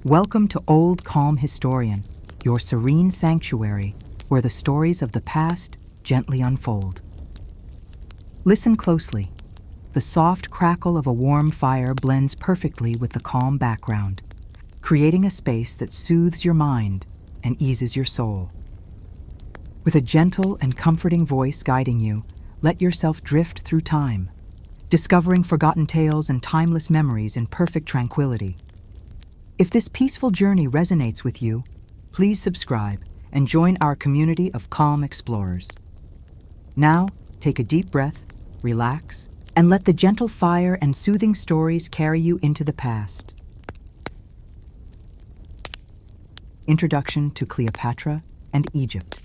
Welcome to Old Calm Historian, your serene sanctuary where the stories of the past gently unfold. Listen closely. The soft crackle of a warm fire blends perfectly with the calm background, creating a space that soothes your mind and eases your soul. With a gentle and comforting voice guiding you, let yourself drift through time, discovering forgotten tales and timeless memories in perfect tranquility. If this peaceful journey resonates with you, please subscribe and join our community of calm explorers. Now, take a deep breath, relax, and let the gentle fire and soothing stories carry you into the past. Introduction to Cleopatra and Egypt.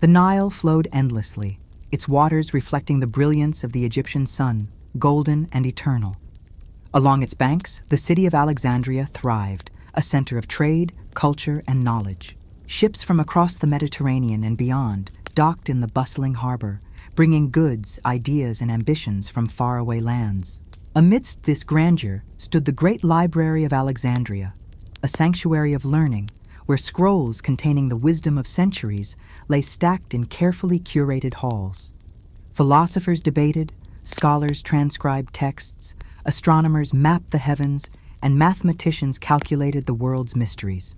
The Nile flowed endlessly, its waters reflecting the brilliance of the Egyptian sun, golden and eternal. Along its banks, the city of Alexandria thrived, a center of trade, culture, and knowledge. Ships from across the Mediterranean and beyond docked in the bustling harbor, bringing goods, ideas, and ambitions from faraway lands. Amidst this grandeur stood the great library of Alexandria, a sanctuary of learning, where scrolls containing the wisdom of centuries lay stacked in carefully curated halls. Philosophers debated, scholars transcribed texts, astronomers mapped the heavens, and mathematicians calculated the world's mysteries.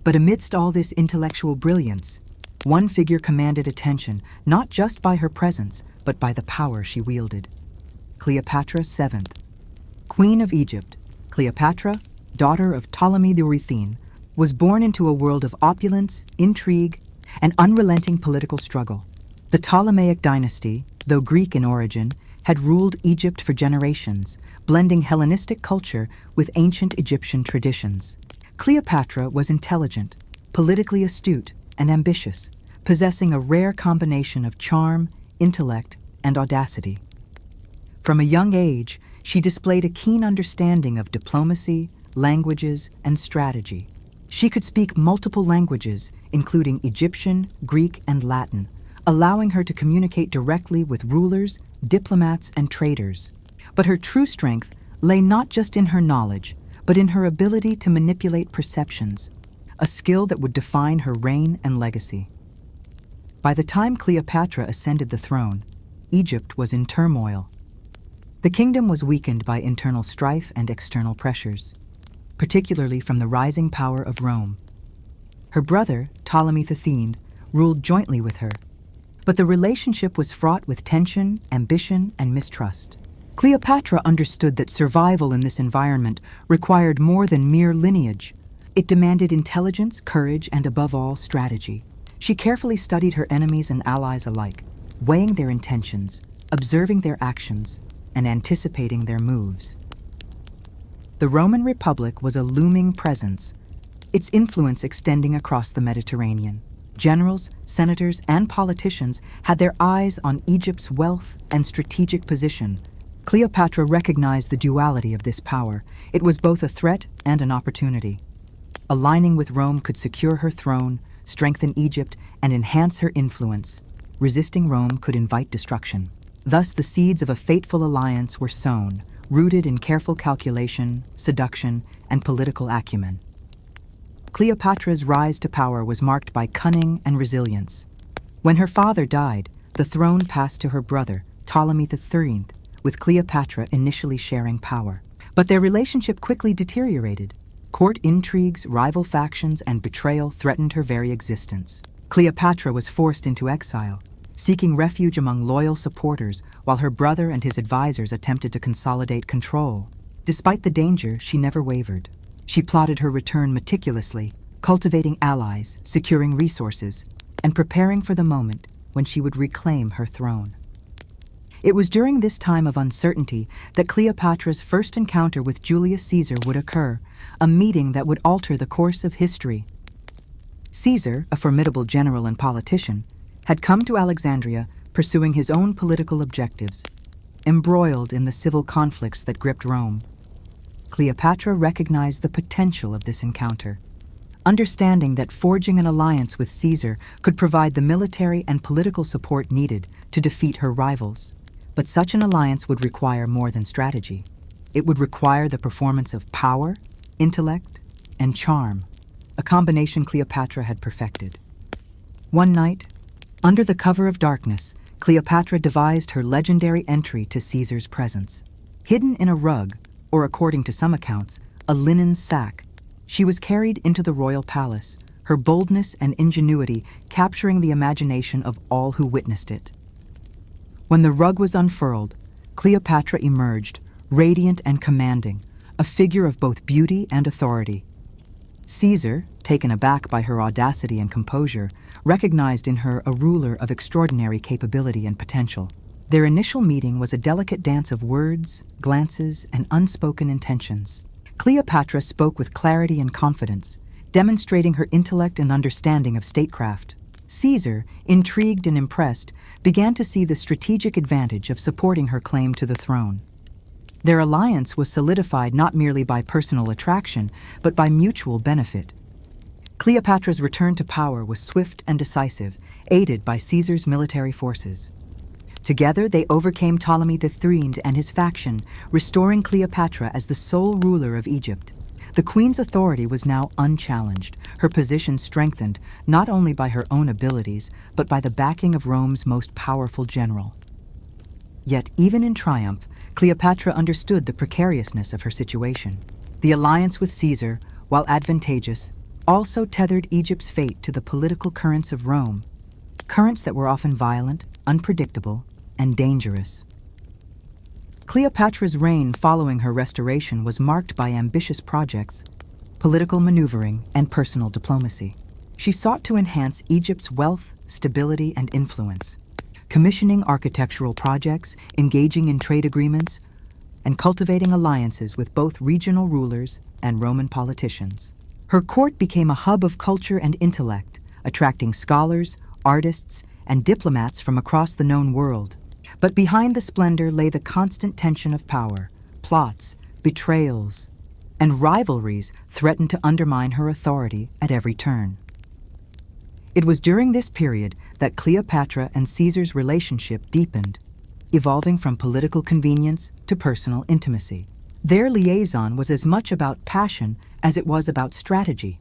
But amidst all this intellectual brilliance, one figure commanded attention not just by her presence, but by the power she wielded. Cleopatra VII, Queen of Egypt. Cleopatra, daughter of Ptolemy the Eurythene, was born into a world of opulence, intrigue, and unrelenting political struggle. The Ptolemaic dynasty, though Greek in origin, had ruled Egypt for generations, blending Hellenistic culture with ancient Egyptian traditions. Cleopatra was intelligent, politically astute, and ambitious, possessing a rare combination of charm, intellect, and audacity. From a young age, she displayed a keen understanding of diplomacy, languages, and strategy. She could speak multiple languages, including Egyptian, Greek, and Latin, allowing her to communicate directly with rulers, diplomats, and traders. But her true strength lay not just in her knowledge, but in her ability to manipulate perceptions, a skill that would define her reign and legacy. By the time Cleopatra ascended the throne, Egypt was in turmoil. The kingdom was weakened by internal strife and external pressures, particularly from the rising power of Rome. Her brother, Ptolemy III, ruled jointly with her, but the relationship was fraught with tension, ambition, and mistrust. Cleopatra understood that survival in this environment required more than mere lineage. It demanded intelligence, courage, and above all, strategy. She carefully studied her enemies and allies alike, weighing their intentions, observing their actions, and anticipating their moves. The Roman Republic was a looming presence, its influence extending across the Mediterranean. Generals, senators, and politicians had their eyes on Egypt's wealth and strategic position. Cleopatra recognized the duality of this power. It was both a threat and an opportunity. Aligning with Rome could secure her throne, strengthen Egypt, and enhance her influence. Resisting Rome could invite destruction. Thus, the seeds of a fateful alliance were sown, rooted in careful calculation, seduction, and political acumen. Cleopatra's rise to power was marked by cunning and resilience. When her father died, the throne passed to her brother, Ptolemy III, with Cleopatra initially sharing power. But their relationship quickly deteriorated. Court intrigues, rival factions, and betrayal threatened her very existence. Cleopatra was forced into exile, seeking refuge among loyal supporters, while her brother and his advisors attempted to consolidate control. Despite the danger, she never wavered. She plotted her return meticulously, cultivating allies, securing resources, and preparing for the moment when she would reclaim her throne. It was during this time of uncertainty that Cleopatra's first encounter with Julius Caesar would occur, a meeting that would alter the course of history. Caesar, a formidable general and politician, had come to Alexandria pursuing his own political objectives, embroiled in the civil conflicts that gripped Rome. Cleopatra recognized the potential of this encounter, understanding that forging an alliance with Caesar could provide the military and political support needed to defeat her rivals. But such an alliance would require more than strategy. It would require the performance of power, intellect, and charm, a combination Cleopatra had perfected. One night, under the cover of darkness, Cleopatra devised her legendary entry to Caesar's presence. Hidden in a rug, or according to some accounts, a linen sack, she was carried into the royal palace, her boldness and ingenuity capturing the imagination of all who witnessed it. When the rug was unfurled, Cleopatra emerged, radiant and commanding, a figure of both beauty and authority. Caesar, taken aback by her audacity and composure, recognized in her a ruler of extraordinary capability and potential. Their initial meeting was a delicate dance of words, glances, and unspoken intentions. Cleopatra spoke with clarity and confidence, demonstrating her intellect and understanding of statecraft. Caesar, intrigued and impressed, began to see the strategic advantage of supporting her claim to the throne. Their alliance was solidified not merely by personal attraction, but by mutual benefit. Cleopatra's return to power was swift and decisive, aided by Caesar's military forces. Together, they overcame Ptolemy III and his faction, restoring Cleopatra as the sole ruler of Egypt. The queen's authority was now unchallenged, her position strengthened not only by her own abilities, but by the backing of Rome's most powerful general. Yet, even in triumph, Cleopatra understood the precariousness of her situation. The alliance with Caesar, while advantageous, also tethered Egypt's fate to the political currents of Rome, currents that were often violent, unpredictable, and dangerous. Cleopatra's reign following her restoration was marked by ambitious projects, political maneuvering, and personal diplomacy. She sought to enhance Egypt's wealth, stability, and influence, commissioning architectural projects, engaging in trade agreements, and cultivating alliances with both regional rulers and Roman politicians. Her court became a hub of culture and intellect, attracting scholars, artists, and diplomats from across the known world. But behind the splendor lay the constant tension of power. Plots, betrayals, and rivalries threatened to undermine her authority at every turn. It was during this period that Cleopatra and Caesar's relationship deepened, evolving from political convenience to personal intimacy. Their liaison was as much about passion as it was about strategy,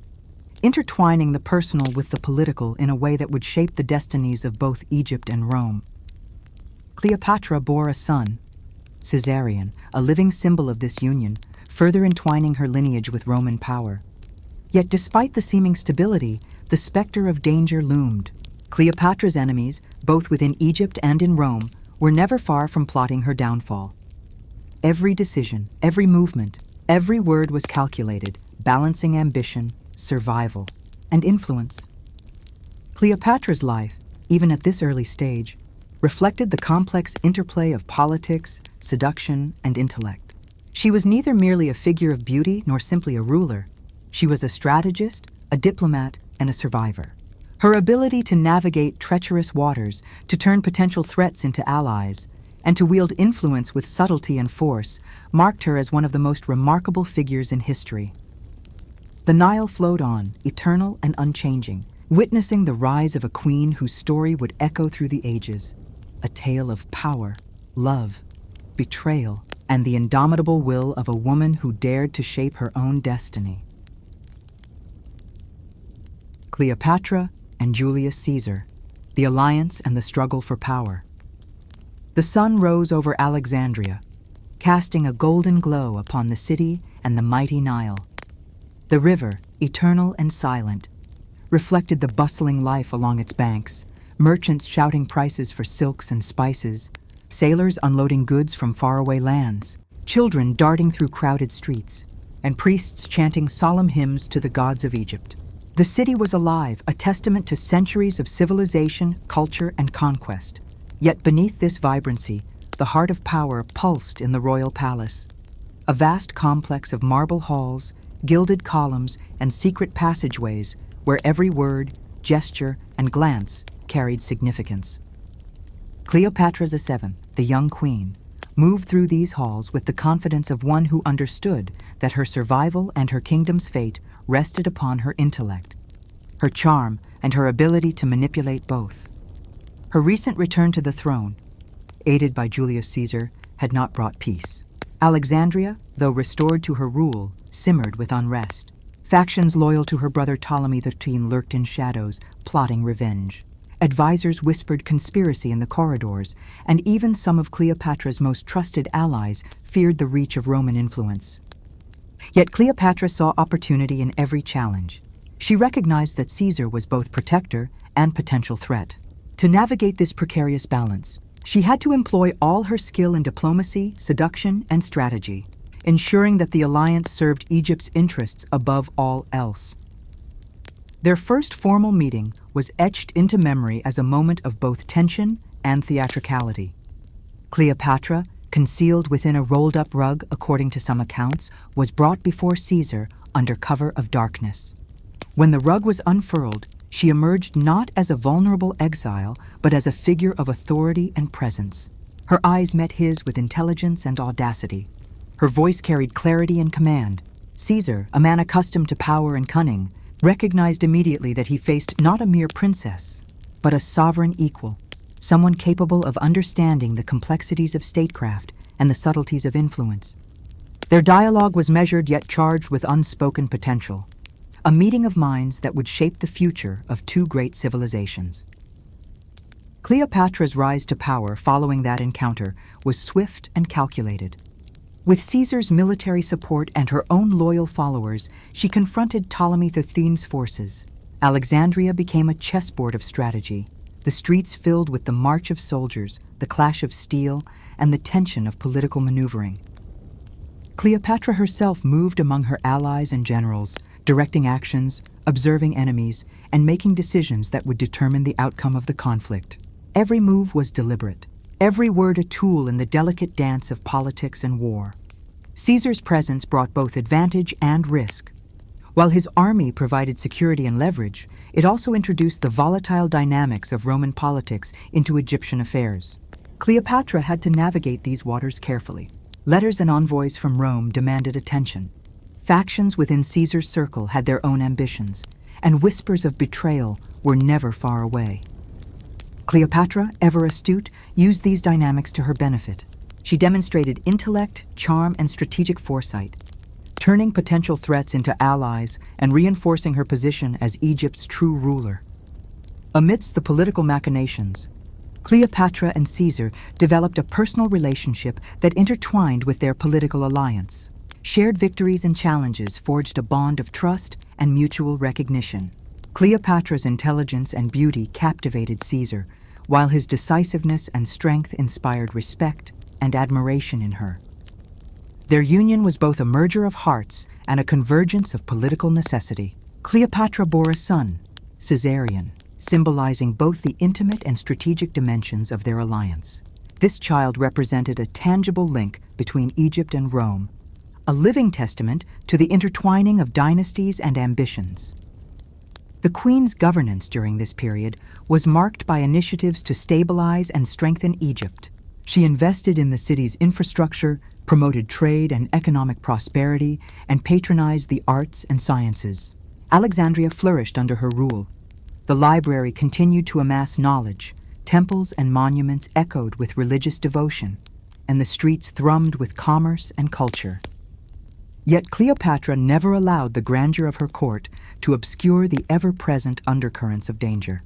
intertwining the personal with the political in a way that would shape the destinies of both Egypt and Rome. Cleopatra bore a son, Caesarion, a living symbol of this union, further entwining her lineage with Roman power. Yet despite the seeming stability, the specter of danger loomed. Cleopatra's enemies, both within Egypt and in Rome, were never far from plotting her downfall. Every decision, every movement, every word was calculated, balancing ambition, survival, and influence. Cleopatra's life, even at this early stage, reflected the complex interplay of politics, seduction, and intellect. She was neither merely a figure of beauty nor simply a ruler. She was a strategist, a diplomat, and a survivor. Her ability to navigate treacherous waters, to turn potential threats into allies, and to wield influence with subtlety and force marked her as one of the most remarkable figures in history. The Nile flowed on, eternal and unchanging, witnessing the rise of a queen whose story would echo through the ages. A tale of power, love, betrayal, and the indomitable will of a woman who dared to shape her own destiny. Cleopatra and Julius Caesar, the alliance and the struggle for power. The sun rose over Alexandria, casting a golden glow upon the city and the mighty Nile. The river, eternal and silent, reflected the bustling life along its banks, merchants shouting prices for silks and spices, sailors unloading goods from faraway lands, children darting through crowded streets, and priests chanting solemn hymns to the gods of Egypt. The city was alive, a testament to centuries of civilization, culture, and conquest. Yet beneath this vibrancy, the heart of power pulsed in the royal palace. A vast complex of marble halls, gilded columns, and secret passageways where every word, gesture, and glance carried significance. Cleopatra VII, the young queen, moved through these halls with the confidence of one who understood that her survival and her kingdom's fate rested upon her intellect, her charm, and her ability to manipulate both. Her recent return to the throne, aided by Julius Caesar, had not brought peace. Alexandria, though restored to her rule, simmered with unrest. Factions loyal to her brother Ptolemy XIII lurked in shadows, plotting revenge. Advisors whispered conspiracy in the corridors, and even some of Cleopatra's most trusted allies feared the reach of Roman influence. Yet Cleopatra saw opportunity in every challenge. She recognized that Caesar was both protector and potential threat. To navigate this precarious balance, she had to employ all her skill in diplomacy, seduction, and strategy, ensuring that the alliance served Egypt's interests above all else. Their first formal meeting was etched into memory as a moment of both tension and theatricality. Cleopatra, concealed within a rolled-up rug according to some accounts, was brought before Caesar under cover of darkness. When the rug was unfurled, she emerged not as a vulnerable exile, but as a figure of authority and presence. Her eyes met his with intelligence and audacity. Her voice carried clarity and command. Caesar, a man accustomed to power and cunning, recognized immediately that he faced not a mere princess, but a sovereign equal, someone capable of understanding the complexities of statecraft and the subtleties of influence. Their dialogue was measured yet charged with unspoken potential, a meeting of minds that would shape the future of two great civilizations. Cleopatra's rise to power following that encounter was swift and calculated. With Caesar's military support and her own loyal followers, she confronted Ptolemy XIII's forces. Alexandria became a chessboard of strategy, the streets filled with the march of soldiers, the clash of steel, and the tension of political maneuvering. Cleopatra herself moved among her allies and generals, directing actions, observing enemies, and making decisions that would determine the outcome of the conflict. Every move was deliberate, every word a tool in the delicate dance of politics and war. Caesar's presence brought both advantage and risk. While his army provided security and leverage, it also introduced the volatile dynamics of Roman politics into Egyptian affairs. Cleopatra had to navigate these waters carefully. Letters and envoys from Rome demanded attention. Factions within Caesar's circle had their own ambitions, and whispers of betrayal were never far away. Cleopatra, ever astute, used these dynamics to her benefit. She demonstrated intellect, charm, and strategic foresight, turning potential threats into allies and reinforcing her position as Egypt's true ruler. Amidst the political machinations, Cleopatra and Caesar developed a personal relationship that intertwined with their political alliance. Shared victories and challenges forged a bond of trust and mutual recognition. Cleopatra's intelligence and beauty captivated Caesar, while his decisiveness and strength inspired respect and admiration in her. Their union was both a merger of hearts and a convergence of political necessity. Cleopatra bore a son, Caesarion, symbolizing both the intimate and strategic dimensions of their alliance. This child represented a tangible link between Egypt and Rome, a living testament to the intertwining of dynasties and ambitions. The Queen's governance during this period was marked by initiatives to stabilize and strengthen Egypt. She invested in the city's infrastructure, promoted trade and economic prosperity, and patronized the arts and sciences. Alexandria flourished under her rule. The library continued to amass knowledge, temples and monuments echoed with religious devotion, and the streets thrummed with commerce and culture. Yet Cleopatra never allowed the grandeur of her court to obscure the ever-present undercurrents of danger.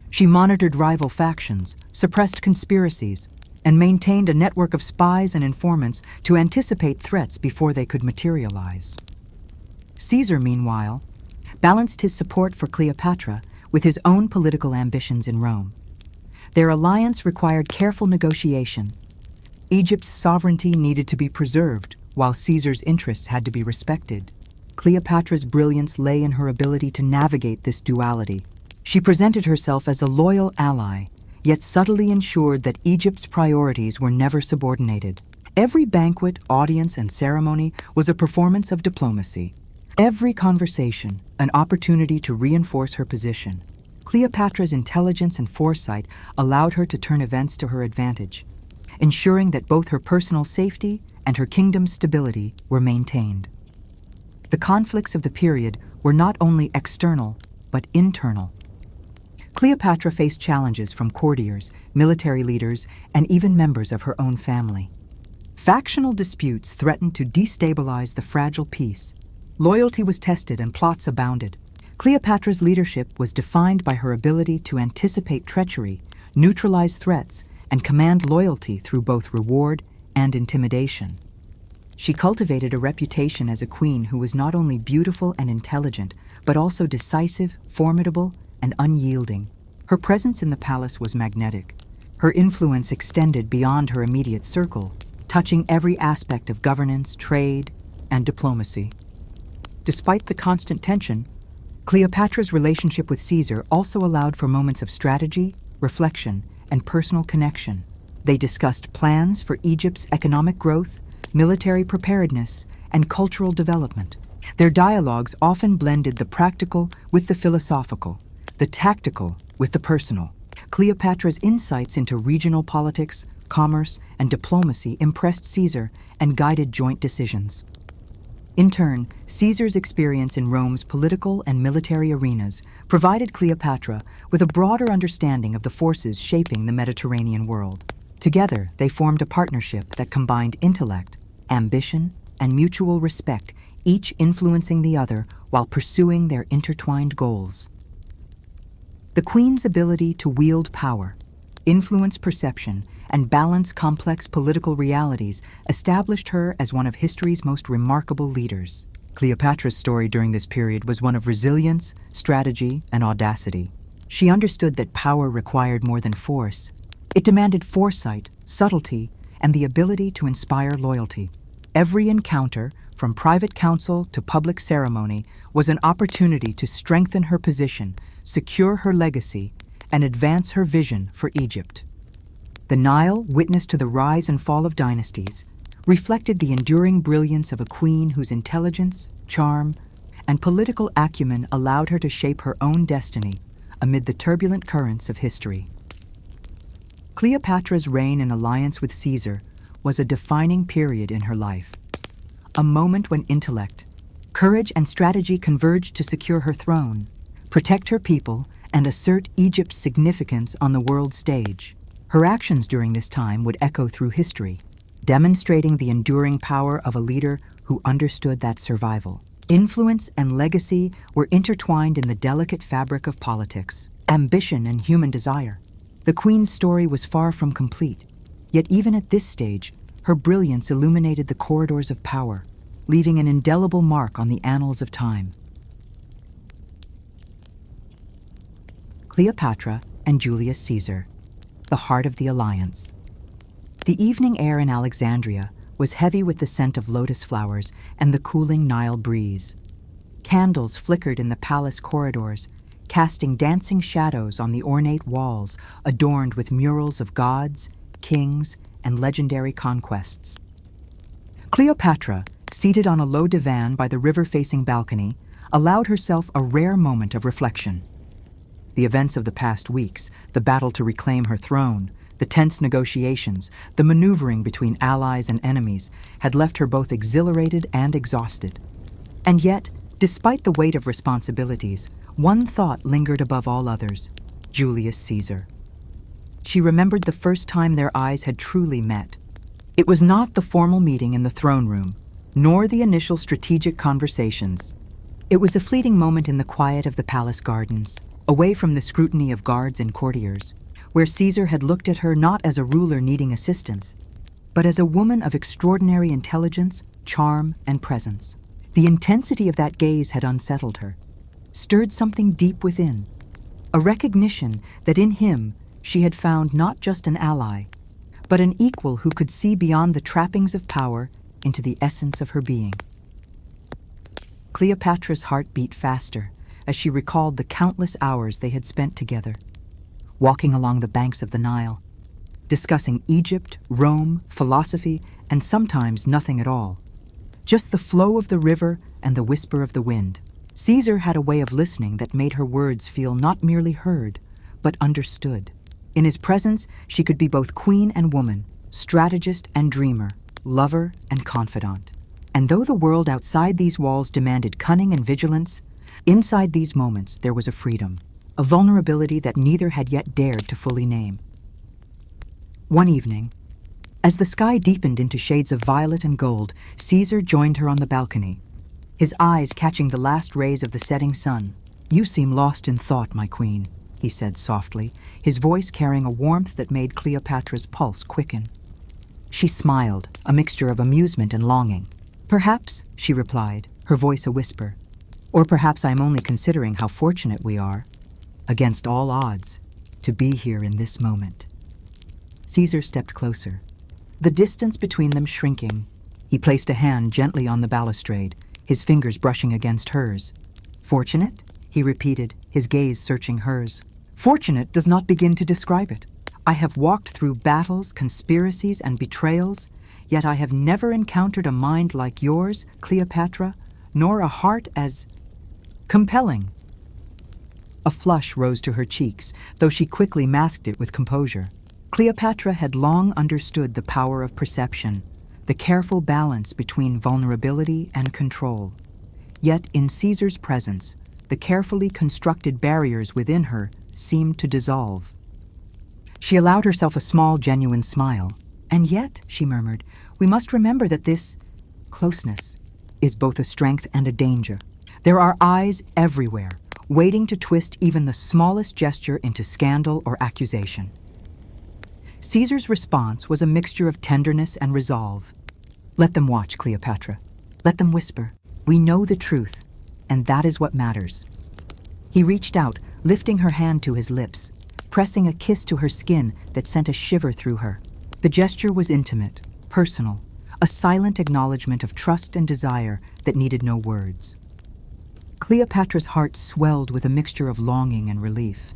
She monitored rival factions, suppressed conspiracies, and maintained a network of spies and informants to anticipate threats before they could materialize. Caesar, meanwhile, balanced his support for Cleopatra with his own political ambitions in Rome. Their alliance required careful negotiation. Egypt's sovereignty needed to be preserved, while Caesar's interests had to be respected. Cleopatra's brilliance lay in her ability to navigate this duality. She presented herself as a loyal ally, yet subtly ensured that Egypt's priorities were never subordinated. Every banquet, audience, and ceremony was a performance of diplomacy. Every conversation, an opportunity to reinforce her position. Cleopatra's intelligence and foresight allowed her to turn events to her advantage, ensuring that both her personal safety and her kingdom's stability were maintained. The conflicts of the period were not only external, but internal. Cleopatra faced challenges from courtiers, military leaders, and even members of her own family. Factional disputes threatened to destabilize the fragile peace. Loyalty was tested and plots abounded. Cleopatra's leadership was defined by her ability to anticipate treachery, neutralize threats, and command loyalty through both reward and intimidation. She cultivated a reputation as a queen who was not only beautiful and intelligent, but also decisive, formidable, and unyielding. Her presence in the palace was magnetic. Her influence extended beyond her immediate circle, touching every aspect of governance, trade, and diplomacy. Despite the constant tension, Cleopatra's relationship with Caesar also allowed for moments of strategy, reflection, and personal connection. They discussed plans for Egypt's economic growth, military preparedness, and cultural development. Their dialogues often blended the practical with the philosophical, the tactical with the personal. Cleopatra's insights into regional politics, commerce, and diplomacy impressed Caesar and guided joint decisions. In turn, Caesar's experience in Rome's political and military arenas provided Cleopatra with a broader understanding of the forces shaping the Mediterranean world. Together, they formed a partnership that combined intellect, ambition, and mutual respect, each influencing the other while pursuing their intertwined goals. The queen's ability to wield power, influence perception, and balance complex political realities established her as one of history's most remarkable leaders. Cleopatra's story during this period was one of resilience, strategy, and audacity. She understood that power required more than force. It demanded foresight, subtlety, and the ability to inspire loyalty. Every encounter, from private council to public ceremony, was an opportunity to strengthen her position, secure her legacy, and advance her vision for Egypt. The Nile, witness to the rise and fall of dynasties, reflected the enduring brilliance of a queen whose intelligence, charm, and political acumen allowed her to shape her own destiny amid the turbulent currents of history. Cleopatra's reign in alliance with Caesar was a defining period in her life, a moment when intellect, courage, and strategy converged to secure her throne, protect her people, and assert Egypt's significance on the world stage. Her actions during this time would echo through history, demonstrating the enduring power of a leader who understood that survival, influence, and legacy were intertwined in the delicate fabric of politics, ambition, and human desire. The queen's story was far from complete, yet even at this stage, her brilliance illuminated the corridors of power, leaving an indelible mark on the annals of time. Cleopatra and Julius Caesar, the heart of the alliance. The evening air in Alexandria was heavy with the scent of lotus flowers and the cooling Nile breeze. Candles flickered in the palace corridors, casting dancing shadows on the ornate walls adorned with murals of gods, kings, and legendary conquests. Cleopatra, seated on a low divan by the river-facing balcony, allowed herself a rare moment of reflection. The events of the past weeks, the battle to reclaim her throne, the tense negotiations, the maneuvering between allies and enemies, had left her both exhilarated and exhausted. And yet, despite the weight of responsibilities, one thought lingered above all others: Julius Caesar. She remembered the first time their eyes had truly met. It was not the formal meeting in the throne room, nor the initial strategic conversations. It was a fleeting moment in the quiet of the palace gardens, away from the scrutiny of guards and courtiers, where Caesar had looked at her not as a ruler needing assistance, but as a woman of extraordinary intelligence, charm, and presence. The intensity of that gaze had unsettled her, stirred something deep within, a recognition that in him she had found not just an ally, but an equal who could see beyond the trappings of power into the essence of her being. Cleopatra's heart beat faster as she recalled the countless hours they had spent together, walking along the banks of the Nile, discussing Egypt, Rome, philosophy, and sometimes nothing at all. Just the flow of the river and the whisper of the wind. Caesar had a way of listening that made her words feel not merely heard, but understood. In his presence, she could be both queen and woman, strategist and dreamer, lover and confidant. And though the world outside these walls demanded cunning and vigilance, inside these moments there was a freedom, a vulnerability that neither had yet dared to fully name. One evening, As the sky deepened into shades of violet and gold, Caesar joined her on the balcony, his eyes catching the last rays of the setting sun. "You seem lost in thought, my queen," he said softly, his voice carrying a warmth that made Cleopatra's pulse quicken. She smiled, a mixture of amusement and longing. "Perhaps," she replied, her voice a whisper, "or perhaps I'm only considering how fortunate we are, against all odds, to be here in this moment." Caesar stepped closer, the distance between them shrinking. He placed a hand gently on the balustrade, his fingers brushing against hers. "Fortunate?" he repeated, his gaze searching hers. "Fortunate does not begin to describe it. I have walked through battles, conspiracies, and betrayals, yet I have never encountered a mind like yours, Cleopatra, nor a heart as compelling." A flush rose to her cheeks, though she quickly masked it with composure. Cleopatra had long understood the power of perception, the careful balance between vulnerability and control. Yet in Caesar's presence, the carefully constructed barriers within her seemed to dissolve. She allowed herself a small, genuine smile. "And yet," she murmured, "we must remember that this closeness is both a strength and a danger. There are eyes everywhere, waiting to twist even the smallest gesture into scandal or accusation." Caesar's response was a mixture of tenderness and resolve. "Let them watch, Cleopatra. Let them whisper. We know the truth, and that is what matters." He reached out, lifting her hand to his lips, pressing a kiss to her skin that sent a shiver through her. The gesture was intimate, personal, a silent acknowledgement of trust and desire that needed no words. Cleopatra's heart swelled with a mixture of longing and relief.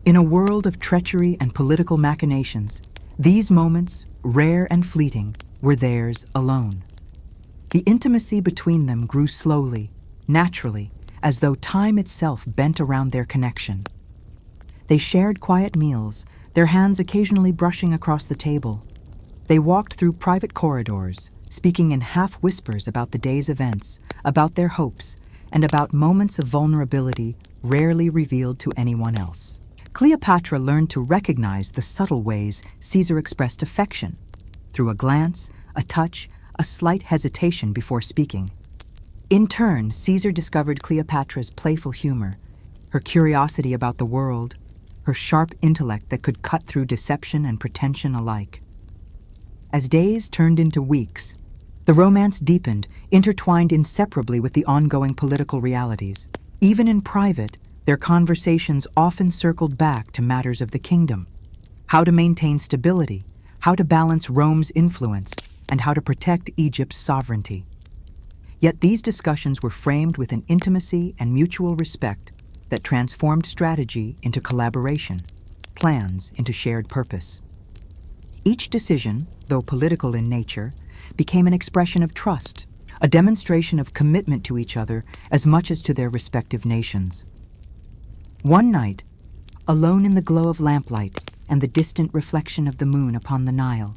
In a world of treachery and political machinations, these moments, rare and fleeting, were theirs alone. The intimacy between them grew slowly, naturally, as though time itself bent around their connection. They shared quiet meals, their hands occasionally brushing across the table. They walked through private corridors, speaking in half-whispers about the day's events, about their hopes, and about moments of vulnerability rarely revealed to anyone else. Cleopatra learned to recognize the subtle ways Caesar expressed affection, through a glance, a touch, a slight hesitation before speaking. In turn, Caesar discovered Cleopatra's playful humor, her curiosity about the world, her sharp intellect that could cut through deception and pretension alike. As days turned into weeks, the romance deepened, intertwined inseparably with the ongoing political realities. Even in private, their conversations often circled back to matters of the kingdom: how to maintain stability, how to balance Rome's influence, and how to protect Egypt's sovereignty. Yet these discussions were framed with an intimacy and mutual respect that transformed strategy into collaboration, plans into shared purpose. Each decision, though political in nature, became an expression of trust, a demonstration of commitment to each other as much as to their respective nations. One night, alone in the glow of lamplight and the distant reflection of the moon upon the Nile,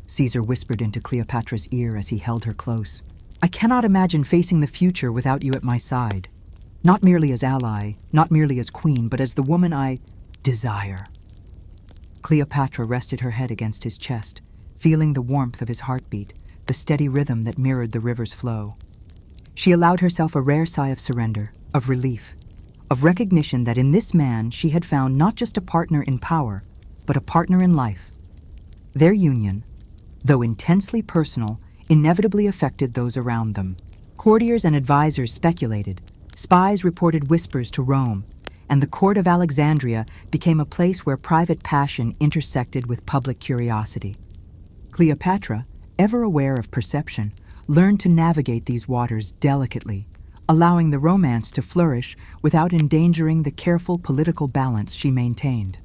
Caesar whispered into Cleopatra's ear as he held her close, "I cannot imagine facing the future without you at my side. Not merely as ally, not merely as queen, but as the woman I desire." Cleopatra rested her head against his chest, feeling the warmth of his heartbeat, the steady rhythm that mirrored the river's flow. She allowed herself a rare sigh of surrender, of relief, of recognition that in this man she had found not just a partner in power, but a partner in life. Their union, though intensely personal, inevitably affected those around them. Courtiers and advisors speculated, spies reported whispers to Rome, and the court of Alexandria became a place where private passion intersected with public curiosity. Cleopatra, ever aware of perception, learned to navigate these waters delicately, allowing the romance to flourish without endangering the careful political balance she maintained.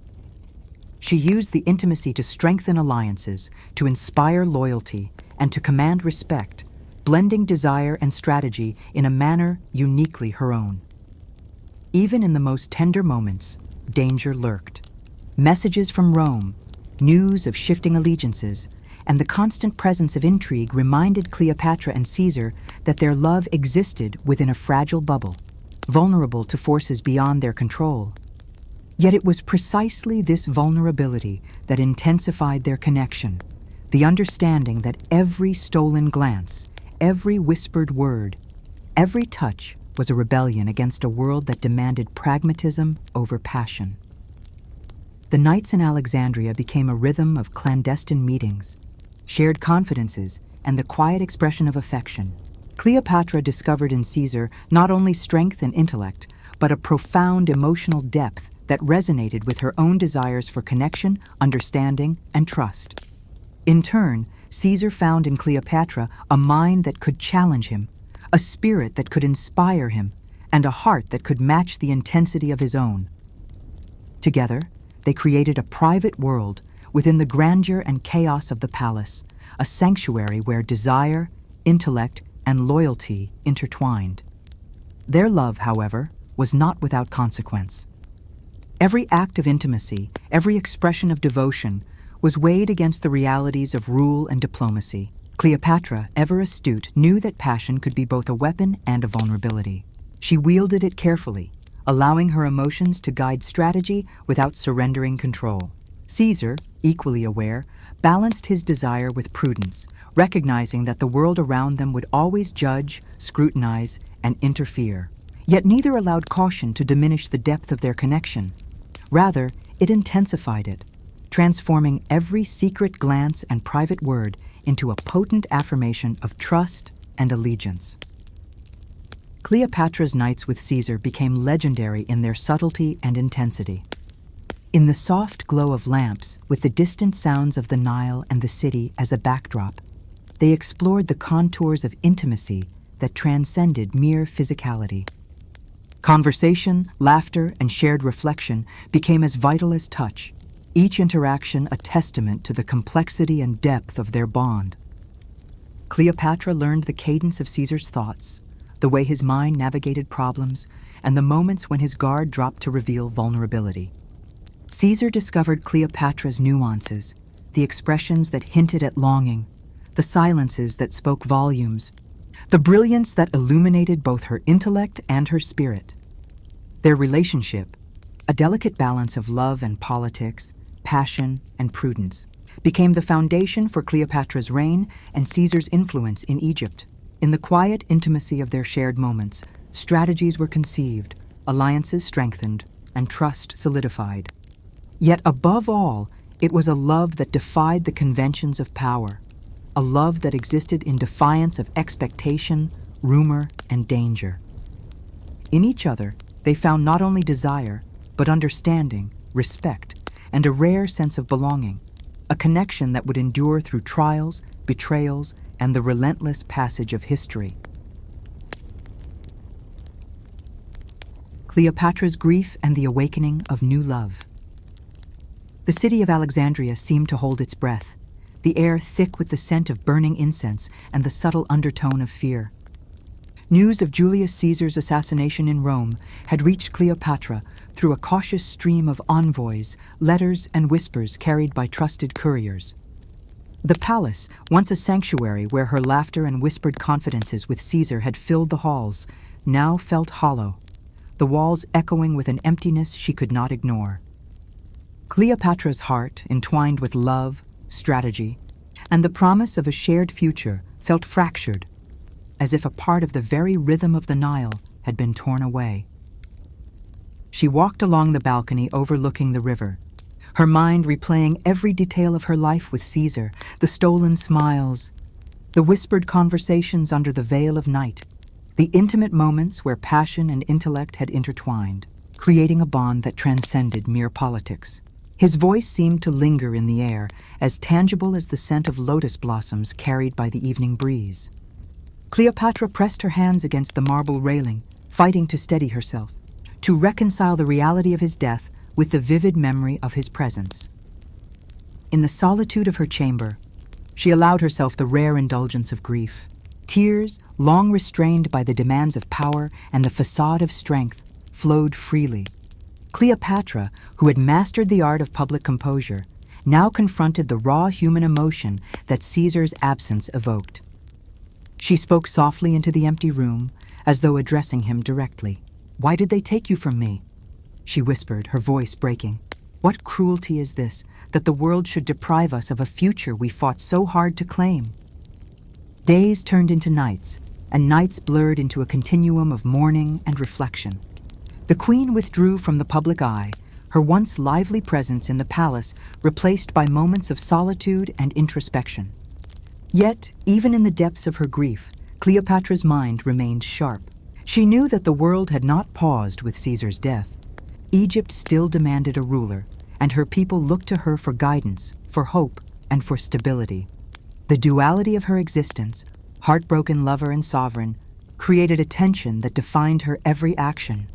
She used the intimacy to strengthen alliances, to inspire loyalty, and to command respect, blending desire and strategy in a manner uniquely her own. Even in the most tender moments, danger lurked. Messages from Rome, news of shifting allegiances, and the constant presence of intrigue reminded Cleopatra and Caesar that their love existed within a fragile bubble, vulnerable to forces beyond their control. Yet it was precisely this vulnerability that intensified their connection, the understanding that every stolen glance, every whispered word, every touch was a rebellion against a world that demanded pragmatism over passion. The nights in Alexandria became a rhythm of clandestine meetings, shared confidences, and the quiet expression of affection. Cleopatra discovered in Caesar not only strength and intellect, but a profound emotional depth that resonated with her own desires for connection, understanding, and trust. In turn, Caesar found in Cleopatra a mind that could challenge him, a spirit that could inspire him, and a heart that could match the intensity of his own. Together, they created a private world within the grandeur and chaos of the palace, a sanctuary where desire, intellect, and loyalty intertwined. Their love, however, was not without consequence. Every act of intimacy, every expression of devotion, was weighed against the realities of rule and diplomacy. Cleopatra, ever astute, knew that passion could be both a weapon and a vulnerability. She wielded it carefully, allowing her emotions to guide strategy without surrendering control. Caesar, equally aware, balanced his desire with prudence, recognizing that the world around them would always judge, scrutinize, and interfere. Yet neither allowed caution to diminish the depth of their connection. Rather, it intensified it, transforming every secret glance and private word into a potent affirmation of trust and allegiance. Cleopatra's nights with Caesar became legendary in their subtlety and intensity. In the soft glow of lamps, with the distant sounds of the Nile and the city as a backdrop, they explored the contours of intimacy that transcended mere physicality. Conversation, laughter, and shared reflection became as vital as touch, each interaction a testament to the complexity and depth of their bond. Cleopatra learned the cadence of Caesar's thoughts, the way his mind navigated problems, and the moments when his guard dropped to reveal vulnerability. Caesar discovered Cleopatra's nuances, the expressions that hinted at longing, the silences that spoke volumes, the brilliance that illuminated both her intellect and her spirit. Their relationship, a delicate balance of love and politics, passion and prudence, became the foundation for Cleopatra's reign and Caesar's influence in Egypt. In the quiet intimacy of their shared moments, strategies were conceived, alliances strengthened, and trust solidified. Yet above all, it was a love that defied the conventions of power, a love that existed in defiance of expectation, rumor, and danger. In each other, they found not only desire, but understanding, respect, and a rare sense of belonging, a connection that would endure through trials, betrayals, and the relentless passage of history. Cleopatra's grief and the awakening of new love. The city of Alexandria seemed to hold its breath, the air thick with the scent of burning incense and the subtle undertone of fear. News of Julius Caesar's assassination in Rome had reached Cleopatra through a cautious stream of envoys, letters, and whispers carried by trusted couriers. The palace, once a sanctuary where her laughter and whispered confidences with Caesar had filled the halls, now felt hollow, the walls echoing with an emptiness she could not ignore. Cleopatra's heart, entwined with love, strategy, and the promise of a shared future, felt fractured, as if a part of the very rhythm of the Nile had been torn away. She walked along the balcony overlooking the river, her mind replaying every detail of her life with Caesar, the stolen smiles, the whispered conversations under the veil of night, the intimate moments where passion and intellect had intertwined, creating a bond that transcended mere politics. His voice seemed to linger in the air, as tangible as the scent of lotus blossoms carried by the evening breeze. Cleopatra pressed her hands against the marble railing, fighting to steady herself, to reconcile the reality of his death with the vivid memory of his presence. In the solitude of her chamber, she allowed herself the rare indulgence of grief. Tears, long restrained by the demands of power and the facade of strength, flowed freely. Cleopatra, who had mastered the art of public composure, now confronted the raw human emotion that Caesar's absence evoked. She spoke softly into the empty room, as though addressing him directly. "Why did they take you from me?" she whispered, her voice breaking. "What cruelty is this, that the world should deprive us of a future we fought so hard to claim. Days turned into nights, and nights blurred into a continuum of mourning and reflection. The queen withdrew from the public eye, her once lively presence in the palace replaced by moments of solitude and introspection. Yet, even in the depths of her grief, Cleopatra's mind remained sharp. She knew that the world had not paused with Caesar's death. Egypt still demanded a ruler, and her people looked to her for guidance, for hope, and for stability. The duality of her existence, heartbroken lover and sovereign, created a tension that defined her every action.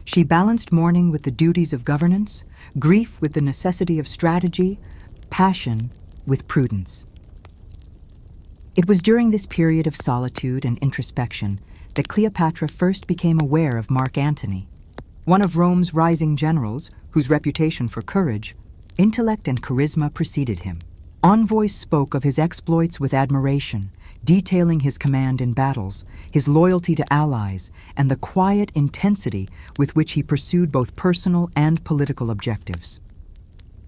She balanced mourning with the duties of governance, grief with the necessity of strategy, passion with prudence. It was during this period of solitude and introspection that Cleopatra first became aware of Mark Antony, one of Rome's rising generals whose reputation for courage, intellect, and charisma preceded him. Envoys spoke of his exploits with admiration, detailing his command in battles, his loyalty to allies, and the quiet intensity with which he pursued both personal and political objectives.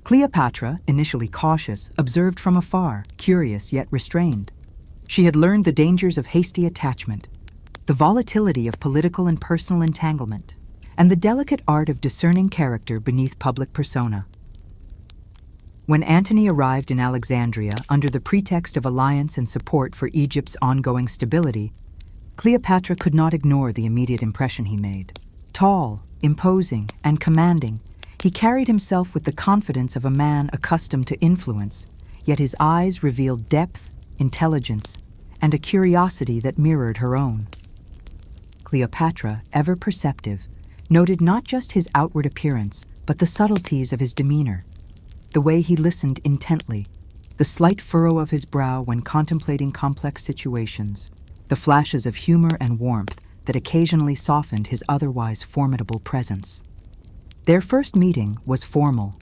Cleopatra, initially cautious, observed from afar, curious yet restrained. She had learned the dangers of hasty attachment, the volatility of political and personal entanglement, and the delicate art of discerning character beneath public persona. When Antony arrived in Alexandria under the pretext of alliance and support for Egypt's ongoing stability, Cleopatra could not ignore the immediate impression he made. Tall, imposing, and commanding, he carried himself with the confidence of a man accustomed to influence, yet his eyes revealed depth, intelligence, and a curiosity that mirrored her own. Cleopatra, ever perceptive, noted not just his outward appearance, but the subtleties of his demeanor. The way he listened intently, the slight furrow of his brow when contemplating complex situations, the flashes of humor and warmth that occasionally softened his otherwise formidable presence. Their first meeting was formal,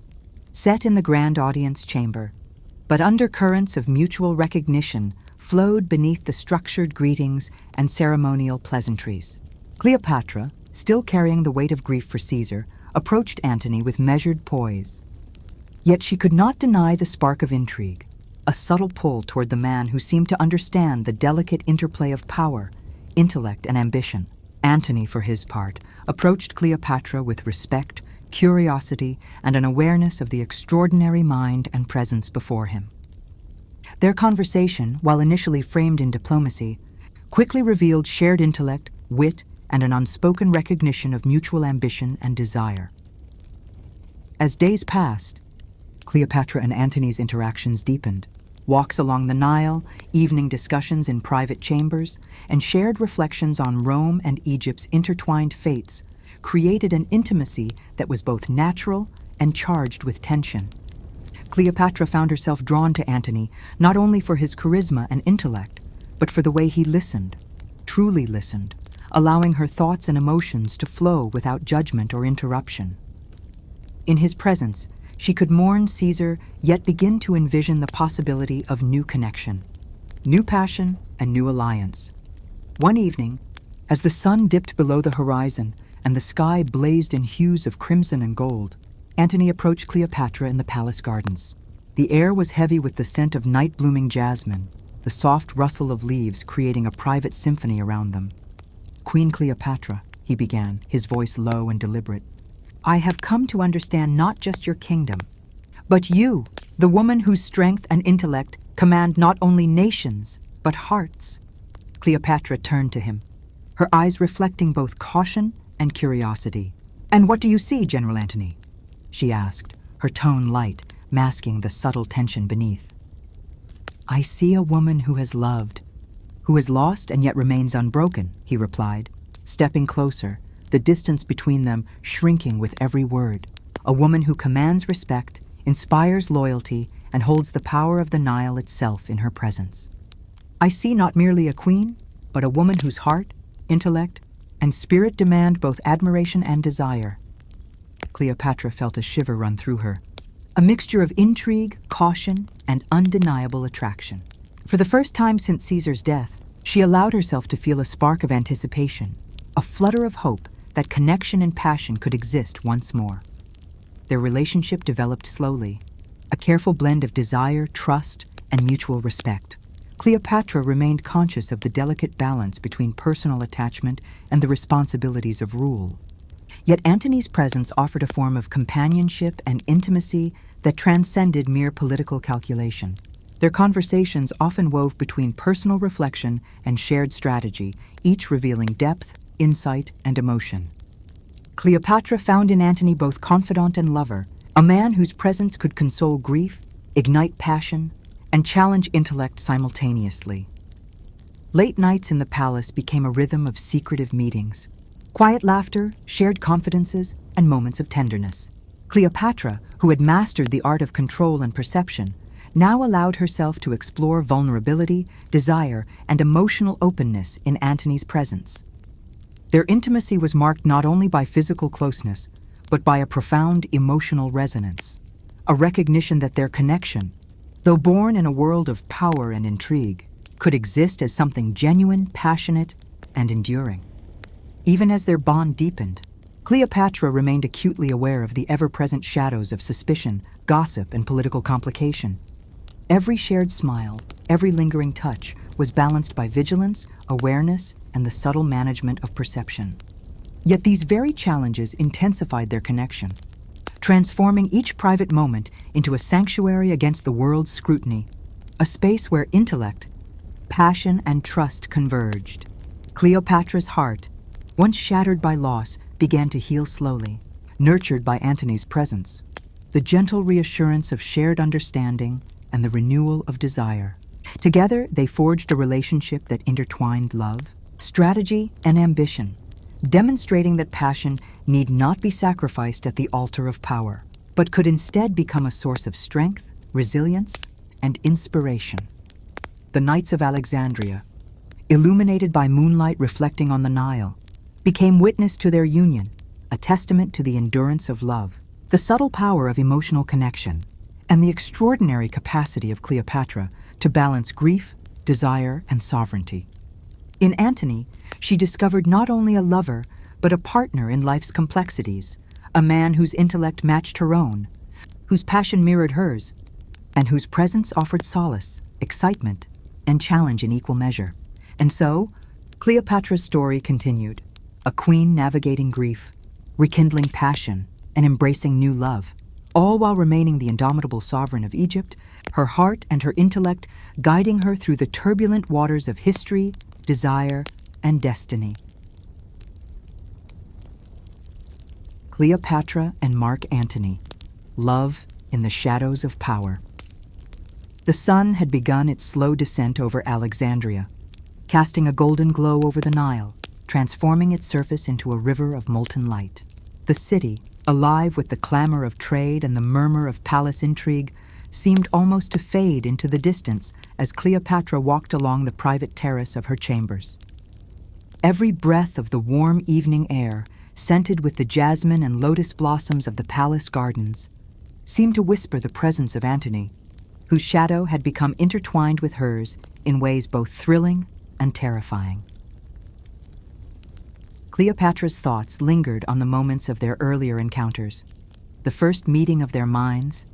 set in the grand audience chamber, but undercurrents of mutual recognition flowed beneath the structured greetings and ceremonial pleasantries. Cleopatra, still carrying the weight of grief for Caesar, approached Antony with measured poise. Yet she could not deny the spark of intrigue, a subtle pull toward the man who seemed to understand the delicate interplay of power, intellect, and ambition. Antony, for his part, approached Cleopatra with respect, curiosity, and an awareness of the extraordinary mind and presence before him. Their conversation, while initially framed in diplomacy, quickly revealed shared intellect, wit, and an unspoken recognition of mutual ambition and desire. As days passed, Cleopatra and Antony's interactions deepened. Walks along the Nile, evening discussions in private chambers, and shared reflections on Rome and Egypt's intertwined fates created an intimacy that was both natural and charged with tension. Cleopatra found herself drawn to Antony not only for his charisma and intellect, but for the way he listened, truly listened, allowing her thoughts and emotions to flow without judgment or interruption. In his presence, she could mourn Caesar, yet begin to envision the possibility of new connection, new passion, and new alliance. One evening, as the sun dipped below the horizon and the sky blazed in hues of crimson and gold, Antony approached Cleopatra in the palace gardens. The air was heavy with the scent of night-blooming jasmine, the soft rustle of leaves creating a private symphony around them. "Queen Cleopatra," he began, his voice low and deliberate, "I have come to understand not just your kingdom, but you, the woman whose strength and intellect command not only nations, but hearts." Cleopatra turned to him, her eyes reflecting both caution and curiosity. "And what do you see, General Antony?" she asked, her tone light, masking the subtle tension beneath. "I see a woman who has loved, who has lost and yet remains unbroken," he replied, stepping closer, the distance between them shrinking with every word. "A woman who commands respect, inspires loyalty, and holds the power of the Nile itself in her presence. I see not merely a queen, but a woman whose heart, intellect, and spirit demand both admiration and desire." Cleopatra felt a shiver run through her, a mixture of intrigue, caution, and undeniable attraction. For the first time since Caesar's death, she allowed herself to feel a spark of anticipation, a flutter of hope that connection and passion could exist once more. Their relationship developed slowly. a careful blend of desire, trust, and mutual respect. Cleopatra remained conscious of the delicate balance between personal attachment and the responsibilities of rule. Yet Antony's presence offered a form of companionship and intimacy that transcended mere political calculation. Their conversations often wove between personal reflection and shared strategy, each revealing depth, insight, and emotion. Cleopatra found in Antony both confidant and lover, a man whose presence could console grief, ignite passion, and challenge intellect simultaneously. Late nights in the palace became a rhythm of secretive meetings. Quiet laughter, shared confidences, and moments of tenderness. Cleopatra, who had mastered the art of control and perception, now allowed herself to explore vulnerability, desire, and emotional openness in Antony's presence. Their intimacy was marked not only by physical closeness, but by a profound emotional resonance, a recognition that their connection, though born in a world of power and intrigue, could exist as something genuine, passionate, and enduring. Even as their bond deepened, Cleopatra remained acutely aware of the ever-present shadows of suspicion, gossip, and political complication. Every shared smile, every lingering touch was balanced by vigilance, awareness, and the subtle management of perception. Yet these very challenges intensified their connection, transforming each private moment into a sanctuary against the world's scrutiny, a space where intellect, passion, and trust converged. Cleopatra's heart, once shattered by loss, began to heal slowly, nurtured by Antony's presence, the gentle reassurance of shared understanding and the renewal of desire. Together, they forged a relationship that intertwined love, strategy, and ambition, demonstrating that passion need not be sacrificed at the altar of power, but could instead become a source of strength, resilience, and inspiration. The Knights of Alexandria, illuminated by moonlight reflecting on the Nile, became witness to their union, a testament to the endurance of love, the subtle power of emotional connection, and the extraordinary capacity of Cleopatra to balance grief, desire, and sovereignty. In Antony, she discovered not only a lover, but a partner in life's complexities, a man whose intellect matched her own, whose passion mirrored hers, and whose presence offered solace, excitement, and challenge in equal measure. And so, Cleopatra's story continued, a queen navigating grief, rekindling passion, and embracing new love, all while remaining the indomitable sovereign of Egypt, her heart and her intellect guiding her through the turbulent waters of history, desire, and destiny. Cleopatra and Mark Antony, love in the shadows of power. The sun had begun its slow descent over Alexandria, casting a golden glow over the Nile, transforming its surface into a river of molten light. The city, alive with the clamor of trade and the murmur of palace intrigue, seemed almost to fade into the distance as Cleopatra walked along the private terrace of her chambers. Every breath of the warm evening air, scented with the jasmine and lotus blossoms of the palace gardens, seemed to whisper the presence of Antony, whose shadow had become intertwined with hers in ways both thrilling and terrifying. Cleopatra's thoughts lingered on the moments of their earlier encounters, the first meeting of their minds,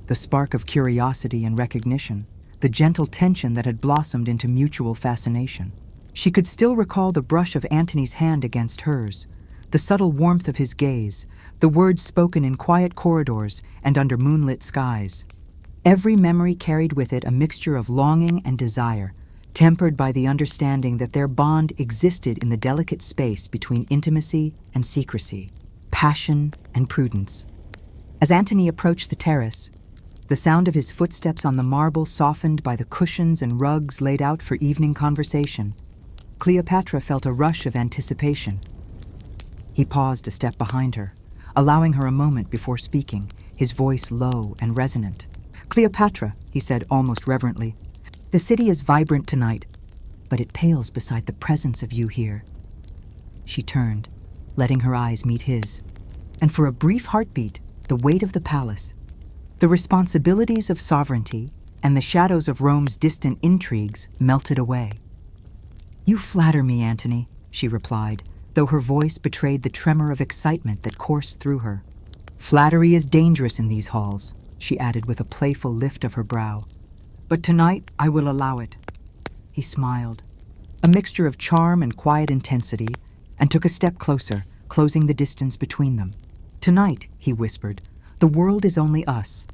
the spark of curiosity and recognition, the gentle tension that had blossomed into mutual fascination. She could still recall the brush of Antony's hand against hers, the subtle warmth of his gaze, the words spoken in quiet corridors and under moonlit skies. Every memory carried with it a mixture of longing and desire, tempered by the understanding that their bond existed in the delicate space between intimacy and secrecy, passion and prudence. As Antony approached the terrace, the sound of his footsteps on the marble softened by the cushions and rugs laid out for evening conversation, Cleopatra felt a rush of anticipation. He paused a step behind her, allowing her a moment before speaking, his voice low and resonant. "Cleopatra," he said almost reverently, "the city is vibrant tonight, but it pales beside the presence of you here." She turned, letting her eyes meet his, and for a brief heartbeat, the weight of the palace, the responsibilities of sovereignty, and the shadows of Rome's distant intrigues melted away. "You flatter me, Antony," she replied, though her voice betrayed the tremor of excitement that coursed through her. "Flattery is dangerous in these halls. she added with a playful lift of her brow. "But tonight I will allow it." He smiled, a mixture of charm and quiet intensity, and took a step closer, closing the distance between them. "Tonight," he whispered, "the world is only us.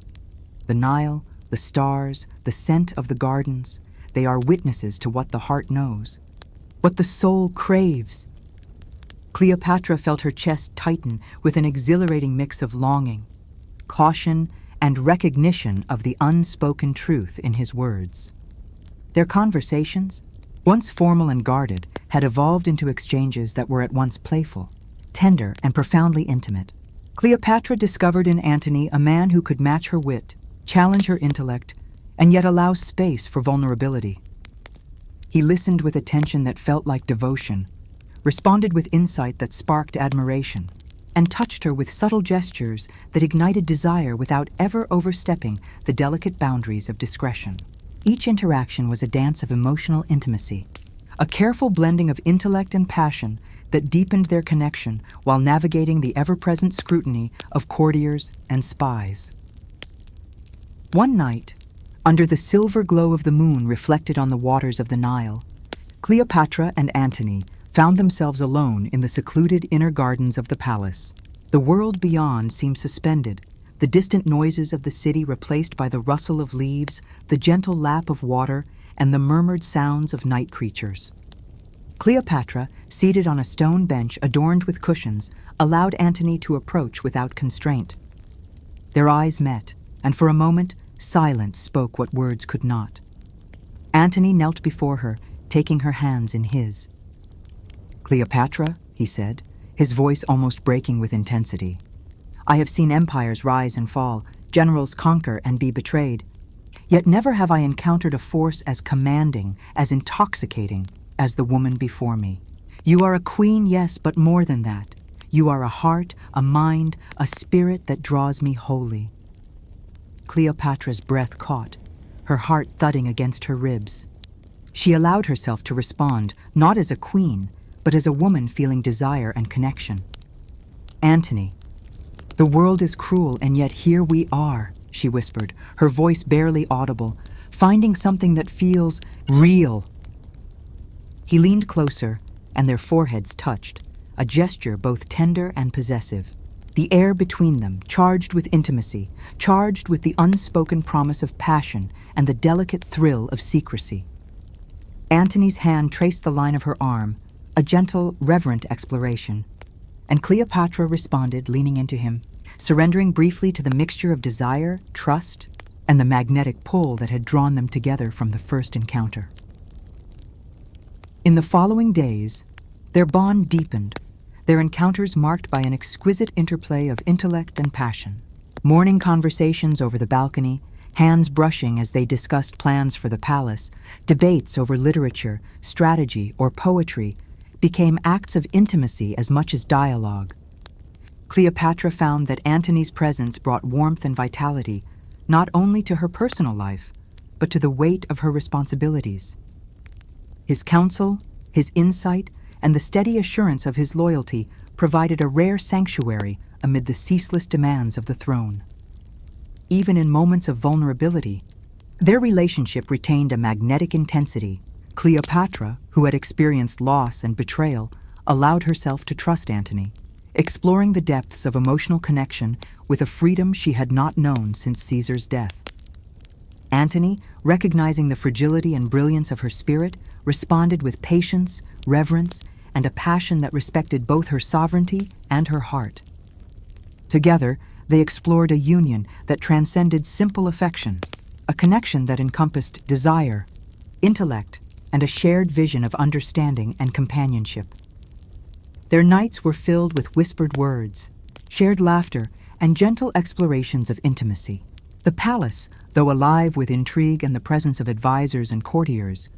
The Nile, the stars, the scent of the gardens, they are witnesses to what the heart knows, what the soul craves." Cleopatra felt her chest tighten with an exhilarating mix of longing, caution, and recognition of the unspoken truth in his words. Their conversations, once formal and guarded, had evolved into exchanges that were at once playful, tender, and profoundly intimate. Cleopatra discovered in Antony a man who could match her wit, challenge her intellect, and yet allow space for vulnerability. He listened with attention that felt like devotion, responded with insight that sparked admiration, and touched her with subtle gestures that ignited desire without ever overstepping the delicate boundaries of discretion. Each interaction was a dance of emotional intimacy, a careful blending of intellect and passion that deepened their connection while navigating the ever-present scrutiny of courtiers and spies. One night, under the silver glow of the moon reflected on the waters of the Nile, Cleopatra and Antony found themselves alone in the secluded inner gardens of the palace. The world beyond seemed suspended, the distant noises of the city replaced by the rustle of leaves, the gentle lap of water, and the murmured sounds of night creatures. Cleopatra, seated on a stone bench adorned with cushions, allowed Antony to approach without constraint. Their eyes met, and for a moment, silence spoke what words could not. Antony knelt before her, taking her hands in his. "Cleopatra," he said, his voice almost breaking with intensity, "I have seen empires rise and fall, generals conquer and be betrayed. Yet never have I encountered a force as commanding, as intoxicating, as the woman before me. You are a queen, yes, but more than that. You are a heart, a mind, a spirit that draws me wholly." Cleopatra's breath caught, her heart thudding against her ribs. She allowed herself to respond, not as a queen, but as a woman feeling desire and connection. "Antony, the world is cruel, and yet here we are," she whispered, her voice barely audible, "finding something that feels real." He leaned closer, and their foreheads touched, a gesture both tender and possessive. The air between them, charged with intimacy, charged with the unspoken promise of passion and the delicate thrill of secrecy. Antony's hand traced the line of her arm, a gentle, reverent exploration, and Cleopatra responded, leaning into him, surrendering briefly to the mixture of desire, trust, and the magnetic pull that had drawn them together from the first encounter. In the following days, their bond deepened, their encounters marked by an exquisite interplay of intellect and passion. Morning conversations over the balcony, hands brushing as they discussed plans for the palace, debates over literature, strategy, or poetry, became acts of intimacy as much as dialogue. Cleopatra found that Antony's presence brought warmth and vitality, not only to her personal life, but to the weight of her responsibilities. His counsel, his insight, and the steady assurance of his loyalty provided a rare sanctuary amid the ceaseless demands of the throne. Even in moments of vulnerability, their relationship retained a magnetic intensity. Cleopatra, who had experienced loss and betrayal, allowed herself to trust Antony, exploring the depths of emotional connection with a freedom she had not known since Caesar's death. Antony, recognizing the fragility and brilliance of her spirit, responded with patience, reverence, and a passion that respected both her sovereignty and her heart. Together, they explored a union that transcended simple affection, a connection that encompassed desire, intellect, and a shared vision of understanding and companionship. Their nights were filled with whispered words, shared laughter, and gentle explorations of intimacy. The palace, though alive with intrigue and the presence of advisors and courtiers,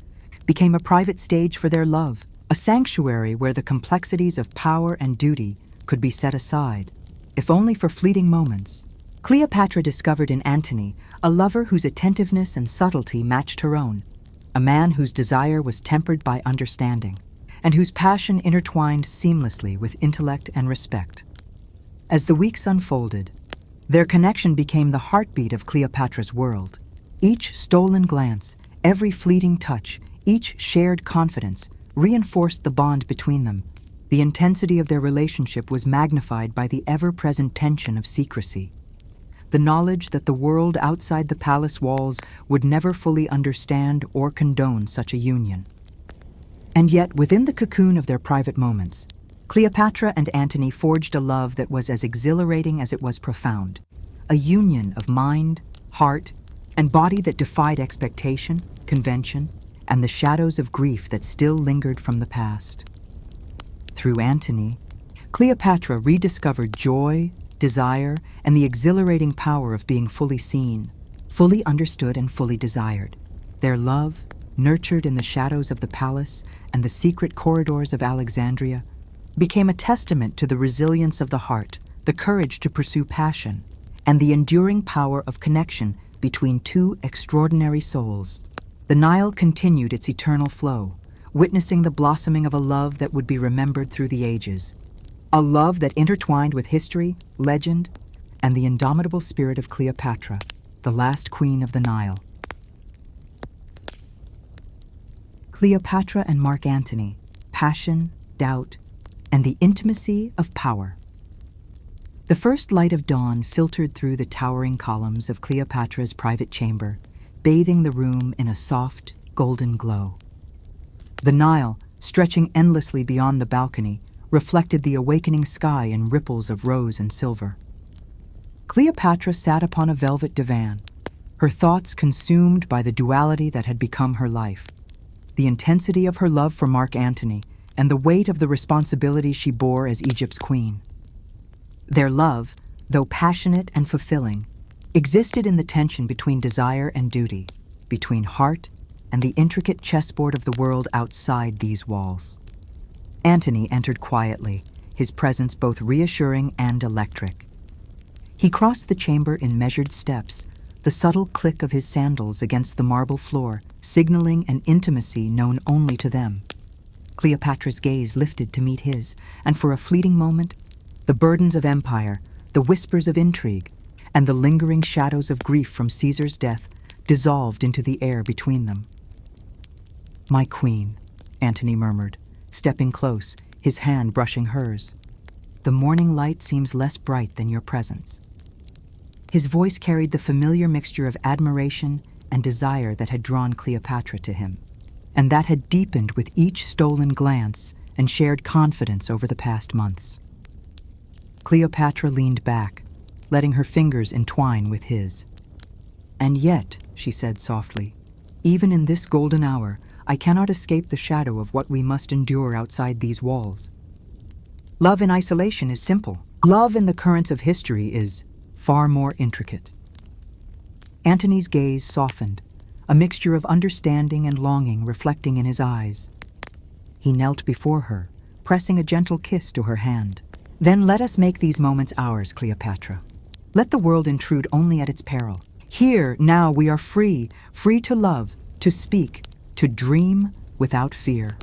became a private stage for their love, a sanctuary where the complexities of power and duty could be set aside, if only for fleeting moments. Cleopatra discovered in Antony a lover whose attentiveness and subtlety matched her own, a man whose desire was tempered by understanding, and whose passion intertwined seamlessly with intellect and respect. As the weeks unfolded, Their connection became the heartbeat of Cleopatra's world. Each stolen glance, every fleeting touch, each shared confidence reinforced the bond between them. The intensity of their relationship was magnified by the ever-present tension of secrecy. The knowledge that the world outside the palace walls would never fully understand or condone such a union. And yet, within the cocoon of their private moments, Cleopatra and Antony forged a love that was as exhilarating as it was profound, a union of mind, heart, and body that defied expectation, convention, and the shadows of grief that still lingered from the past. Through Antony, Cleopatra rediscovered joy, desire, and the exhilarating power of being fully seen, fully understood, and fully desired. Their love, nurtured in the shadows of the palace and the secret corridors of Alexandria, became a testament to the resilience of the heart, the courage to pursue passion, and the enduring power of connection between two extraordinary souls. The Nile continued its eternal flow, witnessing the blossoming of a love that would be remembered through the ages. A love that intertwined with history, legend, and the indomitable spirit of Cleopatra, the last queen of the Nile. Cleopatra and Mark Antony, passion, doubt, and the intimacy of power. The first light of dawn filtered through the towering columns of Cleopatra's private chamber, bathing the room in a soft, golden glow. The Nile, stretching endlessly beyond the balcony, reflected the awakening sky in ripples of rose and silver. Cleopatra sat upon a velvet divan, her thoughts consumed by the duality that had become her life, the intensity of her love for Mark Antony, and the weight of the responsibility she bore as Egypt's queen. Their love, though passionate and fulfilling, existed in the tension between desire and duty, between heart and the intricate chessboard of the world outside these walls. Antony entered quietly, his presence both reassuring and electric. He crossed the chamber in measured steps, the subtle click of his sandals against the marble floor, signaling an intimacy known only to them. Cleopatra's gaze lifted to meet his, and for a fleeting moment, the burdens of empire, the whispers of intrigue, and the lingering shadows of grief from Caesar's death dissolved into the air between them. "My queen," Antony murmured, stepping close, his hand brushing hers. "The morning light seems less bright than your presence." His voice carried the familiar mixture of admiration and desire that had drawn Cleopatra to him, and that had deepened with each stolen glance and shared confidence over the past months. Cleopatra leaned back, letting her fingers entwine with his. "And yet," she said softly, "even in this golden hour, I cannot escape the shadow of what we must endure outside these walls. Love in isolation is simple. Love in the currents of history is far more intricate." Antony's gaze softened, a mixture of understanding and longing reflecting in his eyes. He knelt before her, pressing a gentle kiss to her hand. "Then let us make these moments ours, Cleopatra. Let the world intrude only at its peril. Here, now, we are free, free to love, to speak, to dream without fear."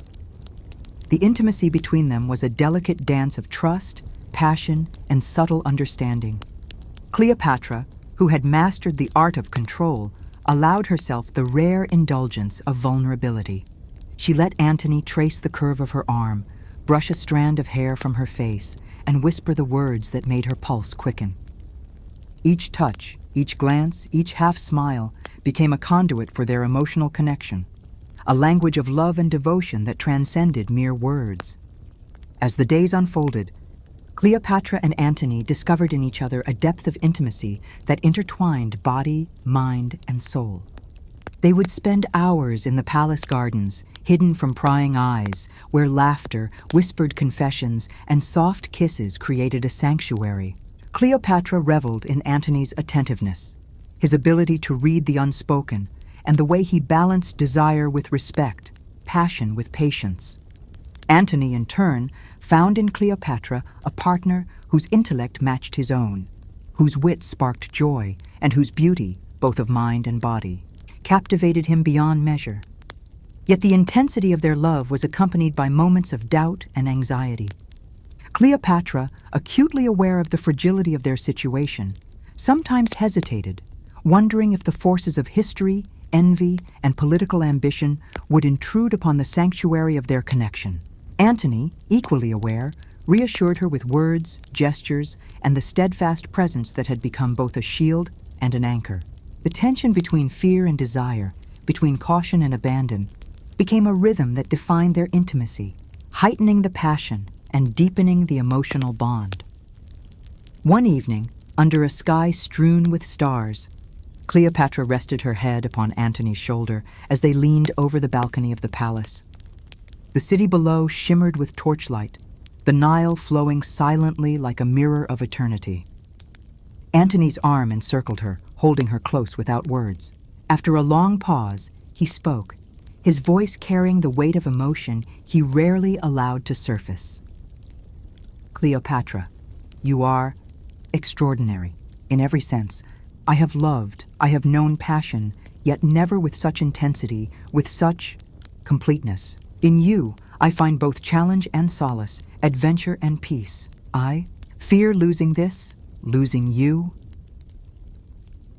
The intimacy between them was a delicate dance of trust, passion, and subtle understanding. Cleopatra, who had mastered the art of control, allowed herself the rare indulgence of vulnerability. She let Antony trace the curve of her arm, brush a strand of hair from her face, and whisper the words that made her pulse quicken. Each touch, each glance, each half-smile became a conduit for their emotional connection, a language of love and devotion that transcended mere words. As the days unfolded, Cleopatra and Antony discovered in each other a depth of intimacy that intertwined body, mind, and soul. They would spend hours in the palace gardens, hidden from prying eyes, where laughter, whispered confessions, and soft kisses created a sanctuary. Cleopatra reveled in Antony's attentiveness, his ability to read the unspoken, and the way he balanced desire with respect, passion with patience. Antony, in turn, found in Cleopatra a partner whose intellect matched his own, whose wit sparked joy, and whose beauty, both of mind and body, captivated him beyond measure. Yet the intensity of their love was accompanied by moments of doubt and anxiety. Cleopatra, acutely aware of the fragility of their situation, sometimes hesitated, wondering if the forces of history, envy, and political ambition would intrude upon the sanctuary of their connection. Antony, equally aware, reassured her with words, gestures, and the steadfast presence that had become both a shield and an anchor. The tension between fear and desire, between caution and abandon, became a rhythm that defined their intimacy, heightening the passion and deepening the emotional bond. One evening, under a sky strewn with stars, Cleopatra rested her head upon Antony's shoulder as they leaned over the balcony of the palace. The city below shimmered with torchlight, the Nile flowing silently like a mirror of eternity. Antony's arm encircled her, holding her close without words. After a long pause, he spoke, his voice carrying the weight of emotion he rarely allowed to surface. Cleopatra, you are extraordinary, in every sense. I have loved, I have known passion, yet never with such intensity, with such completeness. In you, I find both challenge and solace, adventure and peace. I fear losing this, losing you.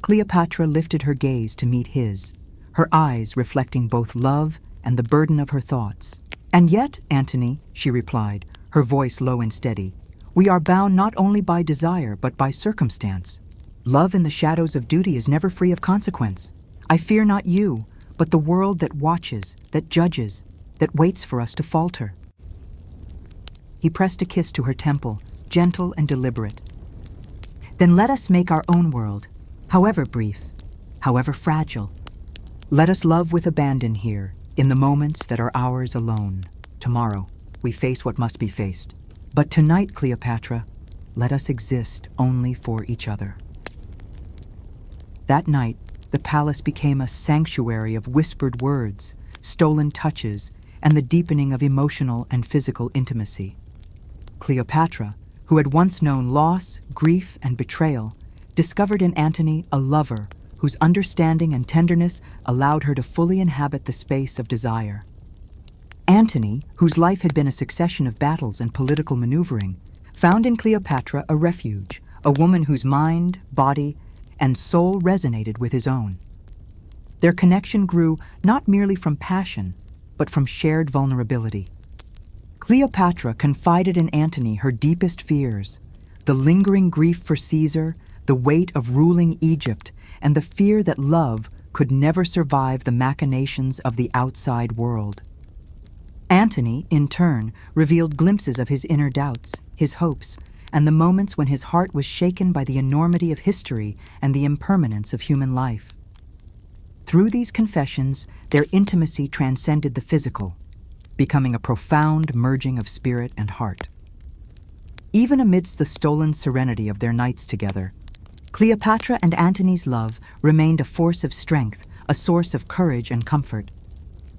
Cleopatra lifted her gaze to meet his, her eyes reflecting both love and the burden of her thoughts. And yet, Antony, she replied, her voice low and steady, we are bound not only by desire, but by circumstance. Love in the shadows of duty is never free of consequence. I fear not you, but the world that watches, that judges, that waits for us to falter. He pressed a kiss to her temple, gentle and deliberate. Then let us make our own world, however brief, however fragile. Let us love with abandon here, in the moments that are ours alone. Tomorrow, we face what must be faced. But tonight, Cleopatra, let us exist only for each other. That night, the palace became a sanctuary of whispered words, stolen touches, and the deepening of emotional and physical intimacy. Cleopatra, who had once known loss, grief, and betrayal, discovered in Antony a lover whose understanding and tenderness allowed her to fully inhabit the space of desire. Antony, whose life had been a succession of battles and political maneuvering, found in Cleopatra a refuge, a woman whose mind, body, and soul resonated with his own. Their connection grew not merely from passion, but from shared vulnerability. Cleopatra confided in Antony her deepest fears, the lingering grief for Caesar, the weight of ruling Egypt, and the fear that love could never survive the machinations of the outside world. Antony, in turn, revealed glimpses of his inner doubts, his hopes, and the moments when his heart was shaken by the enormity of history and the impermanence of human life. Through these confessions, their intimacy transcended the physical, becoming a profound merging of spirit and heart. Even amidst the stolen serenity of their nights together, Cleopatra and Antony's love remained a force of strength, a source of courage and comfort.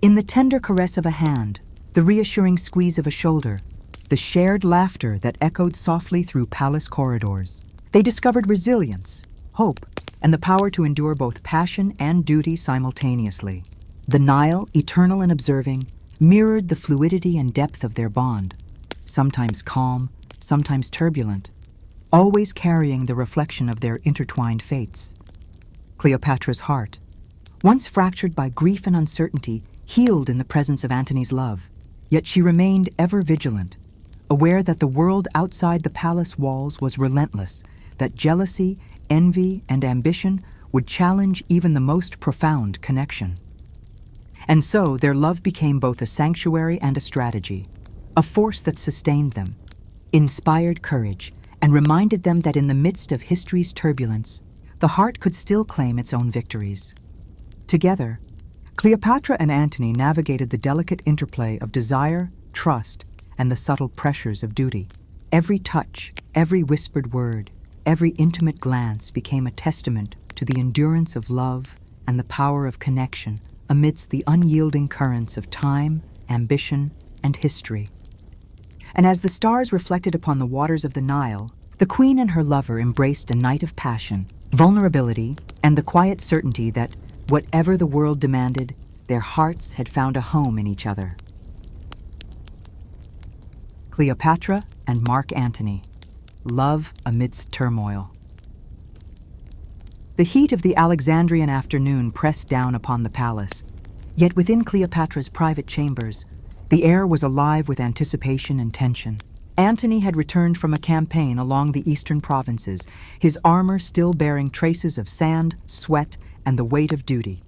In the tender caress of a hand, the reassuring squeeze of a shoulder, the shared laughter that echoed softly through palace corridors, they discovered resilience, hope, and the power to endure both passion and duty simultaneously. The Nile, eternal and observing, mirrored the fluidity and depth of their bond, sometimes calm, sometimes turbulent, always carrying the reflection of their intertwined fates. Cleopatra's heart, once fractured by grief and uncertainty, healed in the presence of Antony's love. Yet she remained ever vigilant, aware that the world outside the palace walls was relentless, that jealousy, envy, and ambition would challenge even the most profound connection. And so their love became both a sanctuary and a strategy, a force that sustained them, inspired courage, and reminded them that in the midst of history's turbulence, the heart could still claim its own victories. Together, Cleopatra and Antony navigated the delicate interplay of desire, trust, and the subtle pressures of duty. Every touch, every whispered word, every intimate glance became a testament to the endurance of love and the power of connection amidst the unyielding currents of time, ambition, and history. And as the stars reflected upon the waters of the Nile, the queen and her lover embraced a night of passion, vulnerability, and the quiet certainty that, whatever the world demanded, their hearts had found a home in each other. Cleopatra and Mark Antony, love amidst turmoil. The heat of the Alexandrian afternoon pressed down upon the palace. Yet within Cleopatra's private chambers, the air was alive with anticipation and tension. Antony had returned from a campaign along the eastern provinces, his armor still bearing traces of sand, sweat, and the weight of duty.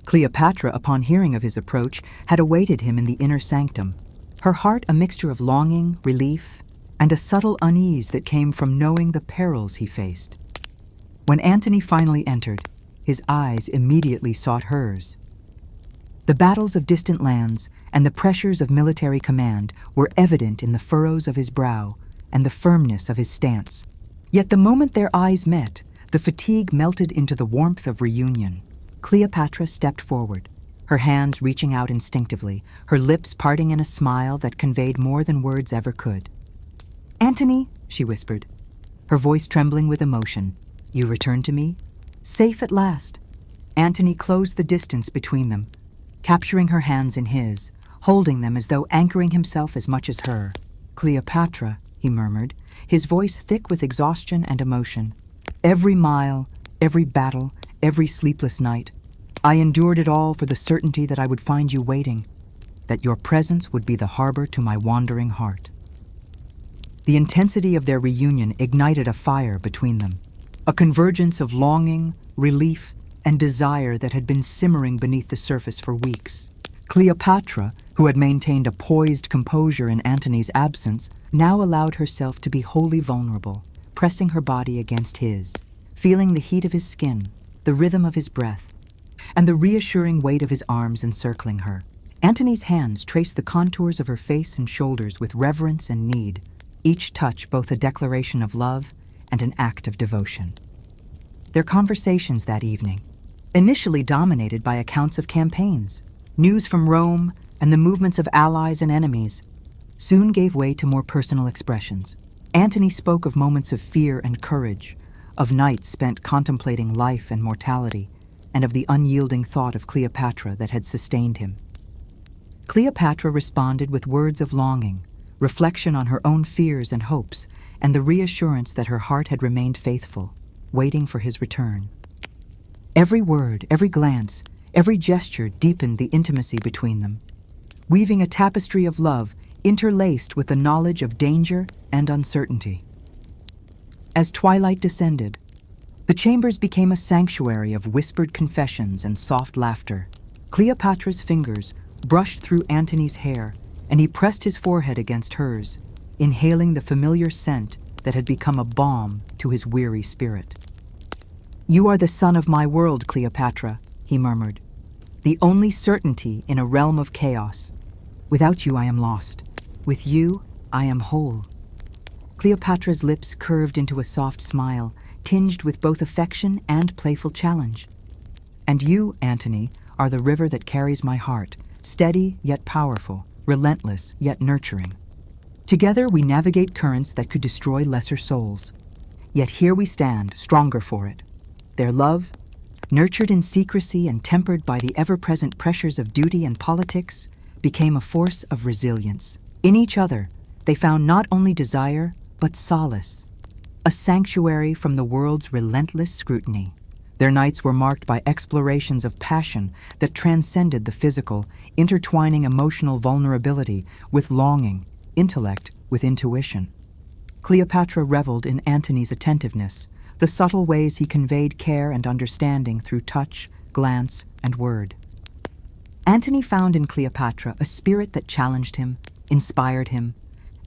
Cleopatra, upon hearing of his approach, had awaited him in the inner sanctum, her heart a mixture of longing, relief, and a subtle unease that came from knowing the perils he faced. When Antony finally entered, his eyes immediately sought hers. The battles of distant lands and the pressures of military command were evident in the furrows of his brow and the firmness of his stance. Yet the moment their eyes met, the fatigue melted into the warmth of reunion. Cleopatra stepped forward, her hands reaching out instinctively, her lips parting in a smile that conveyed more than words ever could. "Antony," she whispered, her voice trembling with emotion, "you return to me? Safe at last." Antony closed the distance between them, capturing her hands in his, holding them as though anchoring himself as much as her. "Cleopatra," he murmured, his voice thick with exhaustion and emotion. "Every mile, every battle, every sleepless night, I endured it all for the certainty that I would find you waiting, that your presence would be the harbor to my wandering heart." The intensity of their reunion ignited a fire between them, a convergence of longing, relief, and desire that had been simmering beneath the surface for weeks. Cleopatra, who had maintained a poised composure in Antony's absence, now allowed herself to be wholly vulnerable, pressing her body against his, feeling the heat of his skin, the rhythm of his breath, and the reassuring weight of his arms encircling her. Antony's hands traced the contours of her face and shoulders with reverence and need, each touch both a declaration of love and an act of devotion. Their conversations that evening, initially dominated by accounts of campaigns, news from Rome, and the movements of allies and enemies, soon gave way to more personal expressions. Antony spoke of moments of fear and courage, of nights spent contemplating life and mortality, and of the unyielding thought of Cleopatra that had sustained him. Cleopatra responded with words of longing, reflection on her own fears and hopes, and the reassurance that her heart had remained faithful, waiting for his return. Every word, every glance, every gesture deepened the intimacy between them, weaving a tapestry of love interlaced with the knowledge of danger and uncertainty. As twilight descended, the chambers became a sanctuary of whispered confessions and soft laughter. Cleopatra's fingers brushed through Antony's hair, and he pressed his forehead against hers, inhaling the familiar scent that had become a balm to his weary spirit. "You are the sun of my world, Cleopatra," he murmured, "the only certainty in a realm of chaos. Without you I am lost. With you I am whole." Cleopatra's lips curved into a soft smile, tinged with both affection and playful challenge. "And you, Antony, are the river that carries my heart, steady yet powerful, relentless yet nurturing. Together we navigate currents that could destroy lesser souls. Yet here we stand, stronger for it. Their love, nurtured in secrecy and tempered by the ever-present pressures of duty and politics, became a force of resilience. In each other, they found not only desire, but solace, a sanctuary from the world's relentless scrutiny. Their nights were marked by explorations of passion that transcended the physical, intertwining emotional vulnerability with longing, intellect with intuition. Cleopatra reveled in Antony's attentiveness, the subtle ways he conveyed care and understanding through touch, glance, and word. Antony found in Cleopatra a spirit that challenged him, inspired him,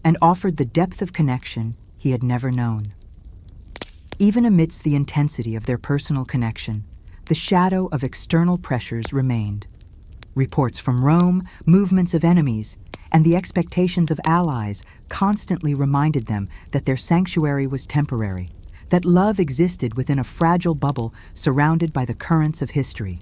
and offered the depth of connection he had never known. Even amidst the intensity of their personal connection, the shadow of external pressures remained. Reports from Rome, movements of enemies, and the expectations of allies constantly reminded them that their sanctuary was temporary, that love existed within a fragile bubble surrounded by the currents of history.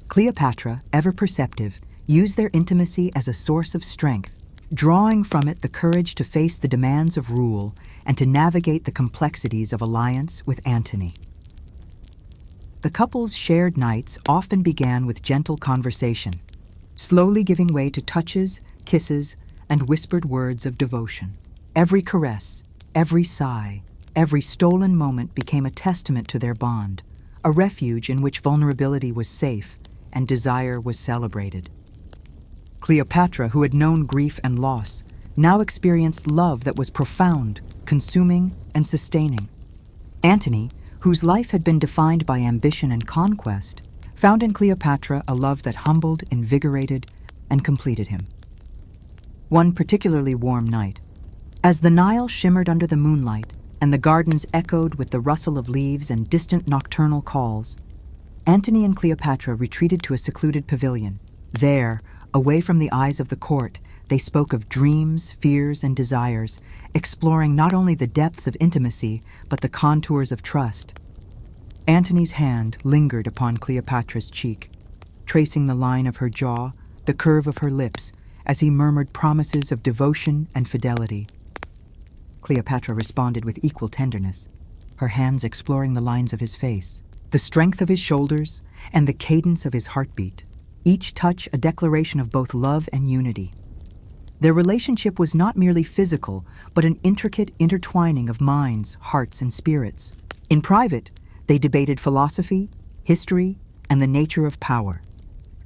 Cleopatra, ever perceptive, used their intimacy as a source of strength, drawing from it the courage to face the demands of rule and to navigate the complexities of alliance with Antony. The couple's shared nights often began with gentle conversation, slowly giving way to touches, kisses, and whispered words of devotion. Every caress, every sigh, Every stolen moment became a testament to their bond, a refuge in which vulnerability was safe and desire was celebrated. Cleopatra, who had known grief and loss, now experienced love that was profound, consuming, and sustaining. Antony, whose life had been defined by ambition and conquest, found in Cleopatra a love that humbled, invigorated, and completed him. One particularly warm night, as the Nile shimmered under the moonlight and the gardens echoed with the rustle of leaves and distant nocturnal calls, Antony and Cleopatra retreated to a secluded pavilion. There, away from the eyes of the court, they spoke of dreams, fears, and desires, exploring not only the depths of intimacy, but the contours of trust. Antony's hand lingered upon Cleopatra's cheek, tracing the line of her jaw, the curve of her lips, as he murmured promises of devotion and fidelity. Cleopatra responded with equal tenderness, her hands exploring the lines of his face, the strength of his shoulders, and the cadence of his heartbeat, each touch a declaration of both love and unity. Their relationship was not merely physical, but an intricate intertwining of minds, hearts, and spirits. In private, they debated philosophy, history, and the nature of power.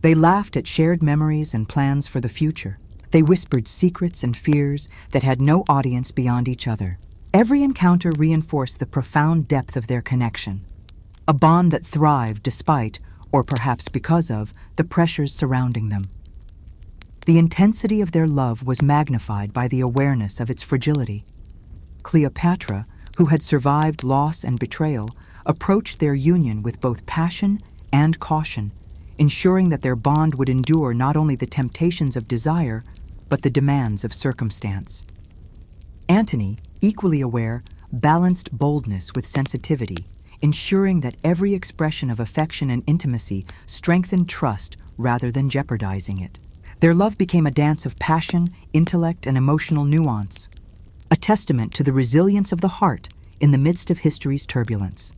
They laughed at shared memories and plans for the future. They whispered secrets and fears that had no audience beyond each other. Every encounter reinforced the profound depth of their connection, a bond that thrived despite, or perhaps because of, the pressures surrounding them. The intensity of their love was magnified by the awareness of its fragility. Cleopatra, who had survived loss and betrayal, approached their union with both passion and caution, ensuring that their bond would endure not only the temptations of desire, but the demands of circumstance. Antony, equally aware, balanced boldness with sensitivity, ensuring that every expression of affection and intimacy strengthened trust rather than jeopardizing it. Their love became a dance of passion, intellect, and emotional nuance, a testament to the resilience of the heart in the midst of history's turbulence.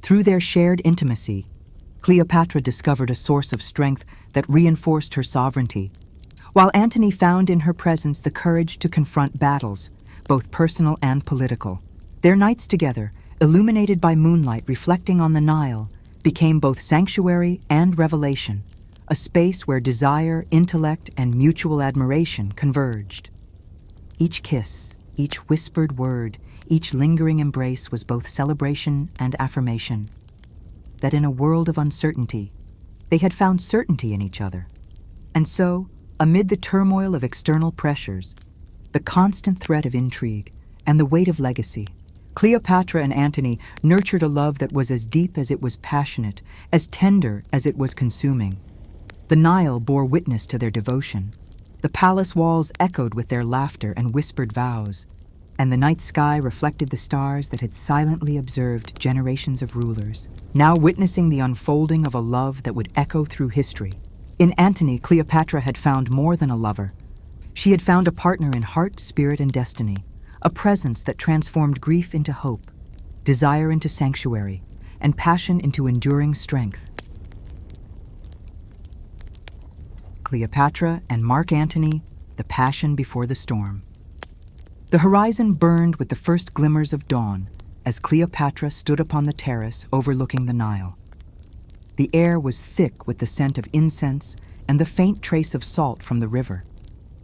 Through their shared intimacy, Cleopatra discovered a source of strength that reinforced her sovereignty, while Antony found in her presence the courage to confront battles, both personal and political. Their nights together, illuminated by moonlight reflecting on the Nile, became both sanctuary and revelation, a space where desire, intellect, and mutual admiration converged. Each kiss, each whispered word, each lingering embrace was both celebration and affirmation, that in a world of uncertainty, they had found certainty in each other. And so, amid the turmoil of external pressures, the constant threat of intrigue, and the weight of legacy, Cleopatra and Antony nurtured a love that was as deep as it was passionate, as tender as it was consuming. The Nile bore witness to their devotion. The palace walls echoed with their laughter and whispered vows, and the night sky reflected the stars that had silently observed generations of rulers, now witnessing the unfolding of a love that would echo through history. In Antony, Cleopatra had found more than a lover. She had found a partner in heart, spirit, and destiny, a presence that transformed grief into hope, desire into sanctuary, and passion into enduring strength. Cleopatra and Mark Antony, the passion before the storm. The horizon burned with the first glimmers of dawn as Cleopatra stood upon the terrace overlooking the Nile. The air was thick with the scent of incense and the faint trace of salt from the river,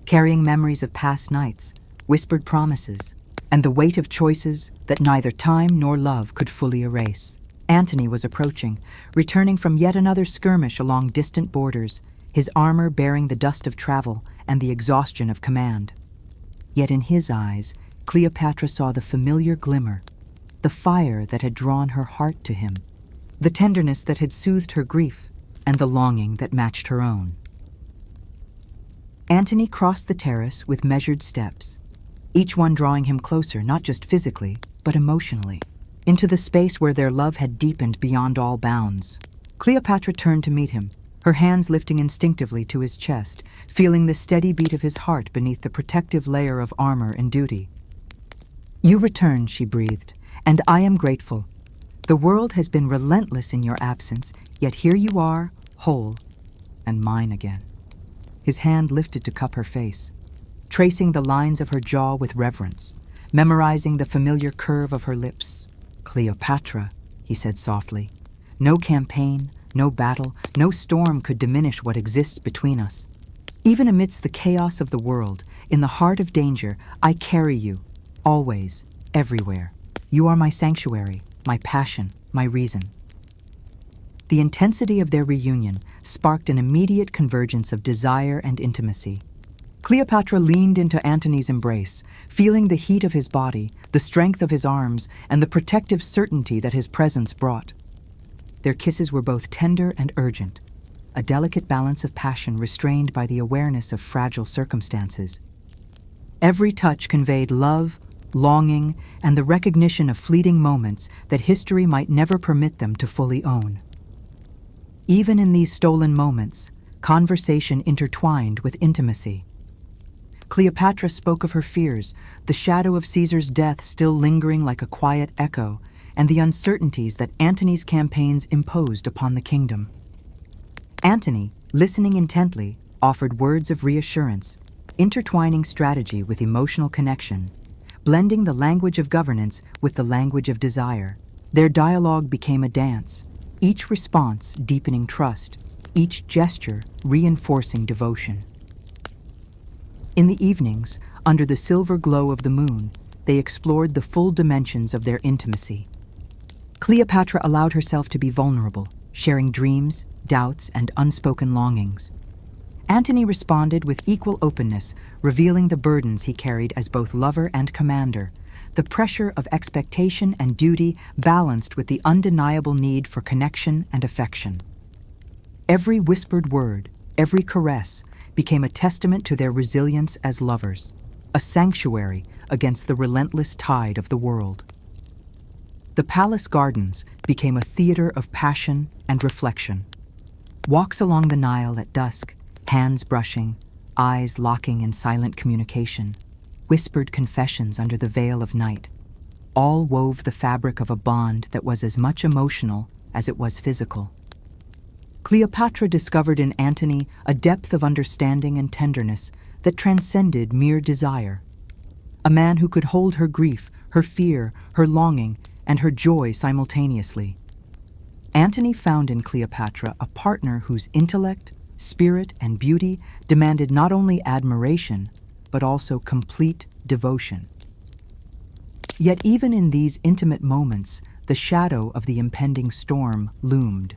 carrying memories of past nights, whispered promises, and the weight of choices that neither time nor love could fully erase. Antony was approaching, returning from yet another skirmish along distant borders, his armor bearing the dust of travel and the exhaustion of command. Yet in his eyes, Cleopatra saw the familiar glimmer, the fire that had drawn her heart to him, the tenderness that had soothed her grief, and the longing that matched her own. Antony crossed the terrace with measured steps, each one drawing him closer not just physically, but emotionally, into the space where their love had deepened beyond all bounds. Cleopatra turned to meet him, her hands lifting instinctively to his chest, feeling the steady beat of his heart beneath the protective layer of armor and duty. "You returned," she breathed, "and I am grateful. The world has been relentless in your absence, yet here you are, whole, and mine again." His hand lifted to cup her face, tracing the lines of her jaw with reverence, memorizing the familiar curve of her lips. "Cleopatra," he said softly. "No campaign, no battle, no storm could diminish what exists between us. Even amidst the chaos of the world, in the heart of danger, I carry you, always, everywhere. You are my sanctuary, my passion, my reason." The intensity of their reunion sparked an immediate convergence of desire and intimacy. Cleopatra leaned into Antony's embrace, feeling the heat of his body, the strength of his arms, and the protective certainty that his presence brought. Their kisses were both tender and urgent, a delicate balance of passion restrained by the awareness of fragile circumstances. Every touch conveyed love, longing, and the recognition of fleeting moments that history might never permit them to fully own. Even in these stolen moments, conversation intertwined with intimacy. Cleopatra spoke of her fears, the shadow of Caesar's death still lingering like a quiet echo, and the uncertainties that Antony's campaigns imposed upon the kingdom. Antony, listening intently, offered words of reassurance, intertwining strategy with emotional connection, blending the language of governance with the language of desire. Their dialogue became a dance, each response deepening trust, each gesture reinforcing devotion. In the evenings, under the silver glow of the moon, they explored the full dimensions of their intimacy. Cleopatra allowed herself to be vulnerable, sharing dreams, doubts, and unspoken longings. Antony responded with equal openness, revealing the burdens he carried as both lover and commander, the pressure of expectation and duty balanced with the undeniable need for connection and affection. Every whispered word, every caress, became a testament to their resilience as lovers, a sanctuary against the relentless tide of the world. The palace gardens became a theater of passion and reflection. Walks along the Nile at dusk, hands brushing, eyes locking in silent communication, whispered confessions under the veil of night, all wove the fabric of a bond that was as much emotional as it was physical. Cleopatra discovered in Antony a depth of understanding and tenderness that transcended mere desire. A man who could hold her grief, her fear, her longing, and her joy simultaneously. Antony found in Cleopatra a partner whose intellect, spirit, and beauty demanded not only admiration, but also complete devotion. Yet even in these intimate moments, the shadow of the impending storm loomed.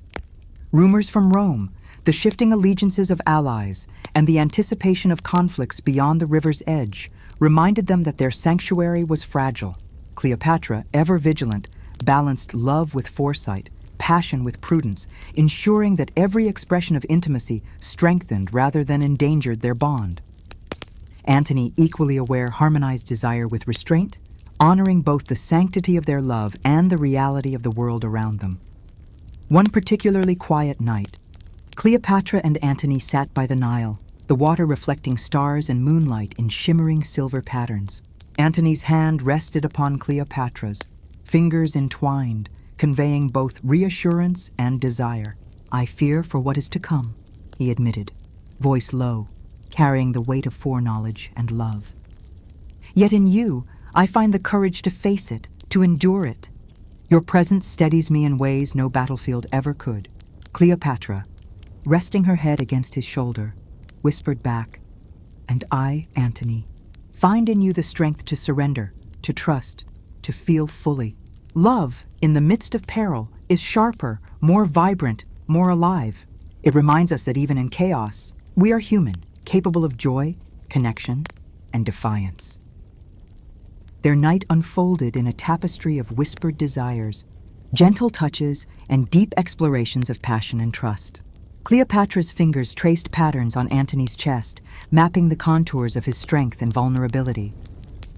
Rumors from Rome, the shifting allegiances of allies, and the anticipation of conflicts beyond the river's edge reminded them that their sanctuary was fragile. Cleopatra, ever vigilant, balanced love with foresight, passion with prudence, ensuring that every expression of intimacy strengthened rather than endangered their bond. Antony, equally aware, harmonized desire with restraint, honoring both the sanctity of their love and the reality of the world around them. One particularly quiet night, Cleopatra and Antony sat by the Nile, the water reflecting stars and moonlight in shimmering silver patterns. Antony's hand rested upon Cleopatra's, fingers entwined, conveying both reassurance and desire. "I fear for what is to come," he admitted, voice low, carrying the weight of foreknowledge and love. "Yet in you, I find the courage to face it, to endure it. Your presence steadies me in ways no battlefield ever could." Cleopatra, resting her head against his shoulder, whispered back, "And I, Antony, find in you the strength to surrender, to trust, to feel fully. Love, in the midst of peril, is sharper, more vibrant, more alive. It reminds us that even in chaos, we are human, capable of joy, connection, and defiance." Their night unfolded in a tapestry of whispered desires, gentle touches, and deep explorations of passion and trust. Cleopatra's fingers traced patterns on Antony's chest, mapping the contours of his strength and vulnerability.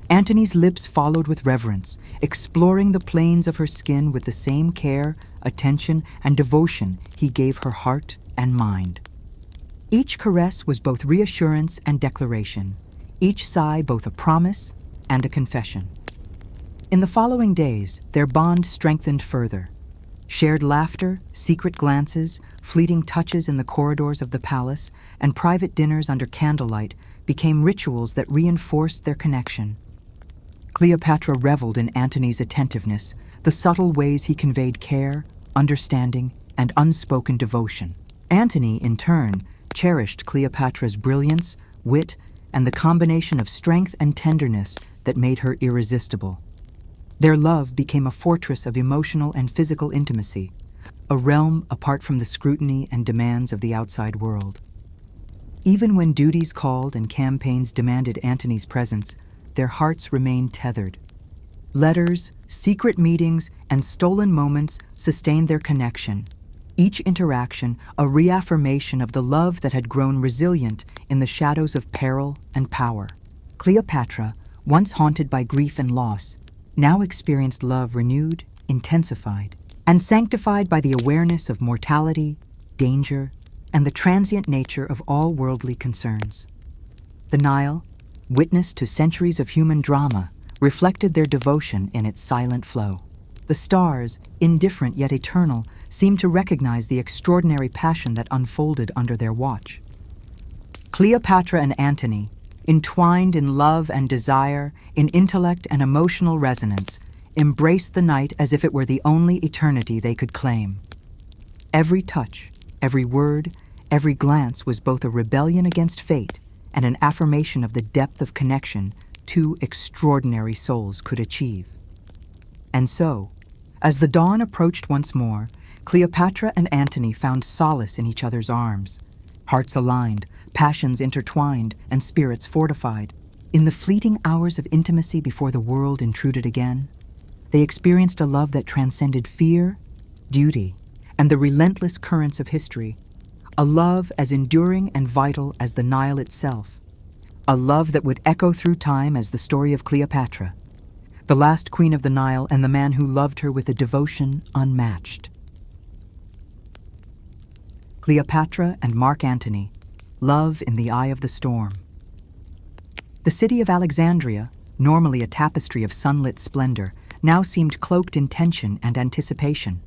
Antony's lips followed with reverence, exploring the planes of her skin with the same care, attention, and devotion he gave her heart and mind. Each caress was both reassurance and declaration, each sigh both a promise and a confession. In the following days, their bond strengthened further. Shared laughter, secret glances, fleeting touches in the corridors of the palace, and private dinners under candlelight became rituals that reinforced their connection. Cleopatra reveled in Antony's attentiveness, the subtle ways he conveyed care, understanding, and unspoken devotion. Antony, in turn, cherished Cleopatra's brilliance, wit, and the combination of strength and tenderness that made her irresistible. Their love became a fortress of emotional and physical intimacy, a realm apart from the scrutiny and demands of the outside world. Even when duties called and campaigns demanded Antony's presence, their hearts remained tethered. Letters, secret meetings, and stolen moments sustained their connection, each interaction a reaffirmation of the love that had grown resilient in the shadows of peril and power. Cleopatra, once haunted by grief and loss, now experienced love renewed, intensified, and sanctified by the awareness of mortality, danger, and the transient nature of all worldly concerns. The Nile, witness to centuries of human drama, reflected their devotion in its silent flow. The stars, indifferent yet eternal, seemed to recognize the extraordinary passion that unfolded under their watch. Cleopatra and Antony, entwined in love and desire, in intellect and emotional resonance, embraced the night as if it were the only eternity they could claim. Every touch, every word, every glance was both a rebellion against fate and an affirmation of the depth of connection two extraordinary souls could achieve. And so, as the dawn approached once more, Cleopatra and Antony found solace in each other's arms, hearts aligned, passions intertwined, and spirits fortified. In the fleeting hours of intimacy before the world intruded again, they experienced a love that transcended fear, duty, and the relentless currents of history, a love as enduring and vital as the Nile itself, a love that would echo through time as the story of Cleopatra, the last queen of the Nile and the man who loved her with a devotion unmatched. Cleopatra and Mark Antony, love in the eye of the storm. The city of Alexandria, normally a tapestry of sunlit splendor, now seemed cloaked in tension and anticipation.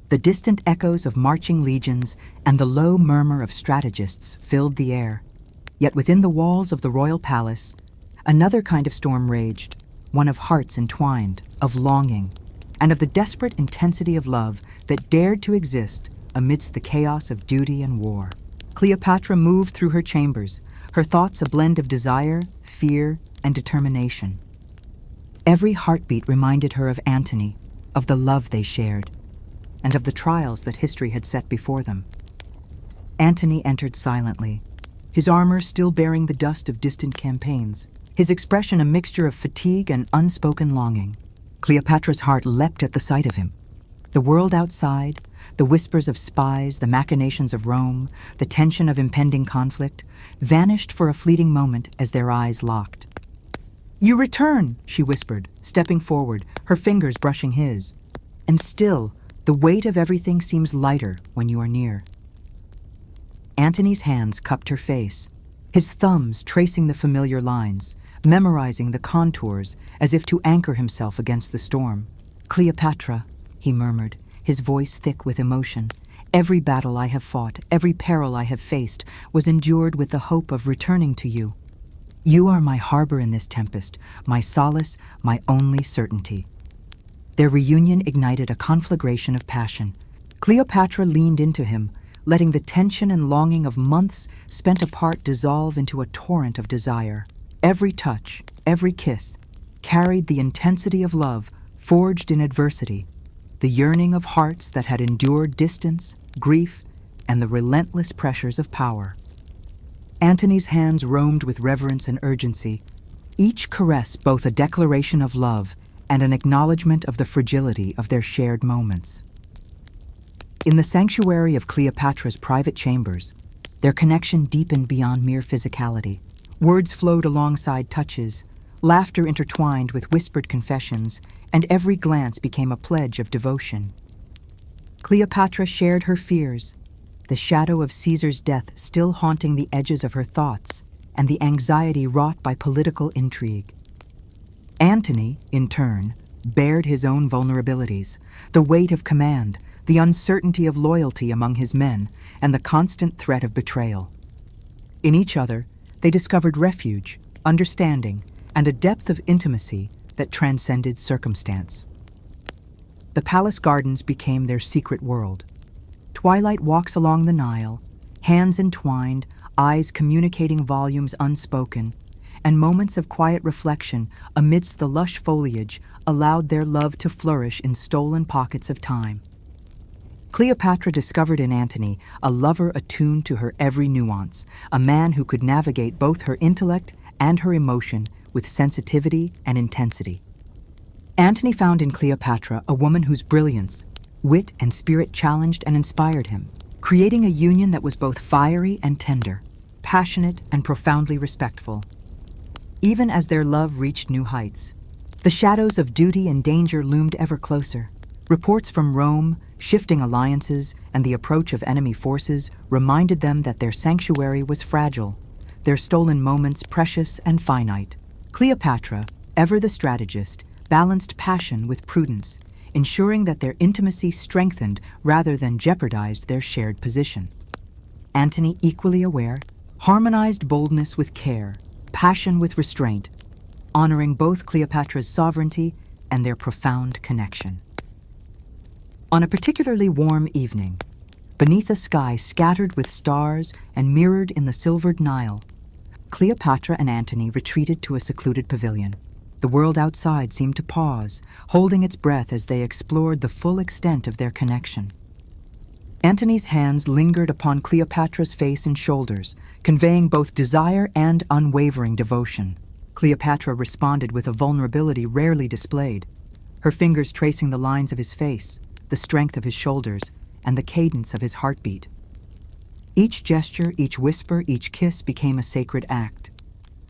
The distant echoes of marching legions and the low murmur of strategists filled the air. Yet within the walls of the royal palace, another kind of storm raged, one of hearts entwined, of longing, and of the desperate intensity of love that dared to exist amidst the chaos of duty and war. Cleopatra moved through her chambers, her thoughts a blend of desire, fear, and determination. Every heartbeat reminded her of Antony, of the love they shared, and of the trials that history had set before them. Antony entered silently, his armor still bearing the dust of distant campaigns, his expression a mixture of fatigue and unspoken longing. Cleopatra's heart leapt at the sight of him. The world outside, the whispers of spies, the machinations of Rome, the tension of impending conflict, vanished for a fleeting moment as their eyes locked. "You return," she whispered, stepping forward, her fingers brushing his. "And still, the weight of everything seems lighter when you are near." Antony's hands cupped her face, his thumbs tracing the familiar lines, memorizing the contours as if to anchor himself against the storm. "Cleopatra," he murmured, his voice thick with emotion, "every battle I have fought, every peril I have faced, was endured with the hope of returning to you. You are my harbor in this tempest, my solace, my only certainty." Their reunion ignited a conflagration of passion. Cleopatra leaned into him, letting the tension and longing of months spent apart dissolve into a torrent of desire. Every touch, every kiss, carried the intensity of love forged in adversity, the yearning of hearts that had endured distance, grief, and the relentless pressures of power. Antony's hands roamed with reverence and urgency, each caress both a declaration of love and an acknowledgement of the fragility of their shared moments. In the sanctuary of Cleopatra's private chambers, their connection deepened beyond mere physicality. Words flowed alongside touches, laughter intertwined with whispered confessions, and every glance became a pledge of devotion. Cleopatra shared her fears, the shadow of Caesar's death still haunting the edges of her thoughts, and the anxiety wrought by political intrigue. Antony, in turn, bared his own vulnerabilities, the weight of command, the uncertainty of loyalty among his men, and the constant threat of betrayal. In each other, they discovered refuge, understanding, and a depth of intimacy that transcended circumstance. The palace gardens became their secret world. Twilight walks along the Nile, hands entwined, eyes communicating volumes unspoken, and moments of quiet reflection amidst the lush foliage allowed their love to flourish in stolen pockets of time. Cleopatra discovered in Antony a lover attuned to her every nuance, a man who could navigate both her intellect and her emotion with sensitivity and intensity. Antony found in Cleopatra a woman whose brilliance, wit, and spirit challenged and inspired him, creating a union that was both fiery and tender, passionate and profoundly respectful. Even as their love reached new heights, the shadows of duty and danger loomed ever closer. Reports from Rome, shifting alliances, and the approach of enemy forces reminded them that their sanctuary was fragile, their stolen moments precious and finite. Cleopatra, ever the strategist, balanced passion with prudence, ensuring that their intimacy strengthened rather than jeopardized their shared position. Antony, equally aware, harmonized boldness with care, passion with restraint, honoring both Cleopatra's sovereignty and their profound connection. On a particularly warm evening, beneath a sky scattered with stars and mirrored in the silvered Nile, Cleopatra and Antony retreated to a secluded pavilion. The world outside seemed to pause, holding its breath as they explored the full extent of their connection. Antony's hands lingered upon Cleopatra's face and shoulders, conveying both desire and unwavering devotion. Cleopatra responded with a vulnerability rarely displayed, her fingers tracing the lines of his face, the strength of his shoulders, and the cadence of his heartbeat. Each gesture, each whisper, each kiss became a sacred act,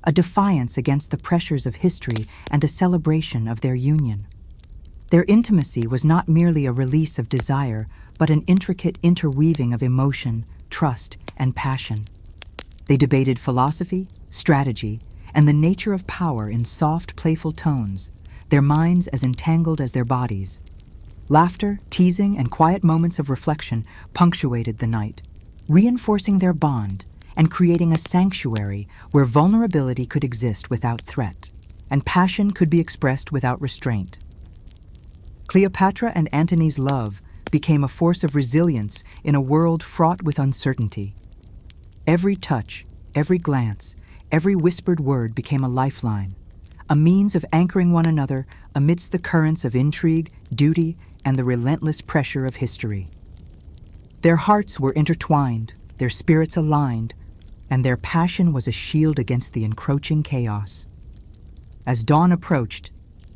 a defiance against the pressures of history and a celebration of their union. Their intimacy was not merely a release of desire, but an intricate interweaving of emotion, trust, and passion. They debated philosophy, strategy, and the nature of power in soft, playful tones, their minds as entangled as their bodies. Laughter, teasing, and quiet moments of reflection punctuated the night, reinforcing their bond and creating a sanctuary where vulnerability could exist without threat, and passion could be expressed without restraint. Cleopatra and Antony's love became a force of resilience in a world fraught with uncertainty. Every touch, every glance, every whispered word became a lifeline, a means of anchoring one another amidst the currents of intrigue, duty, and the relentless pressure of history. Their hearts were intertwined, their spirits aligned, and their passion was a shield against the encroaching chaos. As dawn approached,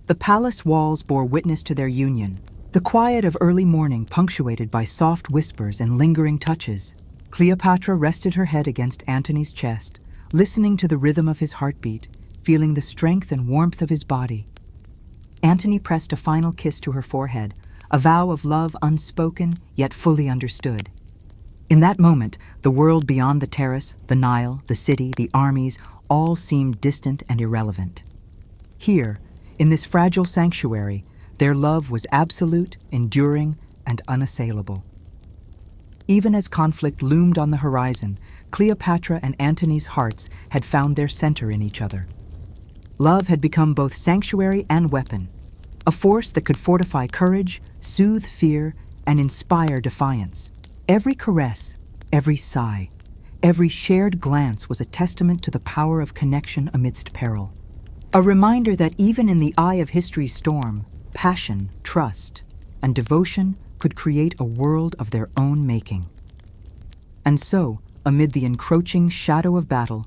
the palace walls bore witness to their union, the quiet of early morning punctuated by soft whispers and lingering touches. Cleopatra rested her head against Antony's chest, listening to the rhythm of his heartbeat, feeling the strength and warmth of his body. Antony pressed a final kiss to her forehead, a vow of love unspoken yet fully understood. In that moment, the world beyond the terrace, the Nile, the city, the armies, all seemed distant and irrelevant. Here, in this fragile sanctuary, their love was absolute, enduring, and unassailable. Even as conflict loomed on the horizon, Cleopatra and Antony's hearts had found their center in each other. Love had become both sanctuary and weapon, a force that could fortify courage, soothe fear, and inspire defiance. Every caress, every sigh, every shared glance was a testament to the power of connection amidst peril. A reminder that even in the eye of history's storm, passion, trust, and devotion could create a world of their own making. And so, amid the encroaching shadow of battle,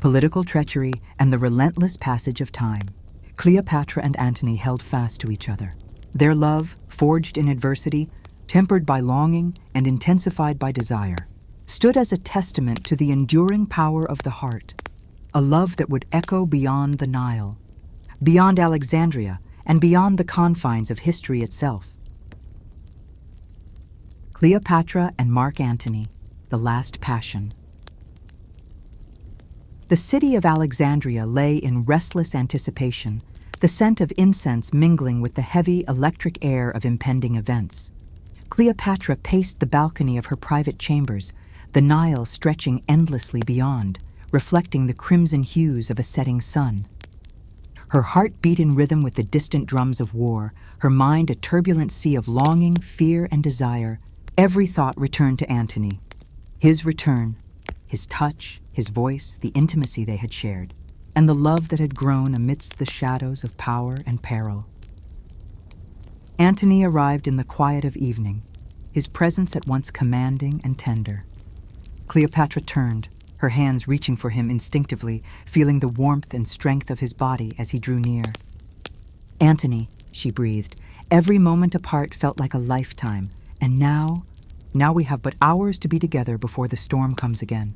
political treachery, and the relentless passage of time, Cleopatra and Antony held fast to each other. Their love, forged in adversity, tempered by longing and intensified by desire, stood as a testament to the enduring power of the heart, a love that would echo beyond the Nile, beyond Alexandria, and beyond the confines of history itself. Cleopatra and Mark Antony, the last passion. The city of Alexandria lay in restless anticipation, the scent of incense mingling with the heavy electric air of impending events. Cleopatra paced the balcony of her private chambers, the Nile stretching endlessly beyond, reflecting the crimson hues of a setting sun. Her heart beat in rhythm with the distant drums of war, her mind a turbulent sea of longing, fear, and desire. Every thought returned to Antony. His return, his touch, his voice, the intimacy they had shared, and the love that had grown amidst the shadows of power and peril. Antony arrived in the quiet of evening, his presence at once commanding and tender. Cleopatra turned, her hands reaching for him instinctively, feeling the warmth and strength of his body as he drew near. "Antony," she breathed, "every moment apart felt like a lifetime, and now we have but hours to be together before the storm comes again."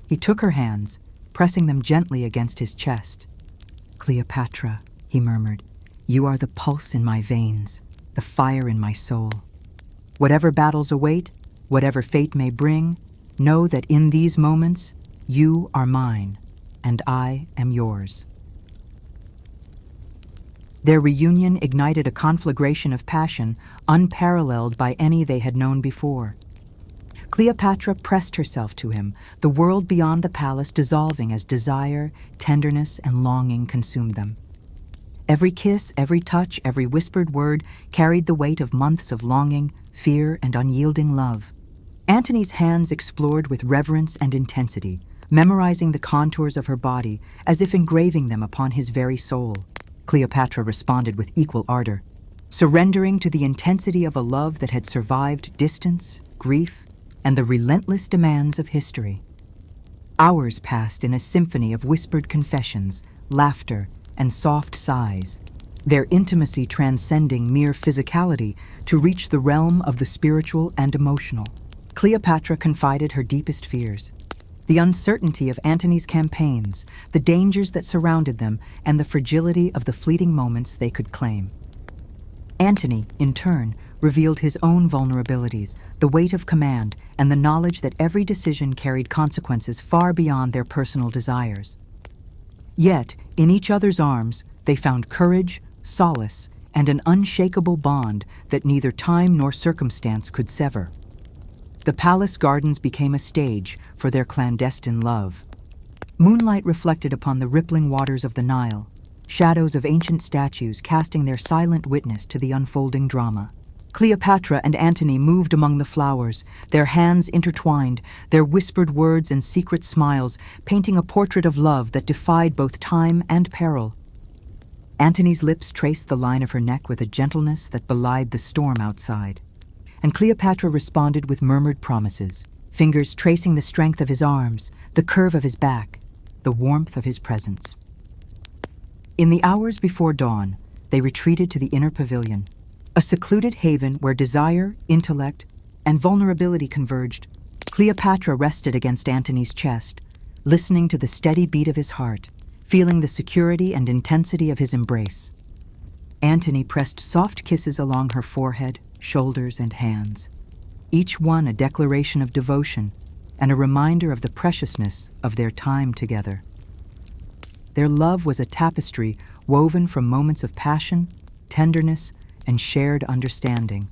He took her hands, pressing them gently against his chest. "Cleopatra," he murmured, "you are the pulse in my veins, the fire in my soul. Whatever battles await, whatever fate may bring, know that in these moments, you are mine, and I am yours." Their reunion ignited a conflagration of passion unparalleled by any they had known before. Cleopatra pressed herself to him, the world beyond the palace dissolving as desire, tenderness, and longing consumed them. Every kiss, every touch, every whispered word carried the weight of months of longing, fear, and unyielding love. Antony's hands explored with reverence and intensity, memorizing the contours of her body as if engraving them upon his very soul. Cleopatra responded with equal ardor, surrendering to the intensity of a love that had survived distance, grief, and the relentless demands of history. Hours passed in a symphony of whispered confessions, laughter, and soft sighs, their intimacy transcending mere physicality to reach the realm of the spiritual and emotional. Cleopatra confided her deepest fears, the uncertainty of Antony's campaigns, the dangers that surrounded them, and the fragility of the fleeting moments they could claim. Antony, in turn, revealed his own vulnerabilities, the weight of command, and the knowledge that every decision carried consequences far beyond their personal desires. Yet, in each other's arms, they found courage, solace, and an unshakable bond that neither time nor circumstance could sever. The palace gardens became a stage for their clandestine love. Moonlight reflected upon the rippling waters of the Nile, shadows of ancient statues casting their silent witness to the unfolding drama. Cleopatra and Antony moved among the flowers, their hands intertwined, their whispered words and secret smiles painting a portrait of love that defied both time and peril. Antony's lips traced the line of her neck with a gentleness that belied the storm outside, and Cleopatra responded with murmured promises, fingers tracing the strength of his arms, the curve of his back, the warmth of his presence. In the hours before dawn, they retreated to the inner pavilion, a secluded haven where desire, intellect, and vulnerability converged. Cleopatra rested against Antony's chest, listening to the steady beat of his heart, feeling the security and intensity of his embrace. Antony pressed soft kisses along her forehead, shoulders, and hands, each one a declaration of devotion and a reminder of the preciousness of their time together. Their love was a tapestry woven from moments of passion, tenderness, and shared understanding.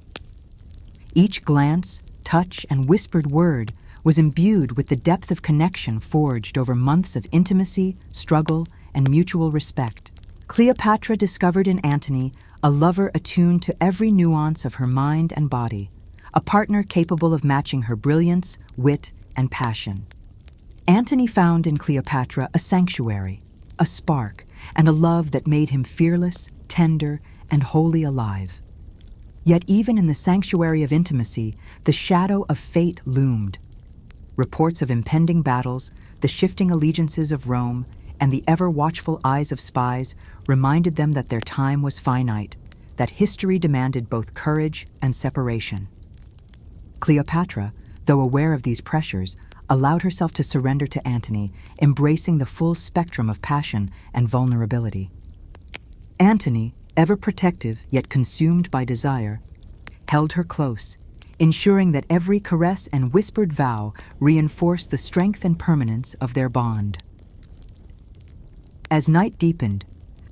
Each glance, touch, and whispered word was imbued with the depth of connection forged over months of intimacy, struggle, and mutual respect. Cleopatra discovered in Antony a lover attuned to every nuance of her mind and body, a partner capable of matching her brilliance, wit, and passion. Antony found in Cleopatra a sanctuary, a spark, and a love that made him fearless, tender, and wholly alive. Yet even in the sanctuary of intimacy, the shadow of fate loomed. Reports of impending battles, the shifting allegiances of Rome, and the ever-watchful eyes of spies reminded them that their time was finite, that history demanded both courage and separation. Cleopatra, though aware of these pressures, allowed herself to surrender to Antony, embracing the full spectrum of passion and vulnerability. Antony, ever protective yet consumed by desire, held her close, ensuring that every caress and whispered vow reinforced the strength and permanence of their bond. As night deepened,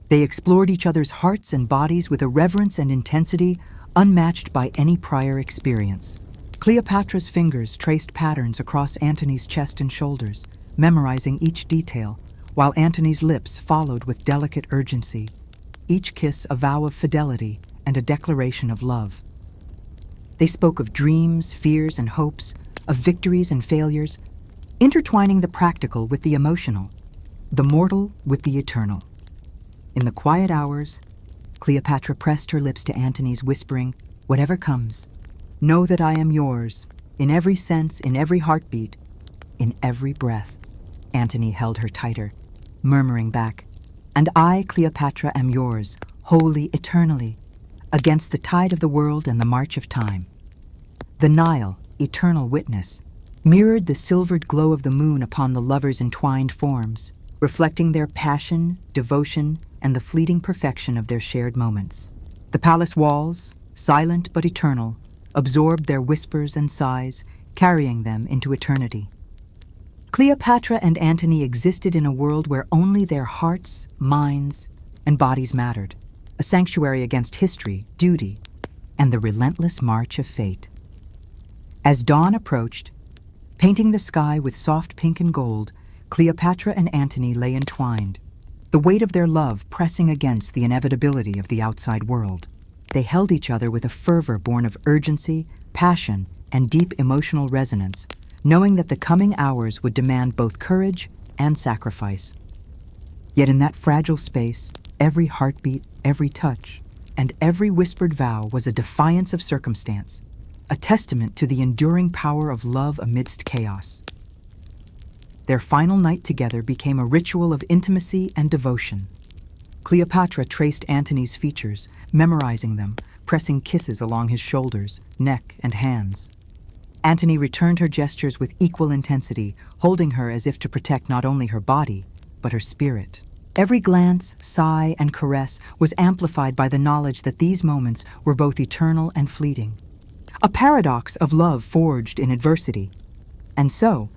they explored each other's hearts and bodies with a reverence and intensity unmatched by any prior experience. Cleopatra's fingers traced patterns across Antony's chest and shoulders, memorizing each detail, while Antony's lips followed with delicate urgency, each kiss a vow of fidelity and a declaration of love. They spoke of dreams, fears, and hopes, of victories and failures, intertwining the practical with the emotional, the mortal with the eternal. In the quiet hours, Cleopatra pressed her lips to Antony's, whispering, "Whatever comes, know that I am yours, in every sense, in every heartbeat, in every breath." Antony held her tighter, murmuring back, "And I, Cleopatra, am yours, wholly, eternally, against the tide of the world and the march of time." The Nile, eternal witness, mirrored the silvered glow of the moon upon the lovers' entwined forms, reflecting their passion, devotion, and the fleeting perfection of their shared moments. The palace walls, silent but eternal, absorbed their whispers and sighs, carrying them into eternity. Cleopatra and Antony existed in a world where only their hearts, minds, and bodies mattered, a sanctuary against history, duty, and the relentless march of fate. As dawn approached, painting the sky with soft pink and gold, Cleopatra and Antony lay entwined, the weight of their love pressing against the inevitability of the outside world. They held each other with a fervor born of urgency, passion, and deep emotional resonance, knowing that the coming hours would demand both courage and sacrifice. Yet in that fragile space, every heartbeat, every touch, and every whispered vow was a defiance of circumstance, a testament to the enduring power of love amidst chaos. Their final night together became a ritual of intimacy and devotion. Cleopatra traced Antony's features, memorizing them, pressing kisses along his shoulders, neck, and hands. Antony returned her gestures with equal intensity, holding her as if to protect not only her body, but her spirit. Every glance, sigh, and caress was amplified by the knowledge that these moments were both eternal and fleeting. A paradox of love forged in adversity. And so,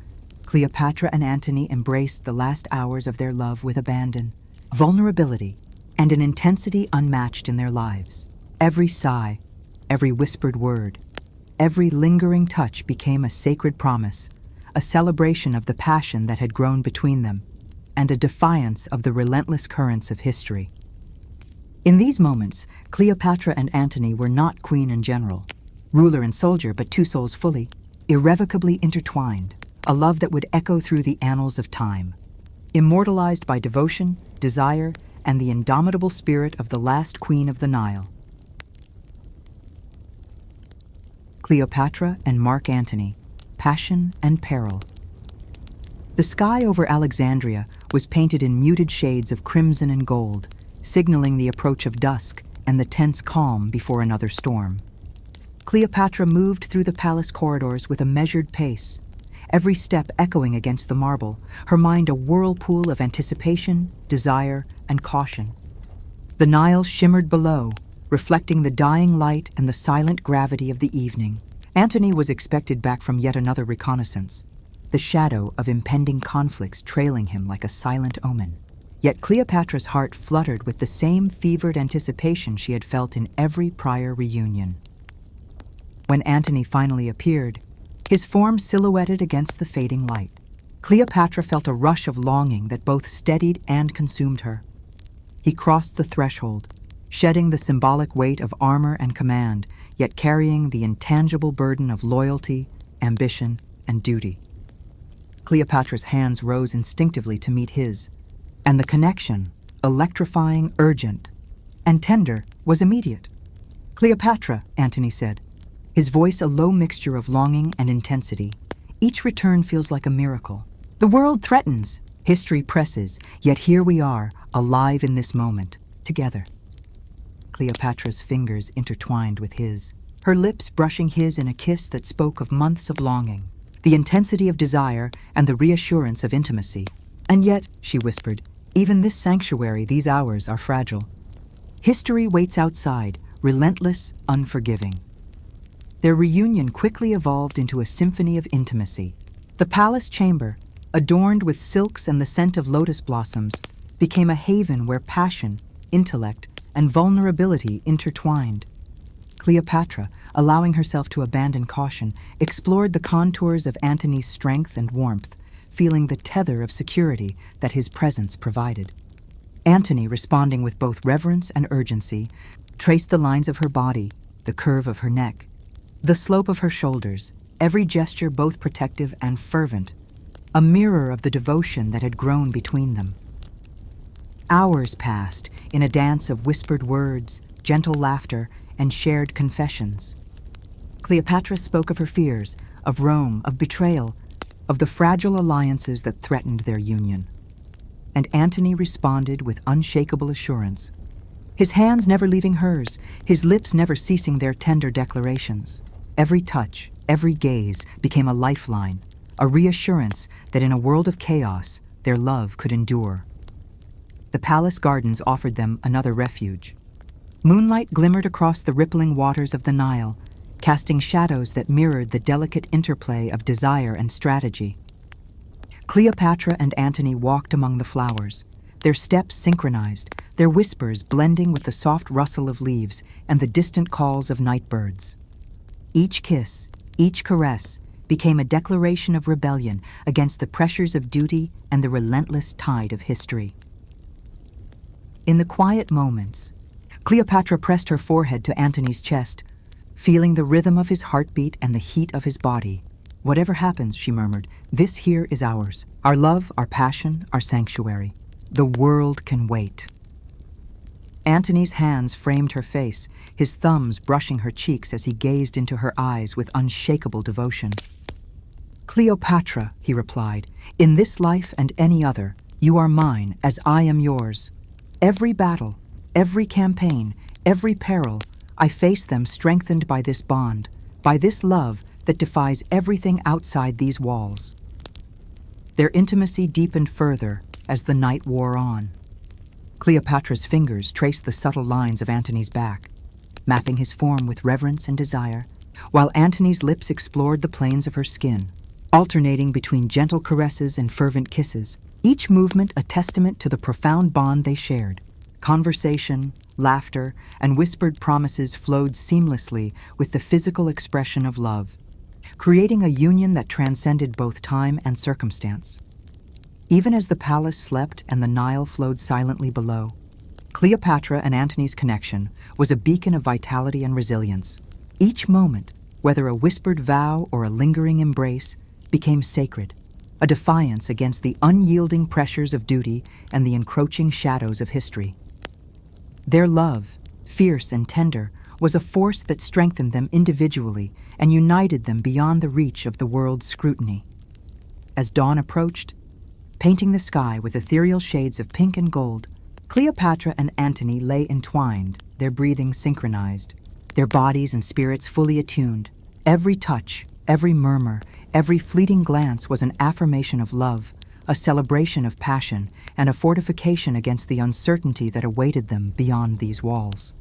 Cleopatra and Antony embraced the last hours of their love with abandon, vulnerability, and an intensity unmatched in their lives. Every sigh, every whispered word, every lingering touch became a sacred promise, a celebration of the passion that had grown between them, and a defiance of the relentless currents of history. In these moments, Cleopatra and Antony were not queen and general, ruler and soldier, but two souls fully, irrevocably intertwined, a love that would echo through the annals of time, immortalized by devotion, desire, and the indomitable spirit of the last queen of the Nile. Cleopatra and Mark Antony, passion and peril. The sky over Alexandria was painted in muted shades of crimson and gold, signaling the approach of dusk and the tense calm before another storm. Cleopatra moved through the palace corridors with a measured pace, every step echoing against the marble, her mind a whirlpool of anticipation, desire, and caution. The Nile shimmered below, reflecting the dying light and the silent gravity of the evening. Antony was expected back from yet another reconnaissance, the shadow of impending conflicts trailing him like a silent omen. Yet Cleopatra's heart fluttered with the same fevered anticipation she had felt in every prior reunion. When Antony finally appeared, his form silhouetted against the fading light, Cleopatra felt a rush of longing that both steadied and consumed her. He crossed the threshold, shedding the symbolic weight of armor and command, yet carrying the intangible burden of loyalty, ambition, and duty. Cleopatra's hands rose instinctively to meet his, and the connection, electrifying, urgent, and tender, was immediate. "Cleopatra," Antony said, his voice a low mixture of longing and intensity. "Each return feels like a miracle. The world threatens, history presses, yet here we are, alive in this moment, together." Cleopatra's fingers intertwined with his, her lips brushing his in a kiss that spoke of months of longing, the intensity of desire and the reassurance of intimacy. "And yet," she whispered, "even this sanctuary, these hours, are fragile. History waits outside, relentless, unforgiving." Their reunion quickly evolved into a symphony of intimacy. The palace chamber, adorned with silks and the scent of lotus blossoms, became a haven where passion, intellect, and vulnerability intertwined. Cleopatra, allowing herself to abandon caution, explored the contours of Antony's strength and warmth, feeling the tether of security that his presence provided. Antony, responding with both reverence and urgency, traced the lines of her body, the curve of her neck, the slope of her shoulders, every gesture both protective and fervent, a mirror of the devotion that had grown between them. Hours passed in a dance of whispered words, gentle laughter, and shared confessions. Cleopatra spoke of her fears, of Rome, of betrayal, of the fragile alliances that threatened their union. And Antony responded with unshakable assurance, his hands never leaving hers, his lips never ceasing their tender declarations. Every touch, every gaze became a lifeline, a reassurance that in a world of chaos, their love could endure. The palace gardens offered them another refuge. Moonlight glimmered across the rippling waters of the Nile, casting shadows that mirrored the delicate interplay of desire and strategy. Cleopatra and Antony walked among the flowers, their steps synchronized, their whispers blending with the soft rustle of leaves and the distant calls of night birds. Each kiss, each caress, became a declaration of rebellion against the pressures of duty and the relentless tide of history. In the quiet moments, Cleopatra pressed her forehead to Antony's chest, feeling the rhythm of his heartbeat and the heat of his body. "Whatever happens," she murmured, "this here is ours. Our love, our passion, our sanctuary. The world can wait." Antony's hands framed her face, his thumbs brushing her cheeks as he gazed into her eyes with unshakable devotion. "Cleopatra," he replied, "in this life and any other, you are mine as I am yours. Every battle, every campaign, every peril, I face them strengthened by this bond, by this love that defies everything outside these walls." Their intimacy deepened further as the night wore on. Cleopatra's fingers traced the subtle lines of Antony's back, mapping his form with reverence and desire, while Antony's lips explored the planes of her skin, alternating between gentle caresses and fervent kisses, each movement a testament to the profound bond they shared. Conversation, laughter, and whispered promises flowed seamlessly with the physical expression of love, creating a union that transcended both time and circumstance. Even as the palace slept and the Nile flowed silently below, Cleopatra and Antony's connection was a beacon of vitality and resilience. Each moment, whether a whispered vow or a lingering embrace, became sacred, a defiance against the unyielding pressures of duty and the encroaching shadows of history. Their love, fierce and tender, was a force that strengthened them individually and united them beyond the reach of the world's scrutiny. As dawn approached, painting the sky with ethereal shades of pink and gold, Cleopatra and Antony lay entwined, their breathing synchronized, their bodies and spirits fully attuned. Every touch, every murmur, every fleeting glance was an affirmation of love, a celebration of passion, and a fortification against the uncertainty that awaited them beyond these walls.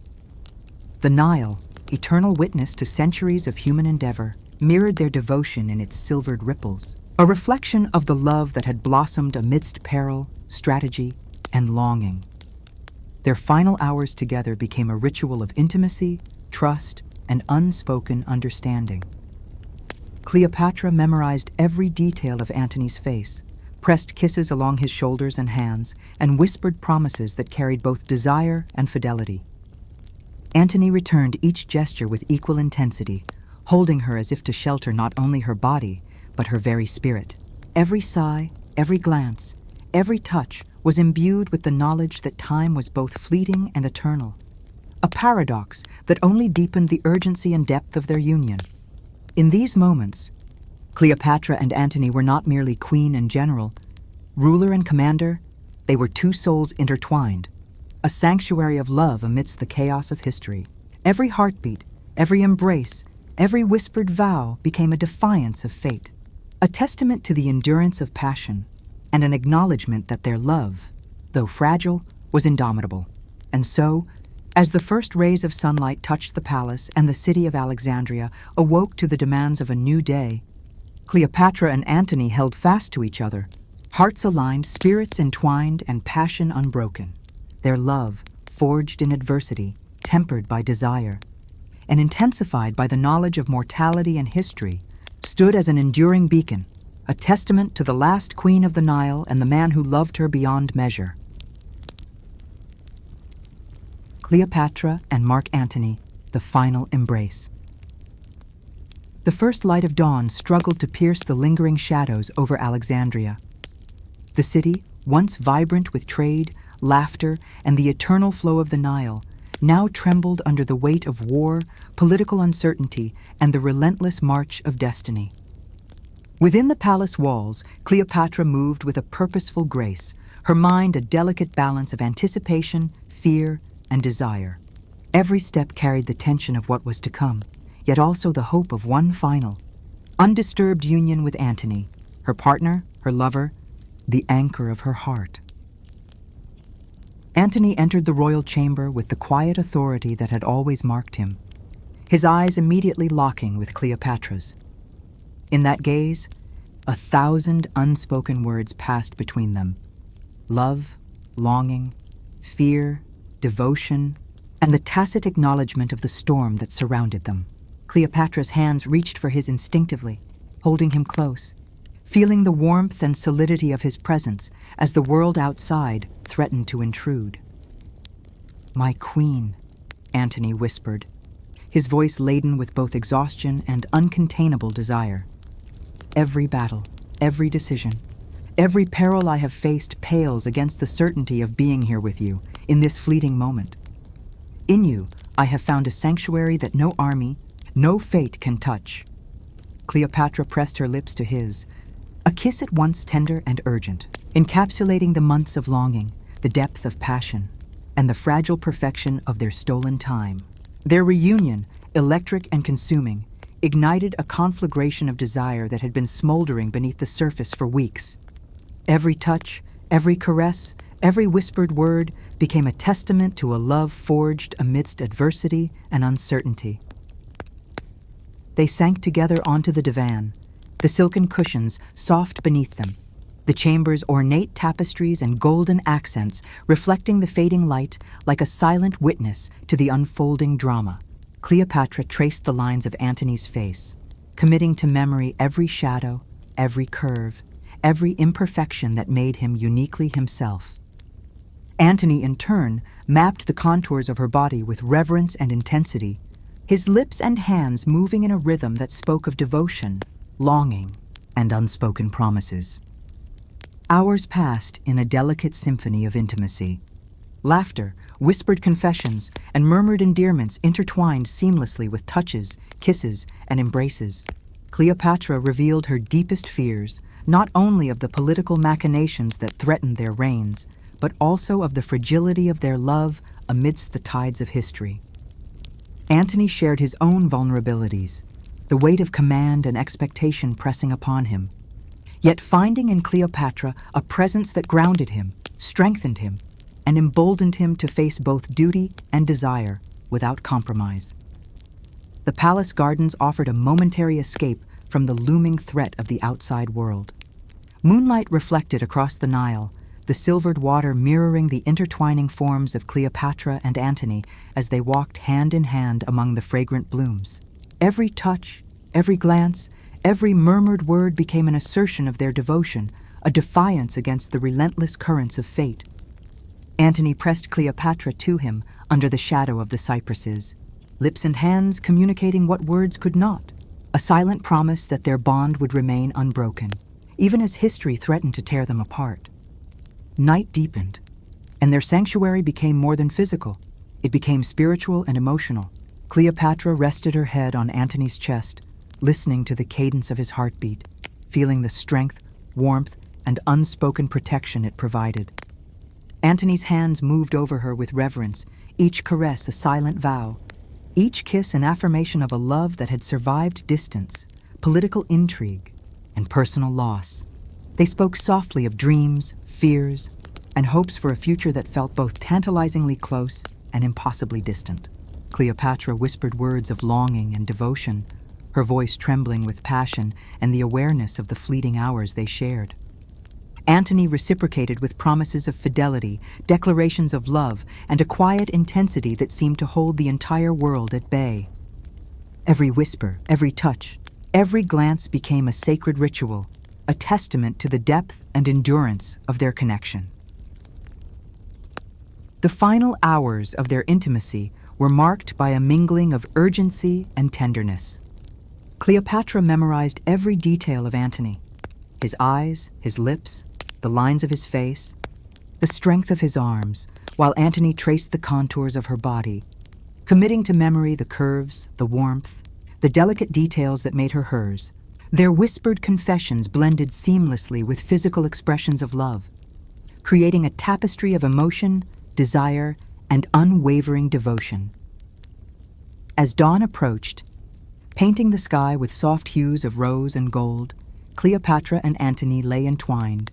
The Nile, eternal witness to centuries of human endeavor, mirrored their devotion in its silvered ripples, a reflection of the love that had blossomed amidst peril, strategy, and longing. Their final hours together became a ritual of intimacy, trust, and unspoken understanding. Cleopatra memorized every detail of Antony's face, pressed kisses along his shoulders and hands, and whispered promises that carried both desire and fidelity. Antony returned each gesture with equal intensity, holding her as if to shelter not only her body, but her very spirit. Every sigh, every glance, every touch was imbued with the knowledge that time was both fleeting and eternal, a paradox that only deepened the urgency and depth of their union. In these moments, Cleopatra and Antony were not merely queen and general, ruler and commander, they were two souls intertwined, a sanctuary of love amidst the chaos of history. Every heartbeat, every embrace, every whispered vow became a defiance of fate, a testament to the endurance of passion, and an acknowledgement that their love, though fragile, was indomitable. And so, as the first rays of sunlight touched the palace and the city of Alexandria awoke to the demands of a new day, Cleopatra and Antony held fast to each other, hearts aligned, spirits entwined, and passion unbroken. Their love, forged in adversity, tempered by desire, and intensified by the knowledge of mortality and history, stood as an enduring beacon, a testament to the last queen of the Nile and the man who loved her beyond measure. Cleopatra and Mark Antony, the final embrace. The first light of dawn struggled to pierce the lingering shadows over Alexandria. The city, once vibrant with trade, laughter, and the eternal flow of the Nile, now trembled under the weight of war, political uncertainty, and the relentless march of destiny. Within the palace walls, Cleopatra moved with a purposeful grace, her mind a delicate balance of anticipation, fear, and desire. Every step carried the tension of what was to come, yet also the hope of one final, undisturbed union with Antony, her partner, her lover, the anchor of her heart. Antony entered the royal chamber with the quiet authority that had always marked him, his eyes immediately locking with Cleopatra's. In that gaze, 1,000 unspoken words passed between them: love, longing, fear, devotion, and the tacit acknowledgement of the storm that surrounded them. Cleopatra's hands reached for his instinctively, holding him close, feeling the warmth and solidity of his presence as the world outside threatened to intrude. "My queen," Antony whispered, his voice laden with both exhaustion and uncontainable desire. "Every battle, every decision, every peril I have faced pales against the certainty of being here with you in this fleeting moment. In you, I have found a sanctuary that no army, no fate can touch." Cleopatra pressed her lips to his, a kiss at once tender and urgent, encapsulating the months of longing, the depth of passion, and the fragile perfection of their stolen time. Their reunion, electric and consuming, ignited a conflagration of desire that had been smoldering beneath the surface for weeks. Every touch, every caress, every whispered word became a testament to a love forged amidst adversity and uncertainty. They sank together onto the divan, the silken cushions soft beneath them, the chamber's ornate tapestries and golden accents reflecting the fading light like a silent witness to the unfolding drama. Cleopatra traced the lines of Antony's face, committing to memory every shadow, every curve, every imperfection that made him uniquely himself. Antony, in turn, mapped the contours of her body with reverence and intensity, his lips and hands moving in a rhythm that spoke of devotion, longing, and unspoken promises. Hours passed in a delicate symphony of intimacy. Laughter, whispered confessions, and murmured endearments intertwined seamlessly with touches, kisses, and embraces. Cleopatra revealed her deepest fears, not only of the political machinations that threatened their reigns, but also of the fragility of their love amidst the tides of history. Antony shared his own vulnerabilities, the weight of command and expectation pressing upon him, yet finding in Cleopatra a presence that grounded him, strengthened him, and emboldened him to face both duty and desire without compromise. The palace gardens offered a momentary escape from the looming threat of the outside world. Moonlight reflected across the Nile, the silvered water mirroring the intertwining forms of Cleopatra and Antony as they walked hand in hand among the fragrant blooms. Every touch, every glance, every murmured word became an assertion of their devotion, a defiance against the relentless currents of fate. Antony pressed Cleopatra to him under the shadow of the cypresses, lips and hands communicating what words could not, a silent promise that their bond would remain unbroken, even as history threatened to tear them apart. Night deepened, and their sanctuary became more than physical. It became spiritual and emotional. Cleopatra rested her head on Antony's chest, listening to the cadence of his heartbeat, feeling the strength, warmth, and unspoken protection it provided. Antony's hands moved over her with reverence, each caress a silent vow, each kiss an affirmation of a love that had survived distance, political intrigue, and personal loss. They spoke softly of dreams, fears, and hopes for a future that felt both tantalizingly close and impossibly distant. Cleopatra whispered words of longing and devotion, her voice trembling with passion and the awareness of the fleeting hours they shared. Antony reciprocated with promises of fidelity, declarations of love, and a quiet intensity that seemed to hold the entire world at bay. Every whisper, every touch, every glance became a sacred ritual, a testament to the depth and endurance of their connection. The final hours of their intimacy were marked by a mingling of urgency and tenderness. Cleopatra memorized every detail of Antony: his eyes, his lips, the lines of his face, the strength of his arms, while Antony traced the contours of her body, committing to memory the curves, the warmth, the delicate details that made her hers. Their whispered confessions blended seamlessly with physical expressions of love, creating a tapestry of emotion, desire, and unwavering devotion. As dawn approached, painting the sky with soft hues of rose and gold, Cleopatra and Antony lay entwined,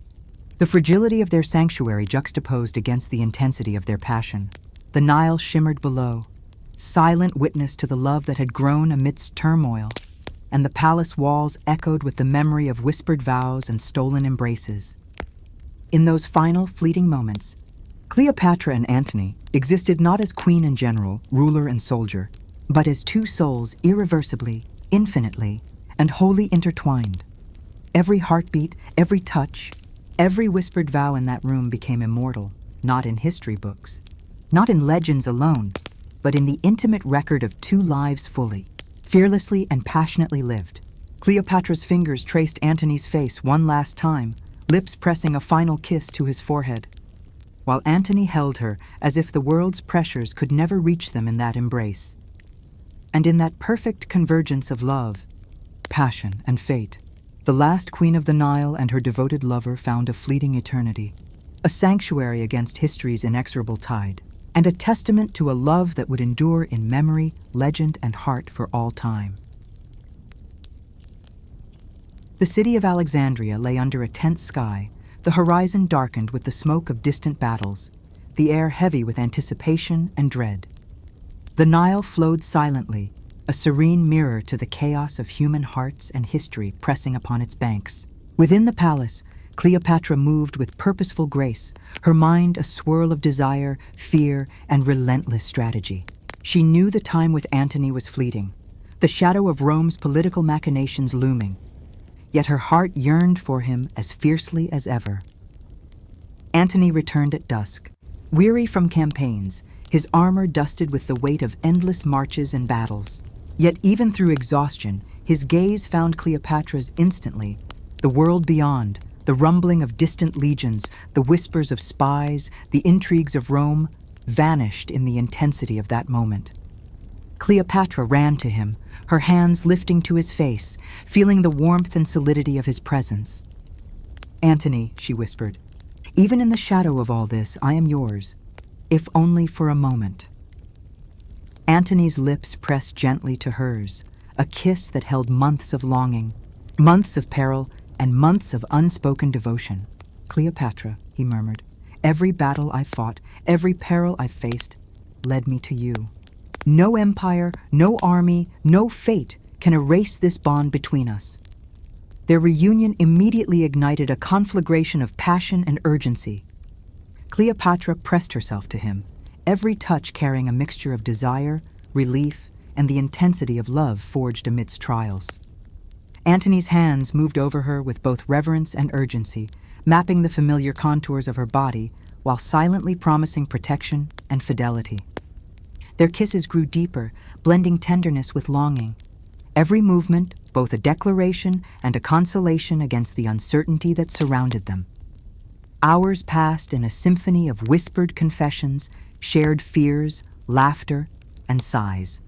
the fragility of their sanctuary juxtaposed against the intensity of their passion. The Nile shimmered below, silent witness to the love that had grown amidst turmoil, and the palace walls echoed with the memory of whispered vows and stolen embraces. In those final fleeting moments, Cleopatra and Antony existed not as queen and general, ruler and soldier, but as two souls irreversibly, infinitely, and wholly intertwined. Every heartbeat, every touch, every whispered vow in that room became immortal, not in history books, not in legends alone, but in the intimate record of two lives fully, fearlessly and passionately lived. Cleopatra's fingers traced Antony's face one last time, lips pressing a final kiss to his forehead, while Antony held her as if the world's pressures could never reach them in that embrace. And in that perfect convergence of love, passion, and fate, the last queen of the Nile and her devoted lover found a fleeting eternity, a sanctuary against history's inexorable tide, and a testament to a love that would endure in memory, legend, and heart for all time. The city of Alexandria lay under a tense sky, the horizon darkened with the smoke of distant battles, the air heavy with anticipation and dread. The Nile flowed silently, a serene mirror to the chaos of human hearts and history pressing upon its banks. Within the palace, Cleopatra moved with purposeful grace, her mind a swirl of desire, fear, and relentless strategy. She knew the time with Antony was fleeting, the shadow of Rome's political machinations looming, yet her heart yearned for him as fiercely as ever. Antony returned at dusk, weary from campaigns, his armor dusted with the weight of endless marches and battles. Yet even through exhaustion, his gaze found Cleopatra's instantly, the world beyond, the rumbling of distant legions, the whispers of spies, the intrigues of Rome, vanished in the intensity of that moment. Cleopatra ran to him, her hands lifting to his face, feeling the warmth and solidity of his presence. "Antony," she whispered, "even in the shadow of all this, I am yours, if only for a moment." Antony's lips pressed gently to hers, a kiss that held months of longing, months of peril, and months of unspoken devotion. "Cleopatra," he murmured, "every battle I fought, every peril I faced, led me to you. No empire, no army, no fate can erase this bond between us." Their reunion immediately ignited a conflagration of passion and urgency. Cleopatra pressed herself to him, every touch carrying a mixture of desire, relief, and the intensity of love forged amidst trials. Antony's hands moved over her with both reverence and urgency, mapping the familiar contours of her body while silently promising protection and fidelity. Their kisses grew deeper, blending tenderness with longing. Every movement, both a declaration and a consolation against the uncertainty that surrounded them. Hours passed in a symphony of whispered confessions, shared fears, laughter, and sighs.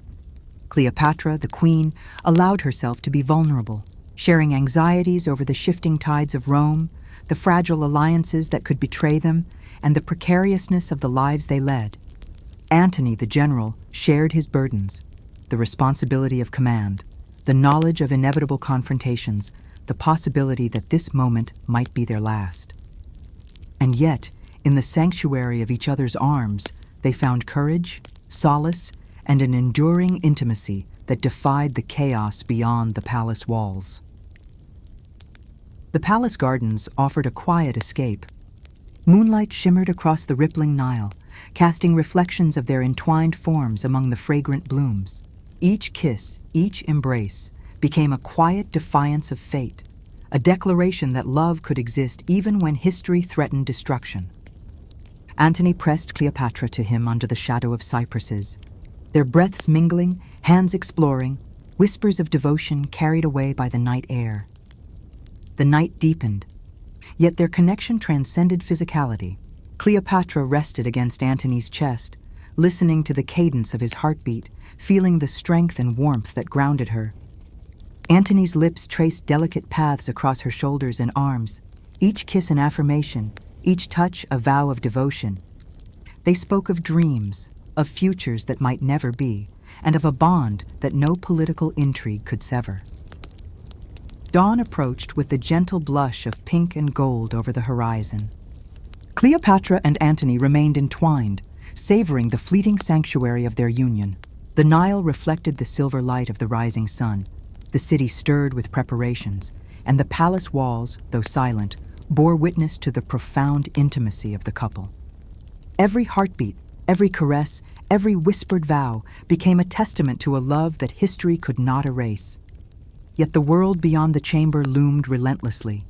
Cleopatra, the queen, allowed herself to be vulnerable, sharing anxieties over the shifting tides of Rome, the fragile alliances that could betray them, and the precariousness of the lives they led. Antony, the general, shared his burdens, the responsibility of command, the knowledge of inevitable confrontations, the possibility that this moment might be their last. And yet, in the sanctuary of each other's arms, they found courage, solace, and an enduring intimacy that defied the chaos beyond the palace walls. The palace gardens offered a quiet escape. Moonlight shimmered across the rippling Nile, casting reflections of their entwined forms among the fragrant blooms. Each kiss, each embrace, became a quiet defiance of fate, a declaration that love could exist even when history threatened destruction. Antony pressed Cleopatra to him under the shadow of cypresses, their breaths mingling, hands exploring, whispers of devotion carried away by the night air. The night deepened, yet their connection transcended physicality. Cleopatra rested against Antony's chest, listening to the cadence of his heartbeat, feeling the strength and warmth that grounded her. Antony's lips traced delicate paths across her shoulders and arms, each kiss an affirmation, each touch a vow of devotion. They spoke of dreams, of futures that might never be, and of a bond that no political intrigue could sever. Dawn approached with the gentle blush of pink and gold over the horizon. Cleopatra and Antony remained entwined, savoring the fleeting sanctuary of their union. The Nile reflected the silver light of the rising sun. The city stirred with preparations, and the palace walls, though silent, bore witness to the profound intimacy of the couple. Every heartbeat, every caress, every whispered vow became a testament to a love that history could not erase. Yet the world beyond the chamber loomed relentlessly.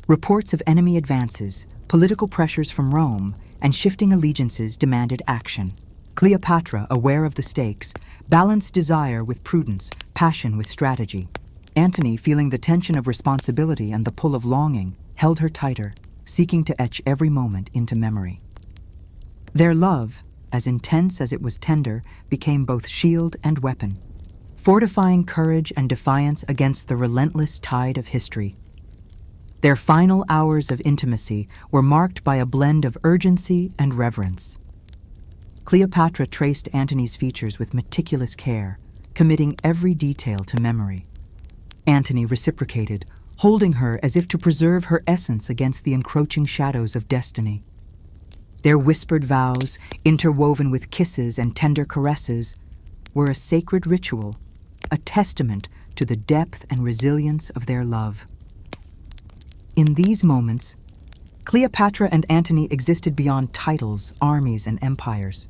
Reports of enemy advances, political pressures from Rome, and shifting allegiances demanded action. Cleopatra, aware of the stakes, balanced desire with prudence, passion with strategy. Antony, feeling the tension of responsibility and the pull of longing, held her tighter, seeking to etch every moment into memory. Their love, as intense as it was tender, became both shield and weapon, fortifying courage and defiance against the relentless tide of history. Their final hours of intimacy were marked by a blend of urgency and reverence. Cleopatra traced Antony's features with meticulous care, committing every detail to memory. Antony reciprocated, holding her as if to preserve her essence against the encroaching shadows of destiny. Their whispered vows, interwoven with kisses and tender caresses, were a sacred ritual, a testament to the depth and resilience of their love. In these moments, Cleopatra and Antony existed beyond titles, armies, and empires.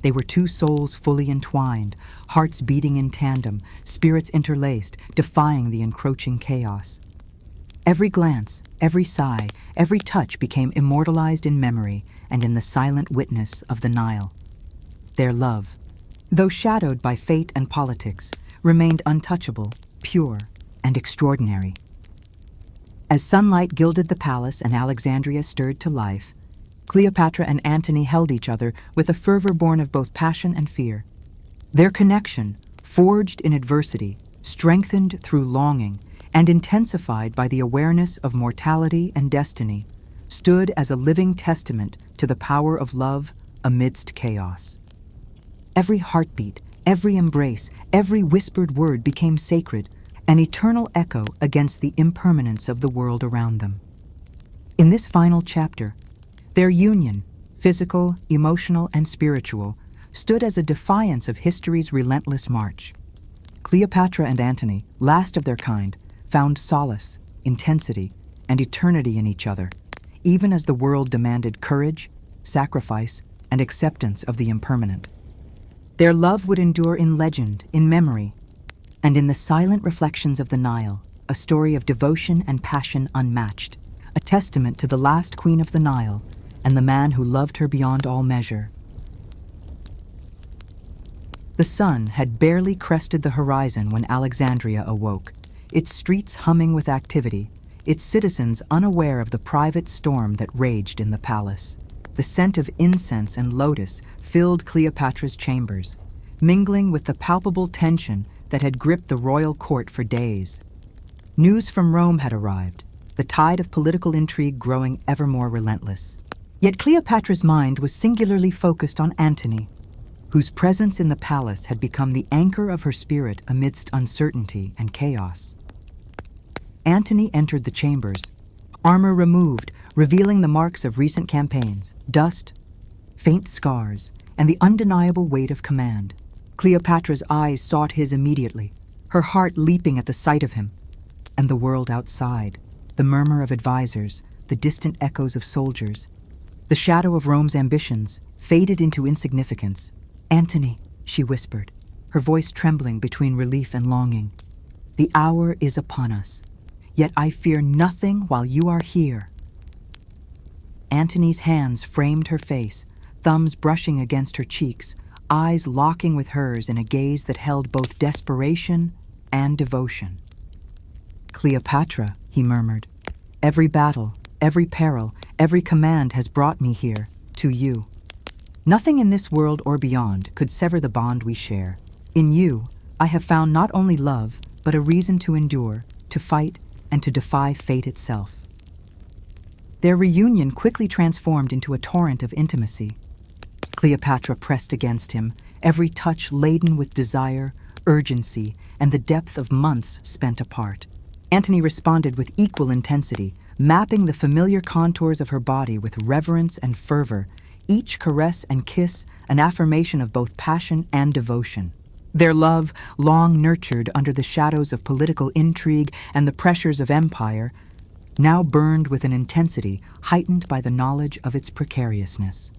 They were two souls fully entwined, hearts beating in tandem, spirits interlaced, defying the encroaching chaos. Every glance, every sigh, every touch became immortalized in memory and in the silent witness of the Nile. Their love, though shadowed by fate and politics, remained untouchable, pure, and extraordinary. As sunlight gilded the palace and Alexandria stirred to life, Cleopatra and Antony held each other with a fervor born of both passion and fear. Their connection, forged in adversity, strengthened through longing, and intensified by the awareness of mortality and destiny, stood as a living testament to the power of love amidst chaos. Every heartbeat, every embrace, every whispered word became sacred, an eternal echo against the impermanence of the world around them. In this final chapter, their union, physical, emotional, and spiritual, stood as a defiance of history's relentless march. Cleopatra and Antony, last of their kind, found solace, intensity, and eternity in each other, even as the world demanded courage, sacrifice, and acceptance of the impermanent. Their love would endure in legend, in memory, and in the silent reflections of the Nile, a story of devotion and passion unmatched, a testament to the last queen of the Nile and the man who loved her beyond all measure. The sun had barely crested the horizon when Alexandria awoke, its streets humming with activity, its citizens unaware of the private storm that raged in the palace. The scent of incense and lotus filled Cleopatra's chambers, mingling with the palpable tension that had gripped the royal court for days. News from Rome had arrived, the tide of political intrigue growing ever more relentless. Yet Cleopatra's mind was singularly focused on Antony, whose presence in the palace had become the anchor of her spirit amidst uncertainty and chaos. Antony entered the chambers, armor removed, revealing the marks of recent campaigns, dust, faint scars, and the undeniable weight of command. Cleopatra's eyes sought his immediately, her heart leaping at the sight of him. And the world outside, the murmur of advisors, the distant echoes of soldiers, the shadow of Rome's ambitions, faded into insignificance. "Antony," she whispered, her voice trembling between relief and longing, "the hour is upon us. yet I fear nothing while you are here." Antony's hands framed her face, thumbs brushing against her cheeks, eyes locking with hers in a gaze that held both desperation and devotion. "Cleopatra," he murmured, "every battle, every peril, every command has brought me here, to you. Nothing in this world or beyond could sever the bond we share. In you, I have found not only love, but a reason to endure, to fight, and to defy fate itself." Their reunion quickly transformed into a torrent of intimacy. Cleopatra pressed against him, every touch laden with desire, urgency, and the depth of months spent apart. Antony responded with equal intensity, mapping the familiar contours of her body with reverence and fervor, each caress and kiss an affirmation of both passion and devotion. Their love, long nurtured under the shadows of political intrigue and the pressures of empire, now burned with an intensity heightened by the knowledge of its precariousness.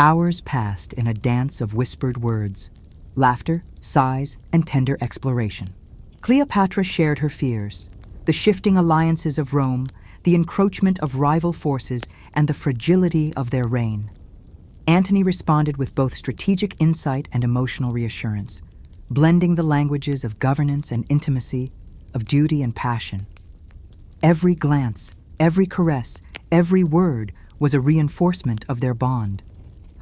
Hours passed in a dance of whispered words, laughter, sighs, and tender exploration. Cleopatra shared her fears, the shifting alliances of Rome, the encroachment of rival forces, and the fragility of their reign. Antony responded with both strategic insight and emotional reassurance, blending the languages of governance and intimacy, of duty and passion. Every glance, every caress, every word was a reinforcement of their bond,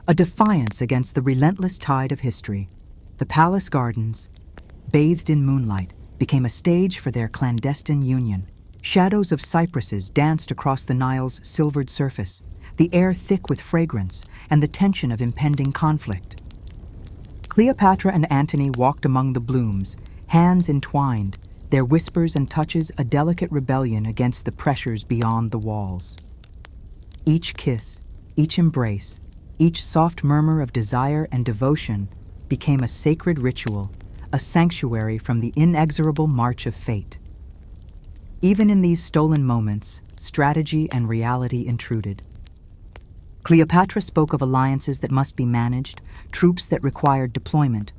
a defiance against the relentless tide of history. The palace gardens, bathed in moonlight, became a stage for their clandestine union. Shadows of cypresses danced across the Nile's silvered surface, the air thick with fragrance and the tension of impending conflict. Cleopatra and Antony walked among the blooms, hands entwined, their whispers and touches a delicate rebellion against the pressures beyond the walls. Each kiss, each embrace, each soft murmur of desire and devotion became a sacred ritual, a sanctuary from the inexorable march of fate. Even in these stolen moments, strategy and reality intruded. Cleopatra spoke of alliances that must be managed, troops that required deployment,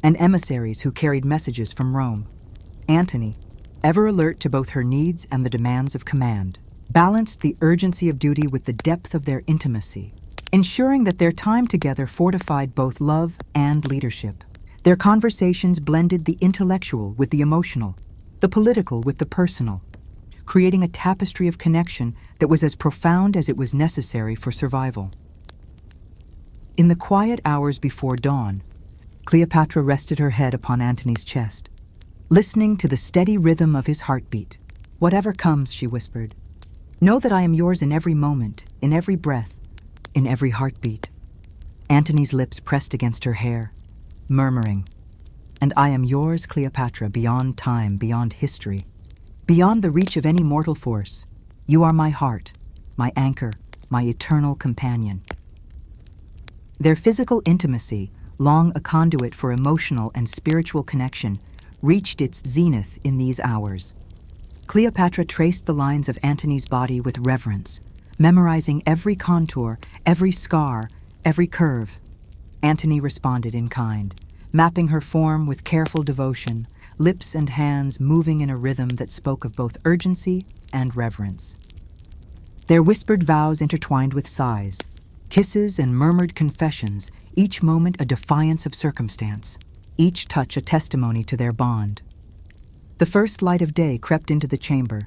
and emissaries who carried messages from Rome. Antony, ever alert to both her needs and the demands of command, balanced the urgency of duty with the depth of their intimacy, ensuring that their time together fortified both love and leadership. Their conversations blended the intellectual with the emotional, the political with the personal, creating a tapestry of connection that was as profound as it was necessary for survival. In the quiet hours before dawn, Cleopatra rested her head upon Antony's chest, listening to the steady rhythm of his heartbeat. "Whatever comes," she whispered, "know that I am yours in every moment, in every breath, in every heartbeat." Antony's lips pressed against her hair, murmuring, "And I am yours, Cleopatra, beyond time, beyond history, beyond the reach of any mortal force. You are my heart, my anchor, my eternal companion." Their physical intimacy, long a conduit for emotional and spiritual connection, reached its zenith in these hours. Cleopatra traced the lines of Antony's body with reverence, memorizing every contour, every scar, every curve. Antony responded in kind, mapping her form with careful devotion, lips and hands moving in a rhythm that spoke of both urgency and reverence. Their whispered vows intertwined with sighs, kisses and murmured confessions, each moment a defiance of circumstance, each touch a testimony to their bond. The first light of day crept into the chamber,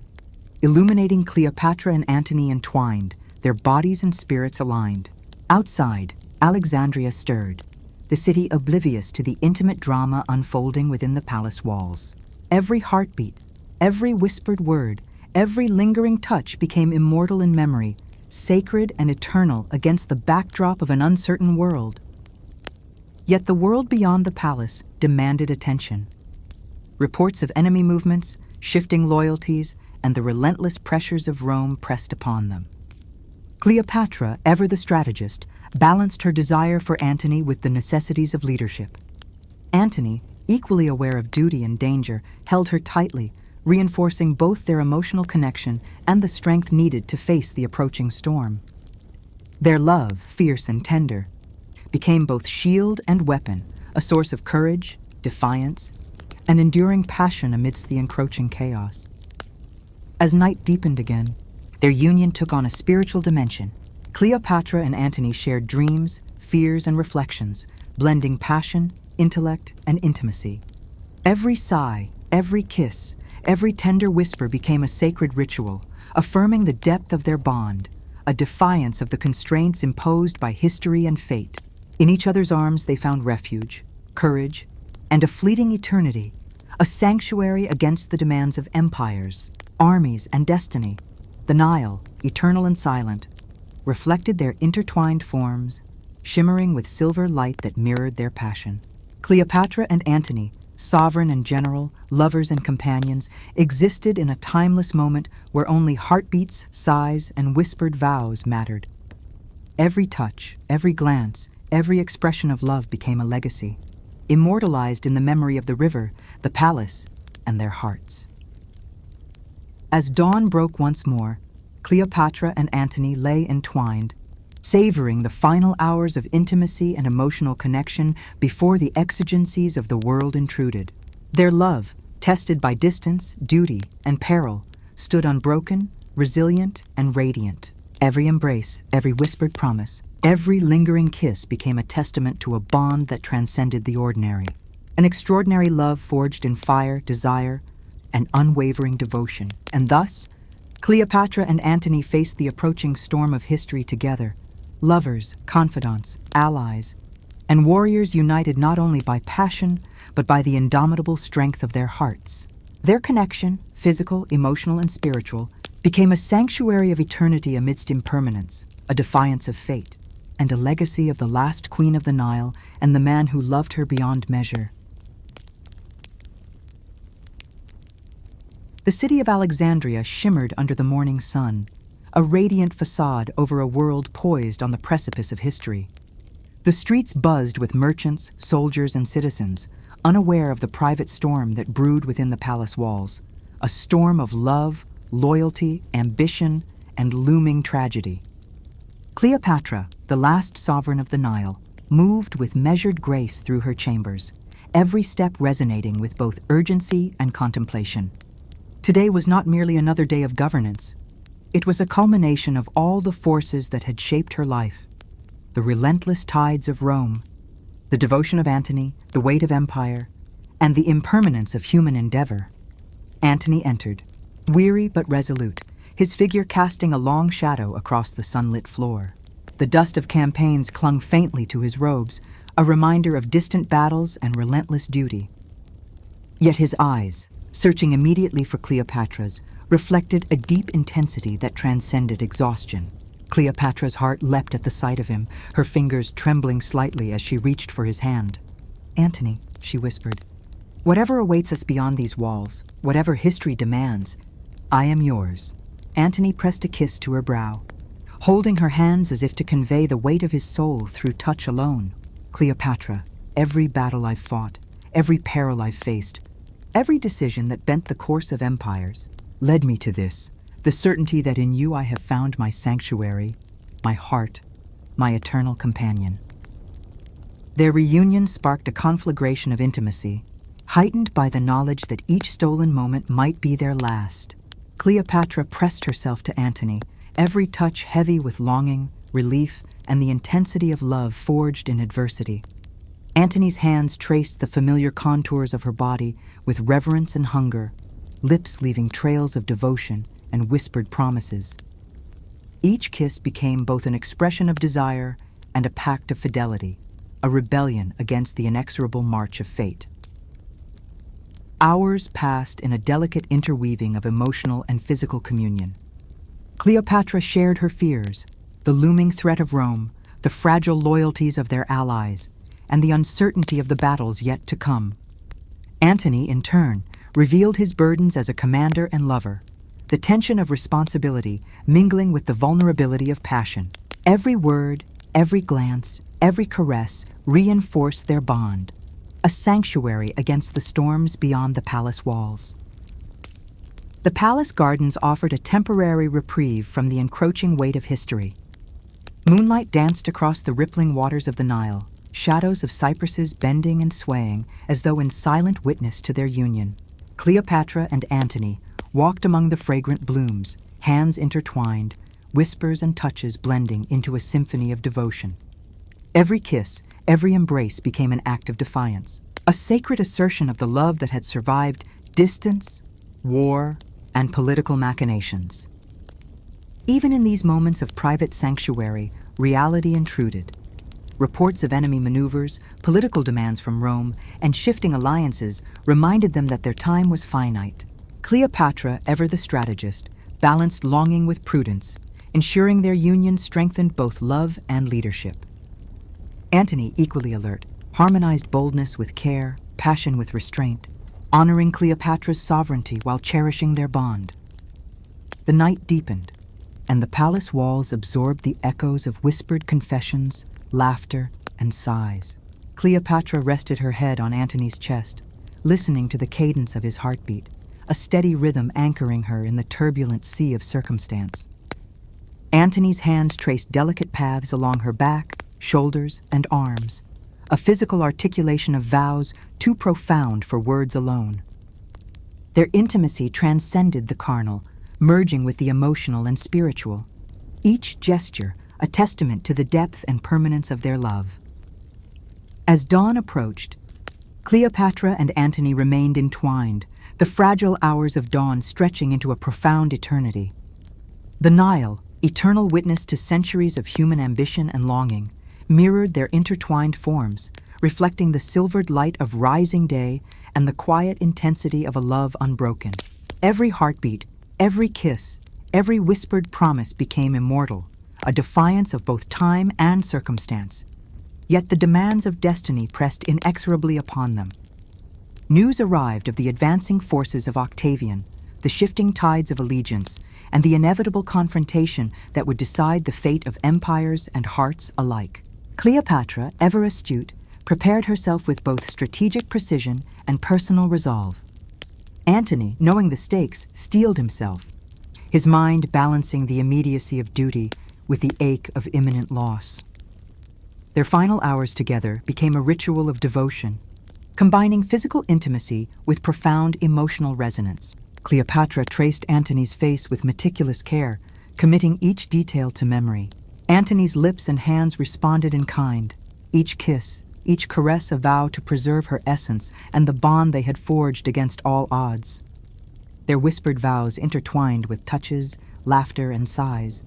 illuminating Cleopatra and Antony entwined, their bodies and spirits aligned. Outside, Alexandria stirred, the city oblivious to the intimate drama unfolding within the palace walls. Every heartbeat, every whispered word, every lingering touch became immortal in memory, sacred and eternal against the backdrop of an uncertain world. Yet the world beyond the palace demanded attention. Reports of enemy movements, shifting loyalties, and the relentless pressures of Rome pressed upon them. Cleopatra, ever the strategist, balanced her desire for Antony with the necessities of leadership. Antony, equally aware of duty and danger, held her tightly, reinforcing both their emotional connection and the strength needed to face the approaching storm. Their love, fierce and tender, became both shield and weapon, a source of courage, defiance, and enduring passion amidst the encroaching chaos. As night deepened again, their union took on a spiritual dimension. Cleopatra and Antony shared dreams, fears, and reflections, blending passion, intellect, and intimacy. Every sigh, every kiss, every tender whisper became a sacred ritual, affirming the depth of their bond, a defiance of the constraints imposed by history and fate. In each other's arms they found refuge, courage, and a fleeting eternity, a sanctuary against the demands of empires, armies, and destiny. The Nile, eternal and silent, reflected their intertwined forms, shimmering with silver light that mirrored their passion. Cleopatra and Antony, sovereign and general, lovers and companions, existed in a timeless moment where only heartbeats, sighs, and whispered vows mattered. Every touch, every glance, every expression of love became a legacy, immortalized in the memory of the river, the palace, and their hearts. As dawn broke once more, Cleopatra and Antony lay entwined, savoring the final hours of intimacy and emotional connection before the exigencies of the world intruded. Their love, tested by distance, duty, and peril, stood unbroken, resilient, and radiant. Every embrace, every whispered promise, every lingering kiss became a testament to a bond that transcended the ordinary. An extraordinary love forged in fire, desire, and unwavering devotion. And thus, Cleopatra and Antony faced the approaching storm of history together, lovers, confidants, allies, and warriors united not only by passion, but by the indomitable strength of their hearts. Their connection, physical, emotional, and spiritual, became a sanctuary of eternity amidst impermanence, a defiance of fate, and a legacy of the last queen of the Nile and the man who loved her beyond measure. The city of Alexandria shimmered under the morning sun, a radiant facade over a world poised on the precipice of history. The streets buzzed with merchants, soldiers, and citizens, unaware of the private storm that brewed within the palace walls, a storm of love, loyalty, ambition, and looming tragedy. Cleopatra, the last sovereign of the Nile, moved with measured grace through her chambers, every step resonating with both urgency and contemplation. Today was not merely another day of governance. It was a culmination of all the forces that had shaped her life. The relentless tides of Rome, the devotion of Antony, the weight of empire, and the impermanence of human endeavor. Antony entered, weary but resolute, his figure casting a long shadow across the sunlit floor. The dust of campaigns clung faintly to his robes, a reminder of distant battles and relentless duty. Yet his eyes, searching immediately for Cleopatra's, reflected a deep intensity that transcended exhaustion. Cleopatra's heart leapt at the sight of him, her fingers trembling slightly as she reached for his hand. "Antony," she whispered, "whatever awaits us beyond these walls, whatever history demands, I am yours." Antony pressed a kiss to her brow, holding her hands as if to convey the weight of his soul through touch alone. "Cleopatra, every battle I've fought, every peril I've faced, every decision that bent the course of empires, led me to this, the certainty that in you I have found my sanctuary, my heart, my eternal companion." Their reunion sparked a conflagration of intimacy, heightened by the knowledge that each stolen moment might be their last. Cleopatra pressed herself to Antony, every touch heavy with longing, relief, and the intensity of love forged in adversity. Antony's hands traced the familiar contours of her body with reverence and hunger, lips leaving trails of devotion and whispered promises. Each kiss became both an expression of desire and a pact of fidelity, a rebellion against the inexorable march of fate. Hours passed in a delicate interweaving of emotional and physical communion. Cleopatra shared her fears, the looming threat of Rome, the fragile loyalties of their allies, and the uncertainty of the battles yet to come. Antony, in turn, revealed his burdens as a commander and lover, the tension of responsibility mingling with the vulnerability of passion. Every word, every glance, every caress reinforced their bond, a sanctuary against the storms beyond the palace walls. The palace gardens offered a temporary reprieve from the encroaching weight of history. Moonlight danced across the rippling waters of the Nile, shadows of cypresses bending and swaying as though in silent witness to their union. Cleopatra and Antony, walked among the fragrant blooms, hands intertwined, whispers and touches blending into a symphony of devotion. Every kiss, every embrace became an act of defiance, a sacred assertion of the love that had survived distance, war, and political machinations. Even in these moments of private sanctuary, reality intruded. Reports of enemy maneuvers, political demands from Rome, and shifting alliances reminded them that their time was finite. Cleopatra, ever the strategist, balanced longing with prudence, ensuring their union strengthened both love and leadership. Antony, equally alert, harmonized boldness with care, passion with restraint, honoring Cleopatra's sovereignty while cherishing their bond. The night deepened, and the palace walls absorbed the echoes of whispered confessions, laughter, and sighs. Cleopatra rested her head on Antony's chest, listening to the cadence of his heartbeat, a steady rhythm anchoring her in the turbulent sea of circumstance. Antony's hands traced delicate paths along her back, shoulders, and arms, a physical articulation of vows too profound for words alone. Their intimacy transcended the carnal, merging with the emotional and spiritual, each gesture a testament to the depth and permanence of their love. As dawn approached, Cleopatra and Antony remained entwined, the fragile hours of dawn stretching into a profound eternity. The Nile, eternal witness to centuries of human ambition and longing, mirrored their intertwined forms, reflecting the silvered light of rising day and the quiet intensity of a love unbroken. Every heartbeat, every kiss, every whispered promise became immortal, a defiance of both time and circumstance. Yet the demands of destiny pressed inexorably upon them. News arrived of the advancing forces of Octavian, the shifting tides of allegiance, and the inevitable confrontation that would decide the fate of empires and hearts alike. Cleopatra, ever astute, prepared herself with both strategic precision and personal resolve. Antony, knowing the stakes, steeled himself, his mind balancing the immediacy of duty with the ache of imminent loss. Their final hours together became a ritual of devotion, combining physical intimacy with profound emotional resonance. Cleopatra traced Antony's face with meticulous care, committing each detail to memory. Antony's lips and hands responded in kind, each kiss, each caress a vow to preserve her essence and the bond they had forged against all odds. Their whispered vows intertwined with touches, laughter, and sighs,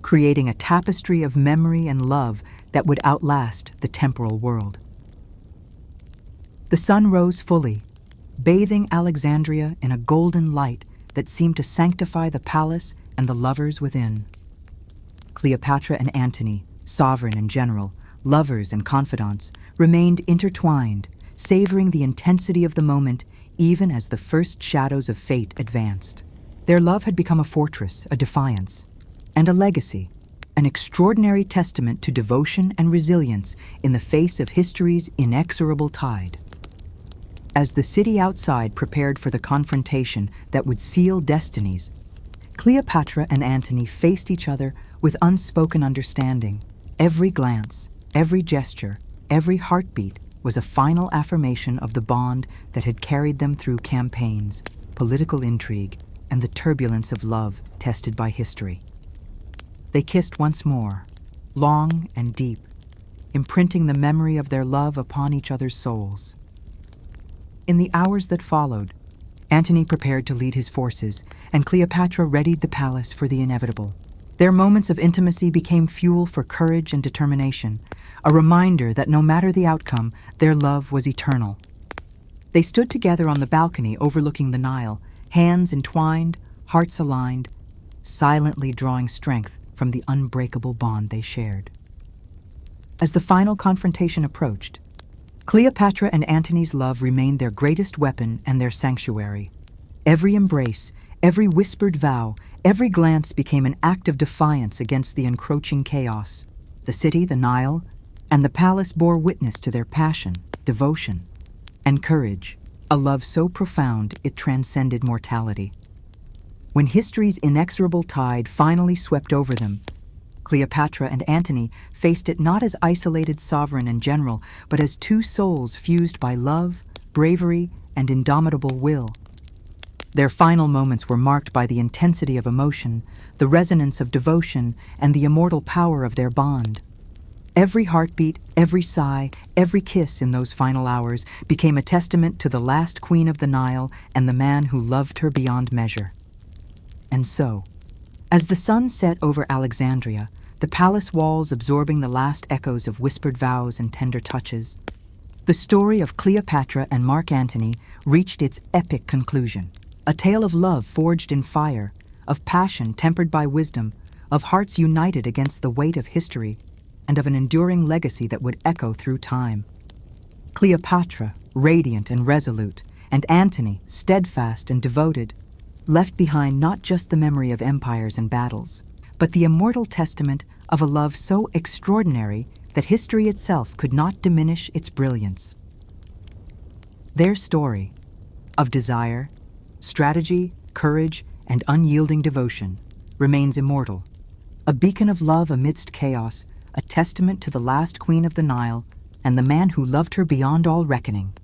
creating a tapestry of memory and love that would outlast the temporal world. The sun rose fully, bathing Alexandria in a golden light that seemed to sanctify the palace and the lovers within. Cleopatra and Antony, sovereign and general, lovers and confidants, remained intertwined, savoring the intensity of the moment even as the first shadows of fate advanced. Their love had become a fortress, a defiance, and a legacy, an extraordinary testament to devotion and resilience in the face of history's inexorable tide. As the city outside prepared for the confrontation that would seal destinies, Cleopatra and Antony faced each other with unspoken understanding. Every glance, every gesture, every heartbeat was a final affirmation of the bond that had carried them through campaigns, political intrigue, and the turbulence of love tested by history. They kissed once more, long and deep, imprinting the memory of their love upon each other's souls. In the hours that followed, Antony prepared to lead his forces, and Cleopatra readied the palace for the inevitable. Their moments of intimacy became fuel for courage and determination, a reminder that no matter the outcome, their love was eternal. They stood together on the balcony overlooking the Nile, hands entwined, hearts aligned, silently drawing strength from the unbreakable bond they shared. As the final confrontation approached, Cleopatra and Antony's love remained their greatest weapon and their sanctuary. Every embrace, every whispered vow, every glance became an act of defiance against the encroaching chaos. The city, the Nile, and the palace bore witness to their passion, devotion, and courage, a love so profound it transcended mortality. When history's inexorable tide finally swept over them, Cleopatra and Antony faced it not as isolated sovereign and general, but as two souls fused by love, bravery, and indomitable will. Their final moments were marked by the intensity of emotion, the resonance of devotion, and the immortal power of their bond. Every heartbeat, every sigh, every kiss in those final hours became a testament to the last queen of the Nile and the man who loved her beyond measure. And so, as the sun set over Alexandria, the palace walls absorbing the last echoes of whispered vows and tender touches, the story of Cleopatra and Mark Antony reached its epic conclusion. A tale of love forged in fire, of passion tempered by wisdom, of hearts united against the weight of history, and of an enduring legacy that would echo through time. Cleopatra, radiant and resolute, and Antony, steadfast and devoted, left behind not just the memory of empires and battles, but the immortal testament of a love so extraordinary that history itself could not diminish its brilliance. Their story of desire, strategy, courage, and unyielding devotion remains immortal, a beacon of love amidst chaos, a testament to the last queen of the Nile and the man who loved her beyond all reckoning.